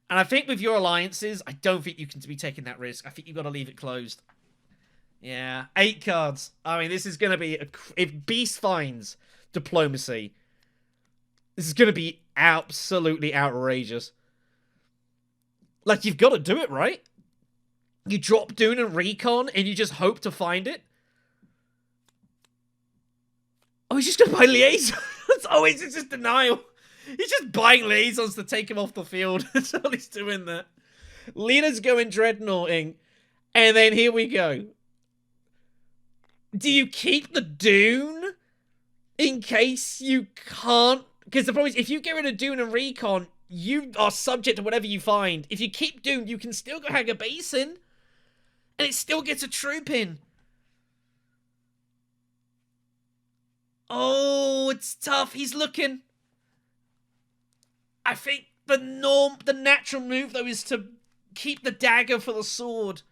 And I think with your alliances, I don't think you can be taking that risk. I think you've got to leave it closed. Yeah, 8 cards. I mean, this is going to be if Beast finds Diplomacy, this is going to be absolutely outrageous. Like, you've got to do it, right? You drop Dune and Recon, and you just hope to find it? Oh, he's just going to buy Liaisons? Oh, it's just denial. He's just buying Liaisons to take him off the field. That's all he's doing there. Leto's going Dreadnoughting, and then here we go. Do you keep the Dune in case you can't? Because the problem is, if you get rid of Dune and Recon, you are subject to whatever you find. If you keep Dune, you can still go hang a base in. And it still gets a troop in. Oh, it's tough. He's looking. I think the natural move, though, is to keep the dagger for the sword.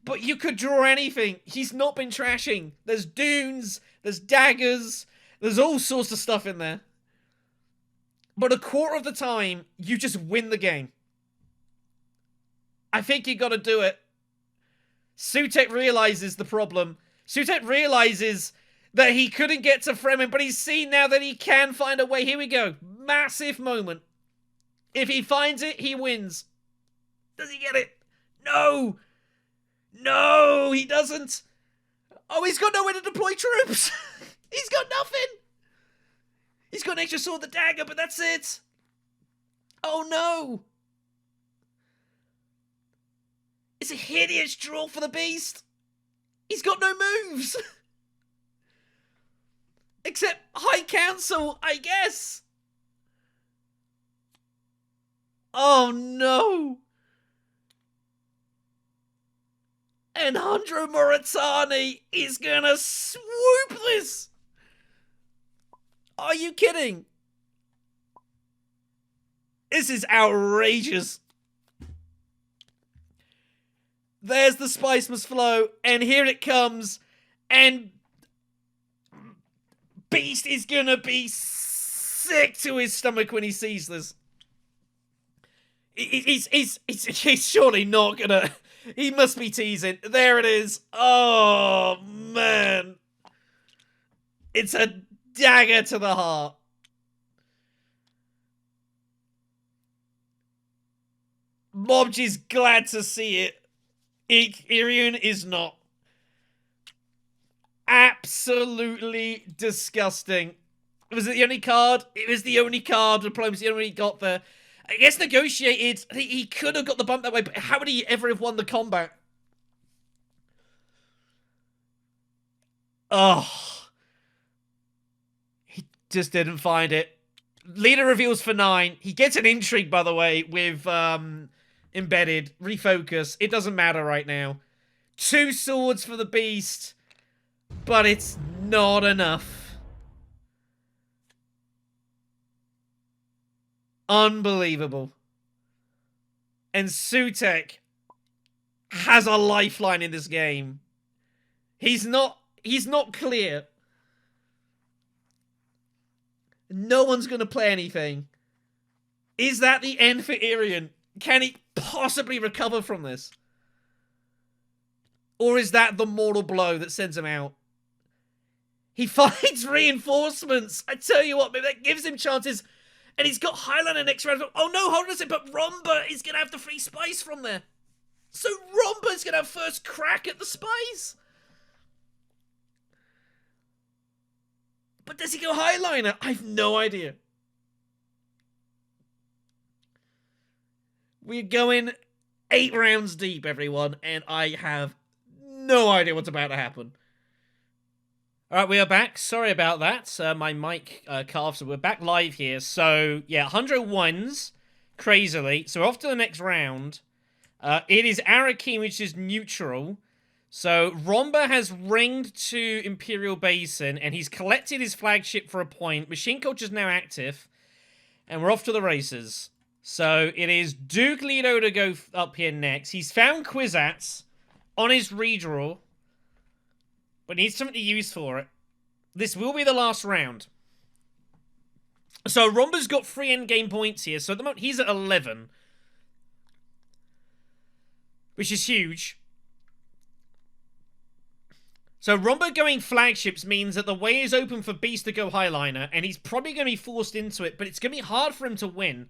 But you could draw anything. He's not been trashing. There's dunes, there's daggers, there's all sorts of stuff in there. But a quarter of the time, you just win the game. I think you got to do it. Sutekh realizes the problem. Sutekh realizes that he couldn't get to Fremen, but he's seen now that he can find a way. Here we go. Massive moment. If he finds it, he wins. Does he get it? No! No, he doesn't. Oh, he's got nowhere to deploy troops. He's got nothing. He's got an extra sword, the dagger, but that's it. Oh, no. It's a hideous draw for the beast. He's got no moves. Except High Council, I guess. Oh, no. And Hundro Moritani is gonna swoop this. Are you kidding? This is outrageous. There's the spice must flow, and here it comes, and Beast is gonna be sick to his stomach when he sees this. He's surely not gonna. He must be teasing. There it is. Oh man, it's a dagger to the heart. Mobj is glad to see it. Irion is not. Absolutely disgusting. Was it the only card? It was the only card. Diplomacy only got there. I guess Negotiated. He could have got the bump that way, but how would he ever have won the combat? Oh. He just didn't find it. Leader reveals for 9. He gets an intrigue, by the way, with Embedded. Refocus. It doesn't matter right now. 2 swords for the beast. But it's not enough. Unbelievable. And Sutekh has a lifeline in this game. He's not clear. No one's going to play anything. Is that the end for Irion? Can he possibly recover from this? Or is that the mortal blow that sends him out? He finds reinforcements. I tell you what, maybe that gives him chances. And he's got Highlander next round. Oh no, hold on a second, but Romba is going to have the free spice from there. So Romba's going to have first crack at the spice. But does he go highliner? I've no idea. We're going 8 rounds deep, everyone, and I have no idea what's about to happen. Alright, we are back. Sorry about that. My mic cut off, so we're back live here. So, yeah, 100 wins, crazily. So, off to the next round. It is Arakim, which is neutral. So, Romba has ringed to Imperial Basin, and he's collected his flagship for a point. Machine Culture's now active, and we're off to the races. So, it is Duke Lido to go up here next. He's found Kwisatz on his redraw, but needs something to use for it. This will be the last round. So, Romba's got 3 endgame points here. So, at the moment, he's at 11. Which is huge. So, Romba going flagships means that the way is open for Beast to go highliner, and he's probably going to be forced into it, but it's going to be hard for him to win.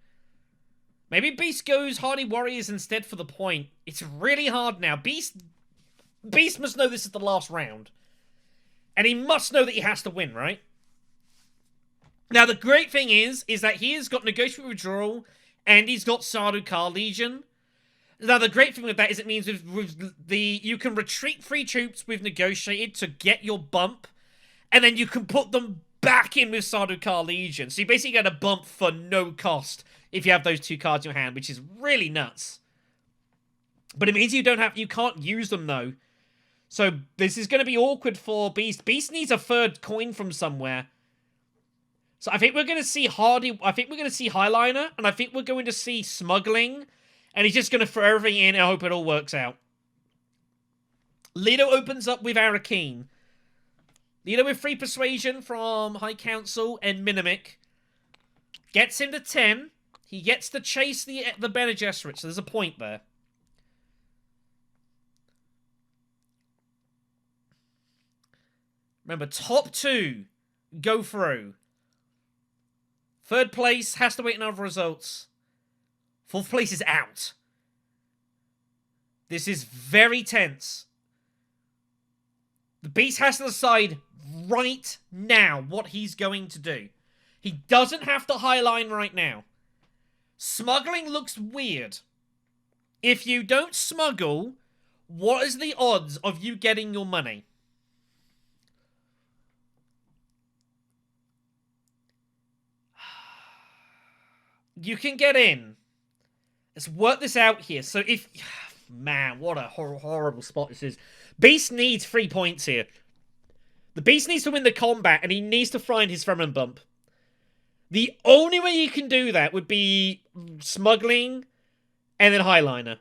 Maybe Beast goes Hardy Warriors instead for the point. It's really hard now. Beast must know this is the last round. And he must know that he has to win, right? Now, the great thing is that he has got Negotiable Withdrawal, and he's got Sardaukar Legion. Now, the great thing with that is it means you can retreat 3 troops with Negotiated to get your bump, and then you can put them back in with Sardaukar Legion. So you basically get a bump for no cost if you have those 2 cards in your hand, which is really nuts. But it means you can't use them, though. So this is going to be awkward for Beast. Beast needs a 3rd coin from somewhere. So I think we're going to see Highliner, and I think we're going to see Smuggling, and he's just going to throw everything in and hope it all works out. Lido opens up with Arakeen. Lido with 3 Persuasion from High Council and Minimic. Gets him to 10. He gets to chase the Bene Gesserit, so there's a point there. Remember, top 2 go through. 3rd place has to wait on other results. 4th place is out. This is very tense. The Beast has to decide right now what he's going to do. He doesn't have to highline right now. Smuggling looks weird. If you don't smuggle, what is the odds of you getting your money? You can get in. Let's work this out here. So if... Man, what a horrible spot this is. Beast needs 3 points here. The Beast needs to win the combat, and he needs to find his Fremen bump. The only way you can do that would be smuggling and then highliner.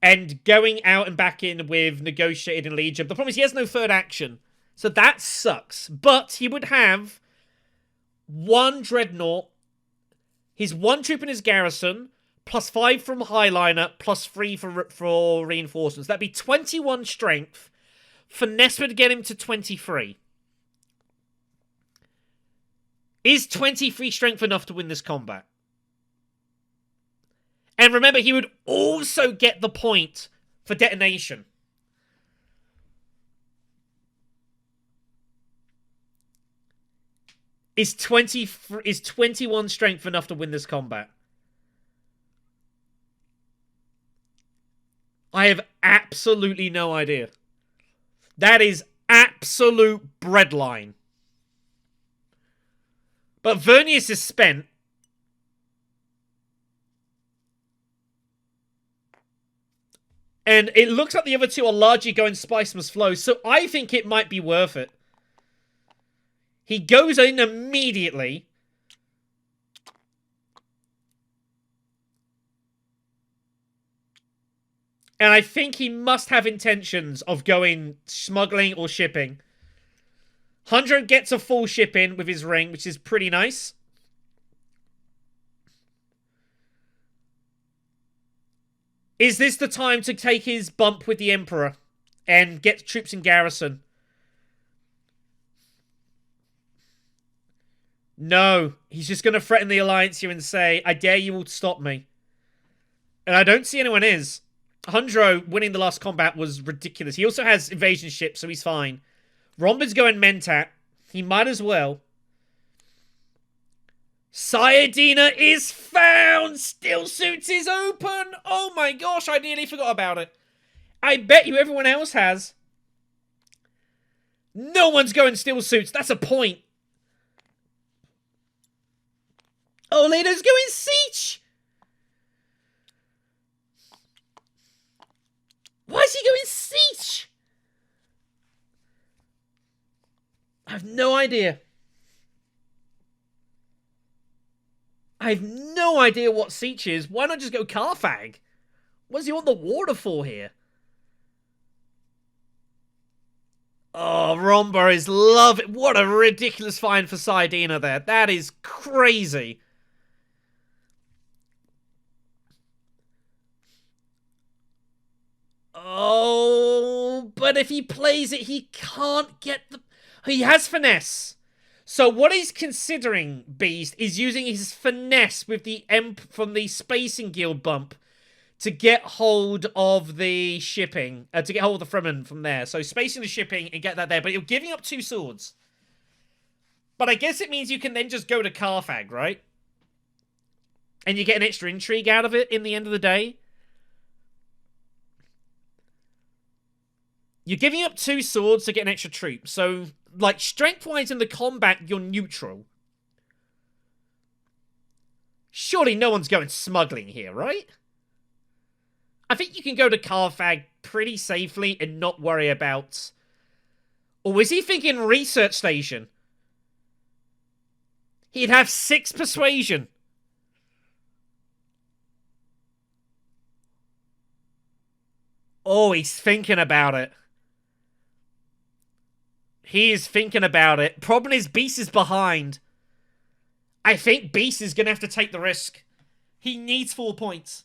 And going out and back in with Negotiated and Legion. The problem is he has no 3rd action. So that sucks. But he would have 1 Dreadnought, his 1 troop in his garrison, plus 5 from highliner, plus 3 for reinforcements. That'd be 21 strength. Finesse would get him to 23. Is 23 strength enough to win this combat? And remember, he would also get the point for detonation. Is 21 strength enough to win this combat? I have absolutely no idea. That is absolute breadline. But Vernius is spent. And it looks like the other 2 are largely going Spice Must Flow, so I think it might be worth it. He goes in immediately. And I think he must have intentions of going smuggling or shipping. 100 gets a full ship in with his ring, which is pretty nice. Is this the time to take his bump with the Emperor and get troops in garrison? No, he's just going to threaten the Alliance here and say, I dare you all to stop me. And I don't see anyone is. Hundro winning the last combat was ridiculous. He also has invasion ships, so he's fine. Romba's going Mentat. He might as well. Sayadina is found! Still Suits is open! Oh my gosh, I nearly forgot about it. I bet you everyone else has. No one's going Still Suits. That's a point. Oh, Leto's going Siege! Why is he going Siege? I have no idea. I have no idea what Siege is. Why not just go Carfag? What does he want the water for here? Oh, Romba is loving. What a ridiculous find for Sayadina there. That is crazy. Oh, but if he plays it, he can't get the... He has finesse. So what he's considering, Beast, is using his finesse with the from the Spacing Guild bump to get hold of the shipping, to get hold of the Fremen from there. So spacing the shipping and get that there, but you're giving up 2 swords. But I guess it means you can then just go to Carfag, right? And you get an extra intrigue out of it in the end of the day. You're giving up 2 swords to get an extra troop. So, like, strength-wise in the combat, you're neutral. Surely no one's going smuggling here, right? I think you can go to Carfag pretty safely and not worry about... Or was he thinking research station? He'd have 6 persuasion. Oh, he's thinking about it. He is thinking about it. Problem is, Beast is behind. I think Beast is going to have to take the risk. He needs 4 points.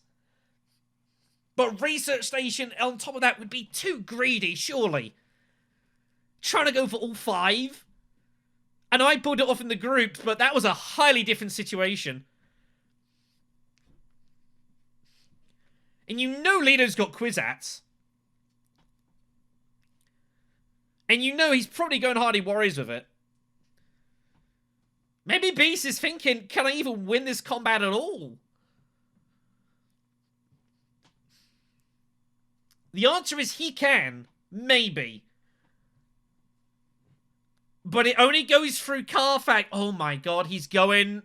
But Research Station on top of that would be too greedy, surely. Trying to go for all 5. And I pulled it off in the group, but that was a highly different situation. And you know Leto's got Kwisatz. And you know he's probably going Hardy Warriors with it. Maybe Beast is thinking, can I even win this combat at all? The answer is he can. Maybe. But it only goes through Carfag. Oh my god, he's going...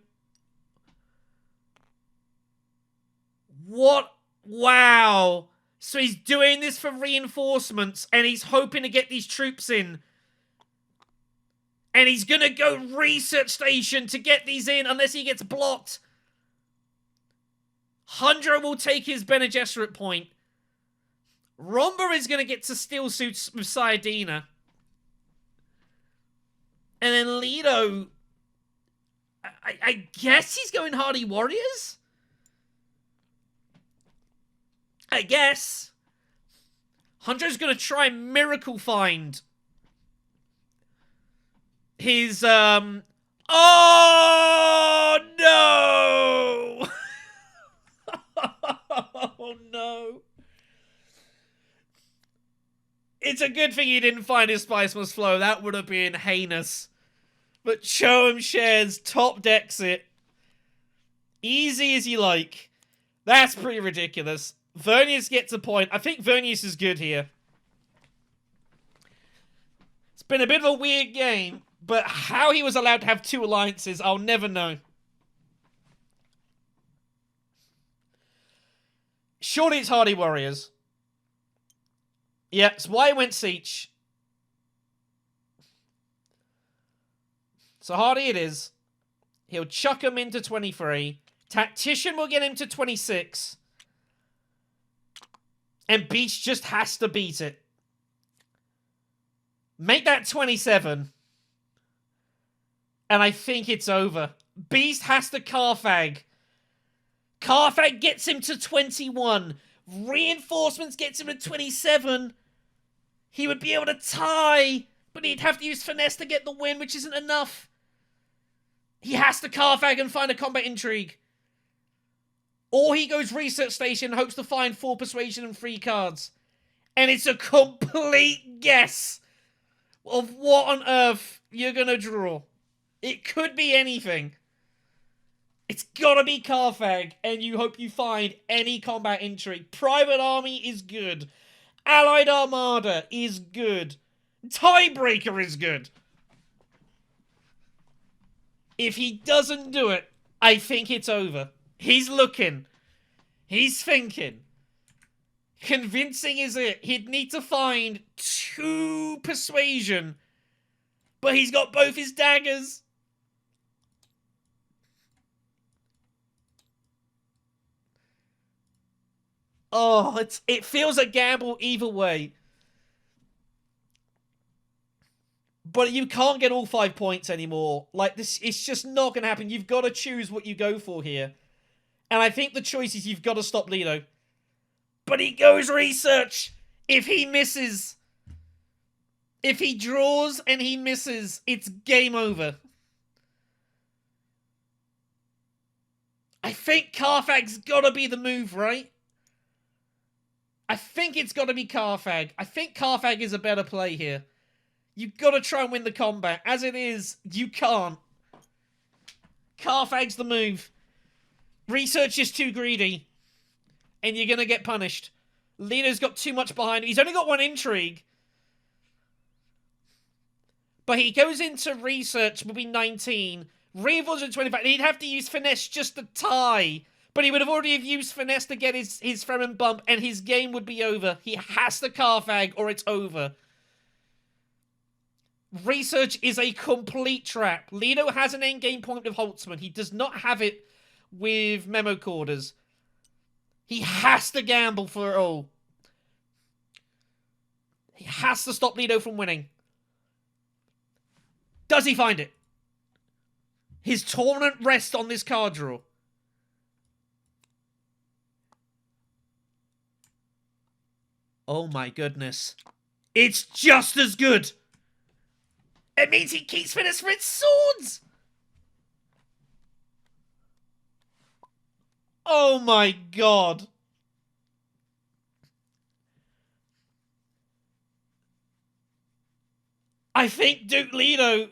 What? Wow. So he's doing this for reinforcements, and he's hoping to get these troops in. And he's gonna go Research Station to get these in, unless he gets blocked. Hundra will take his Bene Gesserit point. Romba is gonna get to Steel Suits with Sayadina. And then Leto... I guess he's going Hardy Warriors? I guess. Hunter's gonna try and miracle find his, Oh, no! Oh, no. It's a good thing he didn't find his Spice Must Flow. That would have been heinous. But Choem shares top decks it. Easy as you like. That's pretty ridiculous. Vernius gets a point. I think Vernius is good here. It's been a bit of a weird game, but how he was allowed to have 2 alliances, I'll never know. Surely it's Hardy Warriors. Yeah, it's why he went Siege. So Hardy it is. He'll chuck him into 23. Tactician will get him to 26. And Beast just has to beat it. Make that 27. And I think it's over. Beast has to Carfag. Carfag gets him to 21. Reinforcements gets him to 27. He would be able to tie, but he'd have to use finesse to get the win, which isn't enough. He has to Carfag and find a combat intrigue. Or he goes Research Station and hopes to find 4 persuasion and 3 cards. And it's a complete guess of what on earth you're gonna draw. It could be anything. It's gotta be Carthag, and you hope you find any combat intrigue. Private Army is good. Allied Armada is good. Tiebreaker is good. If he doesn't do it, I think it's over. He's looking. He's thinking. Convincing is it. He'd need to find 2 persuasion. But he's got both his daggers. Oh, it feels a gamble either way. But you can't get all 5 points anymore. Like, this, it's just not going to happen. You've got to choose what you go for here. And I think the choice is you've got to stop Lido. But he goes research. If he misses, if he draws and he misses, it's game over. I think Carthag's got to be the move, right? I think it's got to be Carthag. I think Carthag is a better play here. You've got to try and win the combat. As it is, you can't. Carthag's the move. Research is too greedy. And you're going to get punished. Lido's got too much behind him. He's only got 1 intrigue. But he goes into research, will be 19. Reinforcement at 25. He'd have to use finesse just to tie. But he would have already used finesse to get his Fremen bump. And his game would be over. He has to Carthag or it's over. Research is a complete trap. Lido has an endgame point with Holtzman. He does not have it with Memo Corders. He has to gamble for it all. He has to stop Lido from winning. Does he find it? His tournament rests on this card draw. Oh my goodness. It's just as good. It means he keeps finesse for its swords. Oh my god. I think Duke Lido...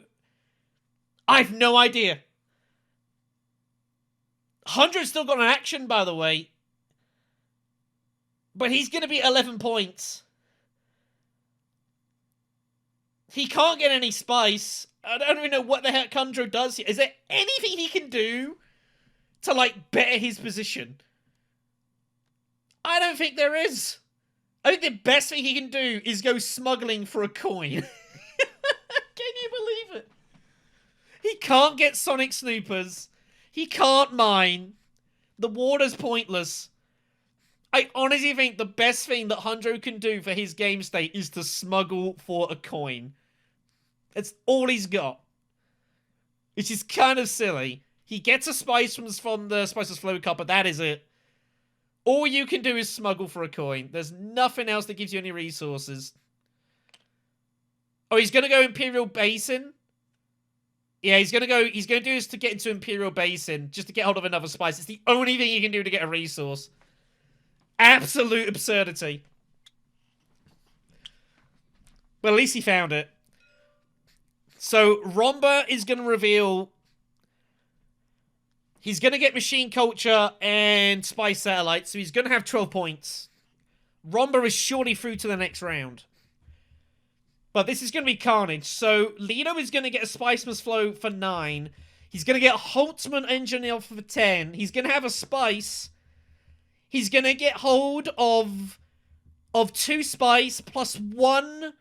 I've no idea. 100's still got an action, by the way. But he's going to be 11 points. He can't get any spice. I don't even know what the heck Kundro does here. Is there anything he can do to, like, better his position? I don't think there is. I think the best thing he can do is go smuggling for a coin. Can you believe it? He can't get Sonic Snoopers. He can't mine. The water's pointless. I honestly think the best thing that Hundro can do for his game state is to smuggle for a coin. That's all he's got. Which is kind of silly. He gets a spice from the Spiceless Flow Cup, but that is it. All you can do is smuggle for a coin. There's nothing else that gives you any resources. Oh, he's going to go Imperial Basin? Yeah, he's going to do this to get into Imperial Basin, just to get hold of another spice. It's the only thing he can do to get a resource. Absolute absurdity. Well, at least he found it. So, Romba is going to reveal... He's going to get Machine Culture and Spice Satellite, so he's going to have 12 points. Romba is surely through to the next round. But this is going to be carnage. So, Lido is going to get a Spice Must Flow for 9. He's going to get Holtzman Engineer for 10. He's going to have a Spice. He's going to get hold of 2 Spice plus 1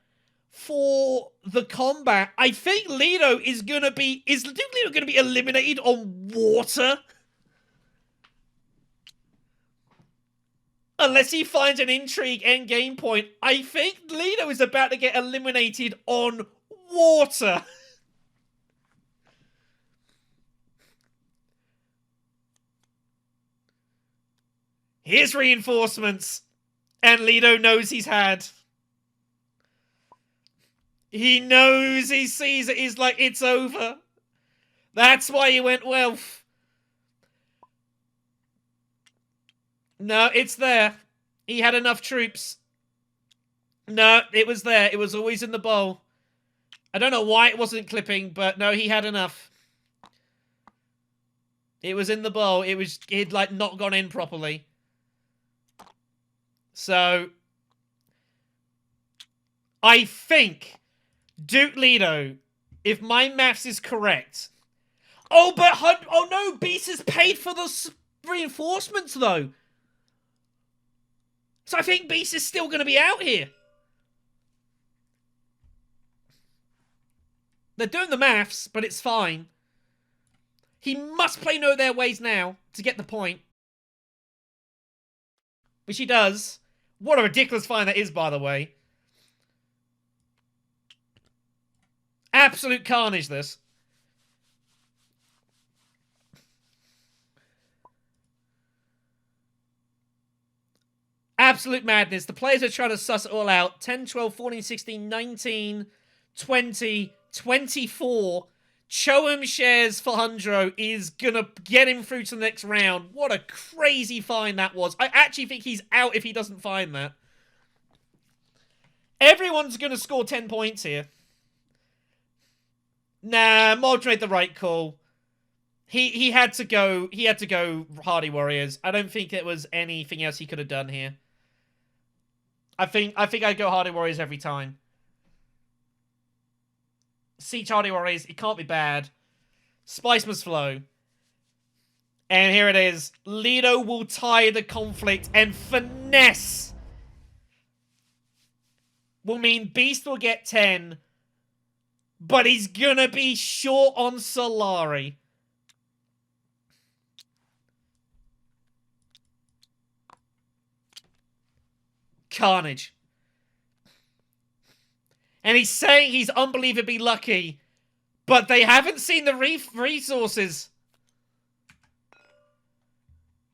for the combat. I think Lido is going to be... Is Duke Lido going to be eliminated on water? Unless he finds an intrigue end game point, I think Lido is about to get eliminated on water. Here's reinforcements. And Lido knows he's had. He knows, he sees it, he's like, it's over. That's why he went Wealth. No, it's there. He had enough troops. No, it was there. It was always in the bowl. I don't know why it wasn't clipping, but no, he had enough. It was in the bowl. He'd like not gone in properly. So I think Duke Lido, if my maths is correct. Oh, but oh no, Beast has paid for the reinforcements though. So I think Beast is still going to be out here. They're doing the maths, but it's fine. He must play Know Their Ways now to get the point. Which he does. What a ridiculous find that is, by the way. Absolute carnage, this. Absolute madness. The players are trying to suss it all out. 10, 12, 14, 16, 19, 20, 24. Choem shares for Hundro is gonna get him through to the next round. What a crazy find that was. I actually think he's out if he doesn't find that. Everyone's gonna score 10 points here. Nah, Mobj made the right call. He had to go. He had to go Hardy Warriors. I don't think there was anything else he could have done here. I think I'd go Hardy Warriors every time. Siege Hardy Warriors, it can't be bad. Spice must flow. And here it is. Lido will tie the conflict, and finesse will mean Beast will get 10, but he's gonna be short on Solari. Carnage. And he's saying he's unbelievably lucky, but they haven't seen the resources.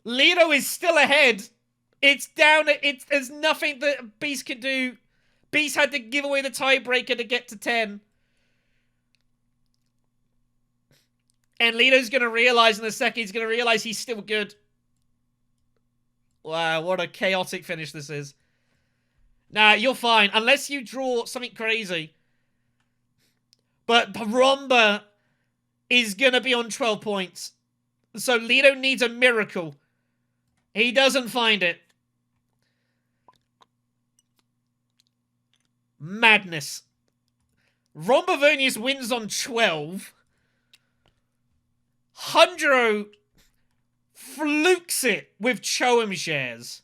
Lido is still ahead. It's down. There's nothing that Beast can do. Beast had to give away the tiebreaker to get to 10. And Lido's going to realize in a second, he's going to realize he's still good. Wow, what a chaotic finish this is. Nah, you're fine. Unless you draw something crazy. But Romba is going to be on 12 points. So Lido needs a miracle. He doesn't find it. Madness. Romba Vernius wins on 12. Hundro flukes it with Choem shares.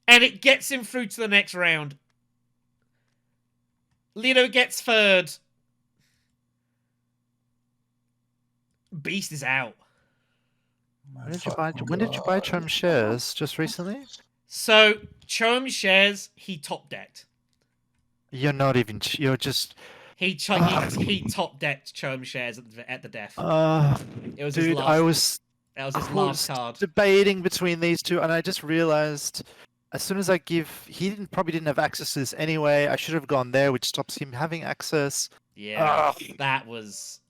And it gets him through to the next round. Lido gets third. Beast is out. When did you buy Choem shares? Just recently? So, Choem shares, he top decked. You're not even... You're just... He top decked Choem shares at the death. It was dude, his last, that was his last card. Debating between these two, and I just realized... As soon as I give... He probably didn't have access to this anyway. I should have gone there, which stops him having access. Yeah, that was...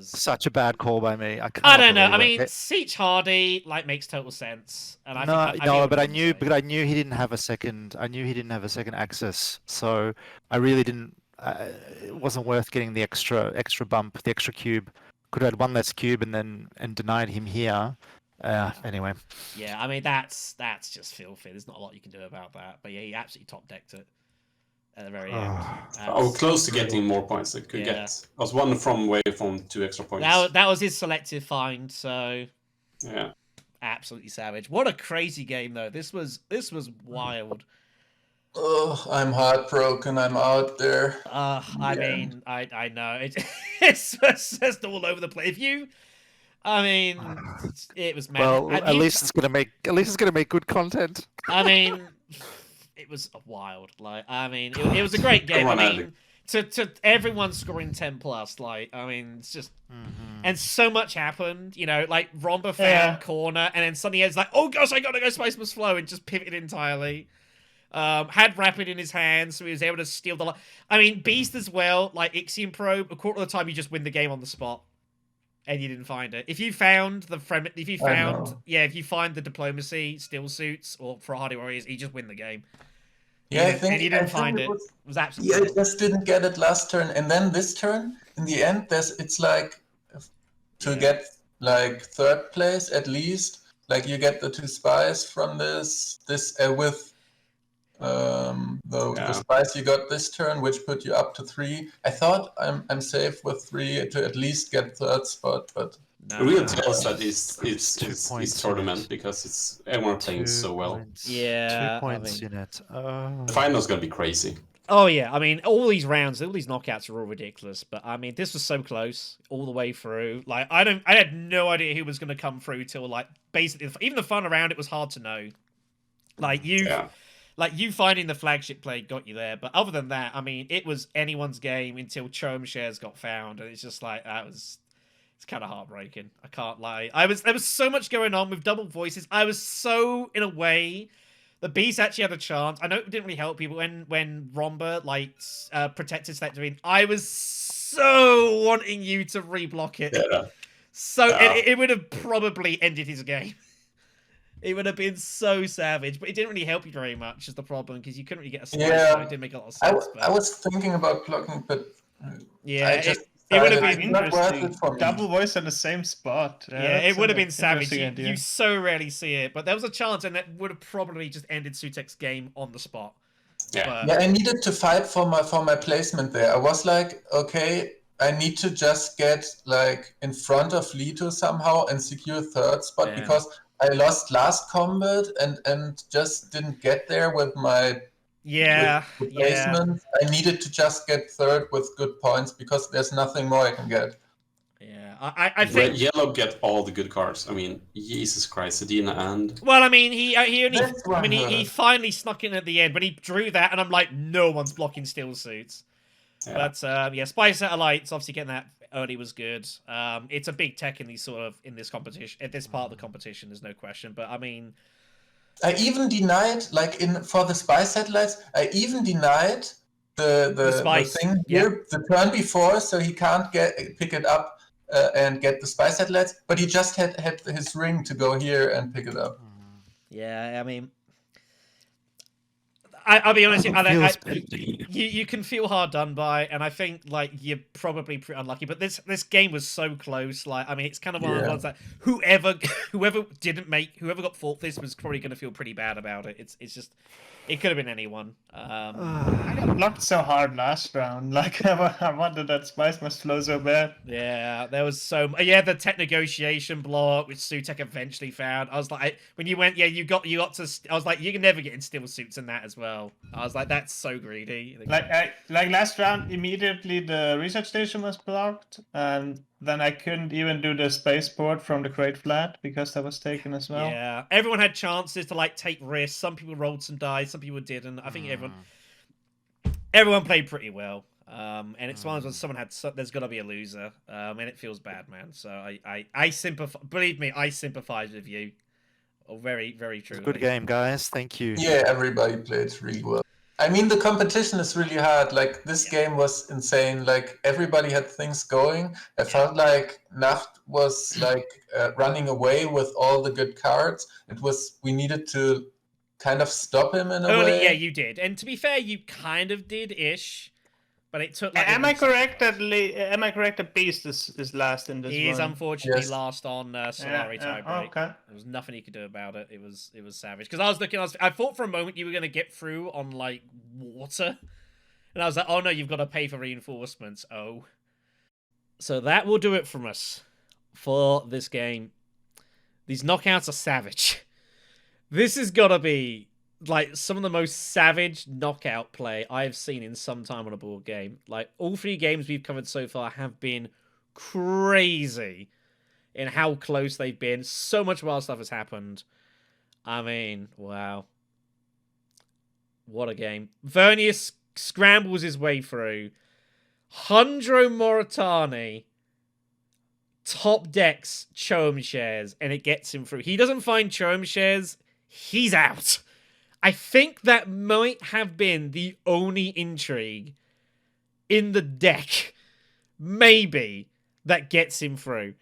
Such a bad call by me. I don't know. I mean, Siege Hardy makes total sense, and but I knew he didn't have a second. I knew he didn't have a second access, so I really didn't. It wasn't worth getting the extra bump, the extra cube. Could have had one less cube and denied him here. Anyway. Yeah, I mean that's just filthy. There's not a lot you can do about that. But yeah, he absolutely top decked it at the very end. I was close to getting more points that could get. I was one away from 2 extra points. That was his selective find, so yeah. Absolutely savage. What a crazy game though. This was wild. Oh, I'm heartbroken. I'm out there. I mean, I know. It's just all over the place. It was mad. Well, at least it's gonna make good content. I mean, it was wild. It was a great game. To everyone scoring 10 plus. It's just, and so much happened. Romba found corner, and then suddenly it's like, oh gosh, I gotta go Spice Must Flow, and just pivoted entirely. Had Rapid in his hands, so he was able to steal the. Beast as well. Ixion Probe. A quarter of the time, you just win the game on the spot. And you didn't find it. If you find the diplomacy, still suits, or for Hardy Warriors, you just win the game. Yeah, and you didn't find it it. was, It was absolutely. yeah, I just didn't get it last turn, and then this turn, in the end, it's like to get like third place at least. Like you get the 2 spies from this with the spies you got this turn, which put you up to 3. I thought I'm safe with 3 to at least get third spot, but The real tells that it's tournament it. because it's everyone playing 2 so well. points. Yeah, 2 points in it. Oh. The final's gonna be crazy. Oh yeah, I mean, all these rounds, all these knockouts are all ridiculous. But I mean, this was so close all the way through. Like, I had no idea who was going to come through till like basically even the fun around it was hard to know. Like you finding the flagship play got you there, but other than that, I mean, it was anyone's game until Chome shares got found, and it's just like it's kind of heartbreaking. I can't lie. There was so much going on with double voices. I was so in a way. The Beast actually had a chance. I know it didn't really help people when Romba protected Selectorine. I was so wanting you to reblock it. Yeah. So it would have probably ended his game. It would have been so savage, but it didn't really help you very much. Is the problem because you couldn't really get a slice. So it didn't make a lot of sense. I was thinking about blocking, but it would have been not worth it for me. Double voice in the same spot. Yeah, it would have been savage. Idea. You so rarely see it, but there was a chance, and that would have probably just ended Sutekh's game on the spot. Yeah. I needed to fight for my placement there. I was like, okay, I need to just get like in front of Lito somehow and secure third spot because I lost last combat and just didn't get there with my placement. I needed to just get third with good points because there's nothing more I can get. Yeah, I think Yellow get all the good cards. I mean, Jesus Christ, Sedina and. Well, I mean, he finally snuck in at the end, but he drew that, and I'm like, no one's blocking Steel Suits. Yeah. But Spy Satellites obviously getting that early was good. It's a big tech in this competition, at this part of the competition. There's no question. But I mean, I even denied for the Spy Satellites. I even denied the thing here the turn before, so he can't pick it up and get the Spy Satellites. But he just had his ring to go here and pick it up. Yeah, I mean. I'll be honest, you can feel hard done by, and I think like you're probably pretty unlucky. But this game was so close. Like, I mean, it's kind of one of the ones that whoever got fourth, this was probably going to feel pretty bad about it. It's just. It could have been anyone. I got blocked so hard last round. Like I wanted that spice must flow so bad. Yeah, there was the tech negotiation block which Sutekh eventually found. I was like, when you went, you got to. I was like, you can never get in Steel Suits in that as well. I was like, that's so greedy. Like last round, immediately the research station was blocked, and then I couldn't even do the spaceport from the Great Flat because that was taken as well. Yeah, everyone had chances to like take risks. Some people rolled some dice, some people didn't. I think everyone played pretty well. And it's one of those someone had. There's got to be a loser, and it feels bad, man. So I sympathize. Believe me, I sympathize with you. Oh, very, very true. Good game, guys. Thank you. Yeah, everybody played really well. I mean, the competition is really hard. Like, this game was insane. Like, everybody had things going. I felt like Nacht was, like, running away with all the good cards. We needed to kind of stop him in a way. Yeah, you did. And to be fair, you kind of did-ish. But it took... Like, am I correct that Beast is last in this one? He is unfortunately last on Solari tiebreak. Okay. There was nothing you could do about it. It was savage. Because I thought for a moment you were going to get through on, like, water. And I was like, oh no, you've got to pay for reinforcements. Oh. So that will do it from us for this game. These knockouts are savage. This has got to be... like some of the most savage knockout play I have seen in some time on a board game. Like all 3 games we've covered so far have been crazy in how close they've been. So much wild stuff has happened. I mean, wow. What a game. Vernius scrambles his way through. Hundro Moritani top decks Chome shares and it gets him through. He doesn't find Chome shares. He's out. I think that might have been the only intrigue in the deck, maybe, that gets him through.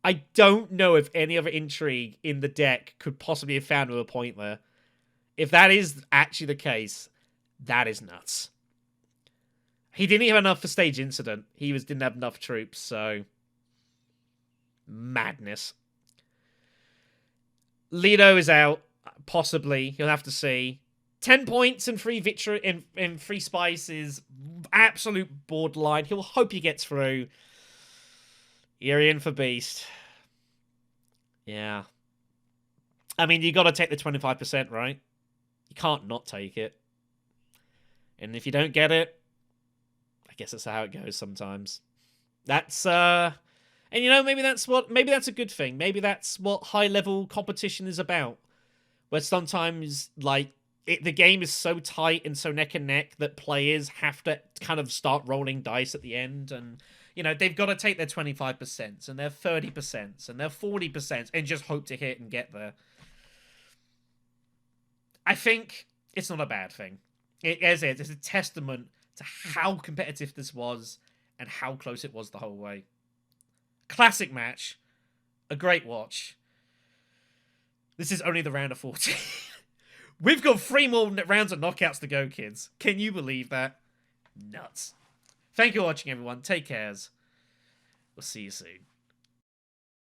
I don't know if any other intrigue in the deck could possibly have found him a point there. If that is actually the case, That is nuts. He didn't have enough for stage incident. He didn't have enough troops, so madness. Lido is out, possibly. You'll have to see. 10 points and free victory in free spice is absolute borderline. He'll hope he gets through. Irion for Beast. Yeah. I mean, you got to take the 25%, right? You can't not take it. And if you don't get it, I guess that's how it goes sometimes. That's and maybe that's a good thing. Maybe that's what high level competition is about. Where sometimes the game is so tight and so neck and neck that players have to kind of start rolling dice at the end, and they've got to take their 25% and their 30% and their 40% and just hope to hit and get there. I think it's not a bad thing. It's a testament to how competitive this was and how close it was the whole way. Classic match. A great watch. This is only the round of 14. We've got 3 more rounds of knockouts to go, kids. Can you believe that? Nuts. Thank you for watching, everyone. Take cares. We'll see you soon.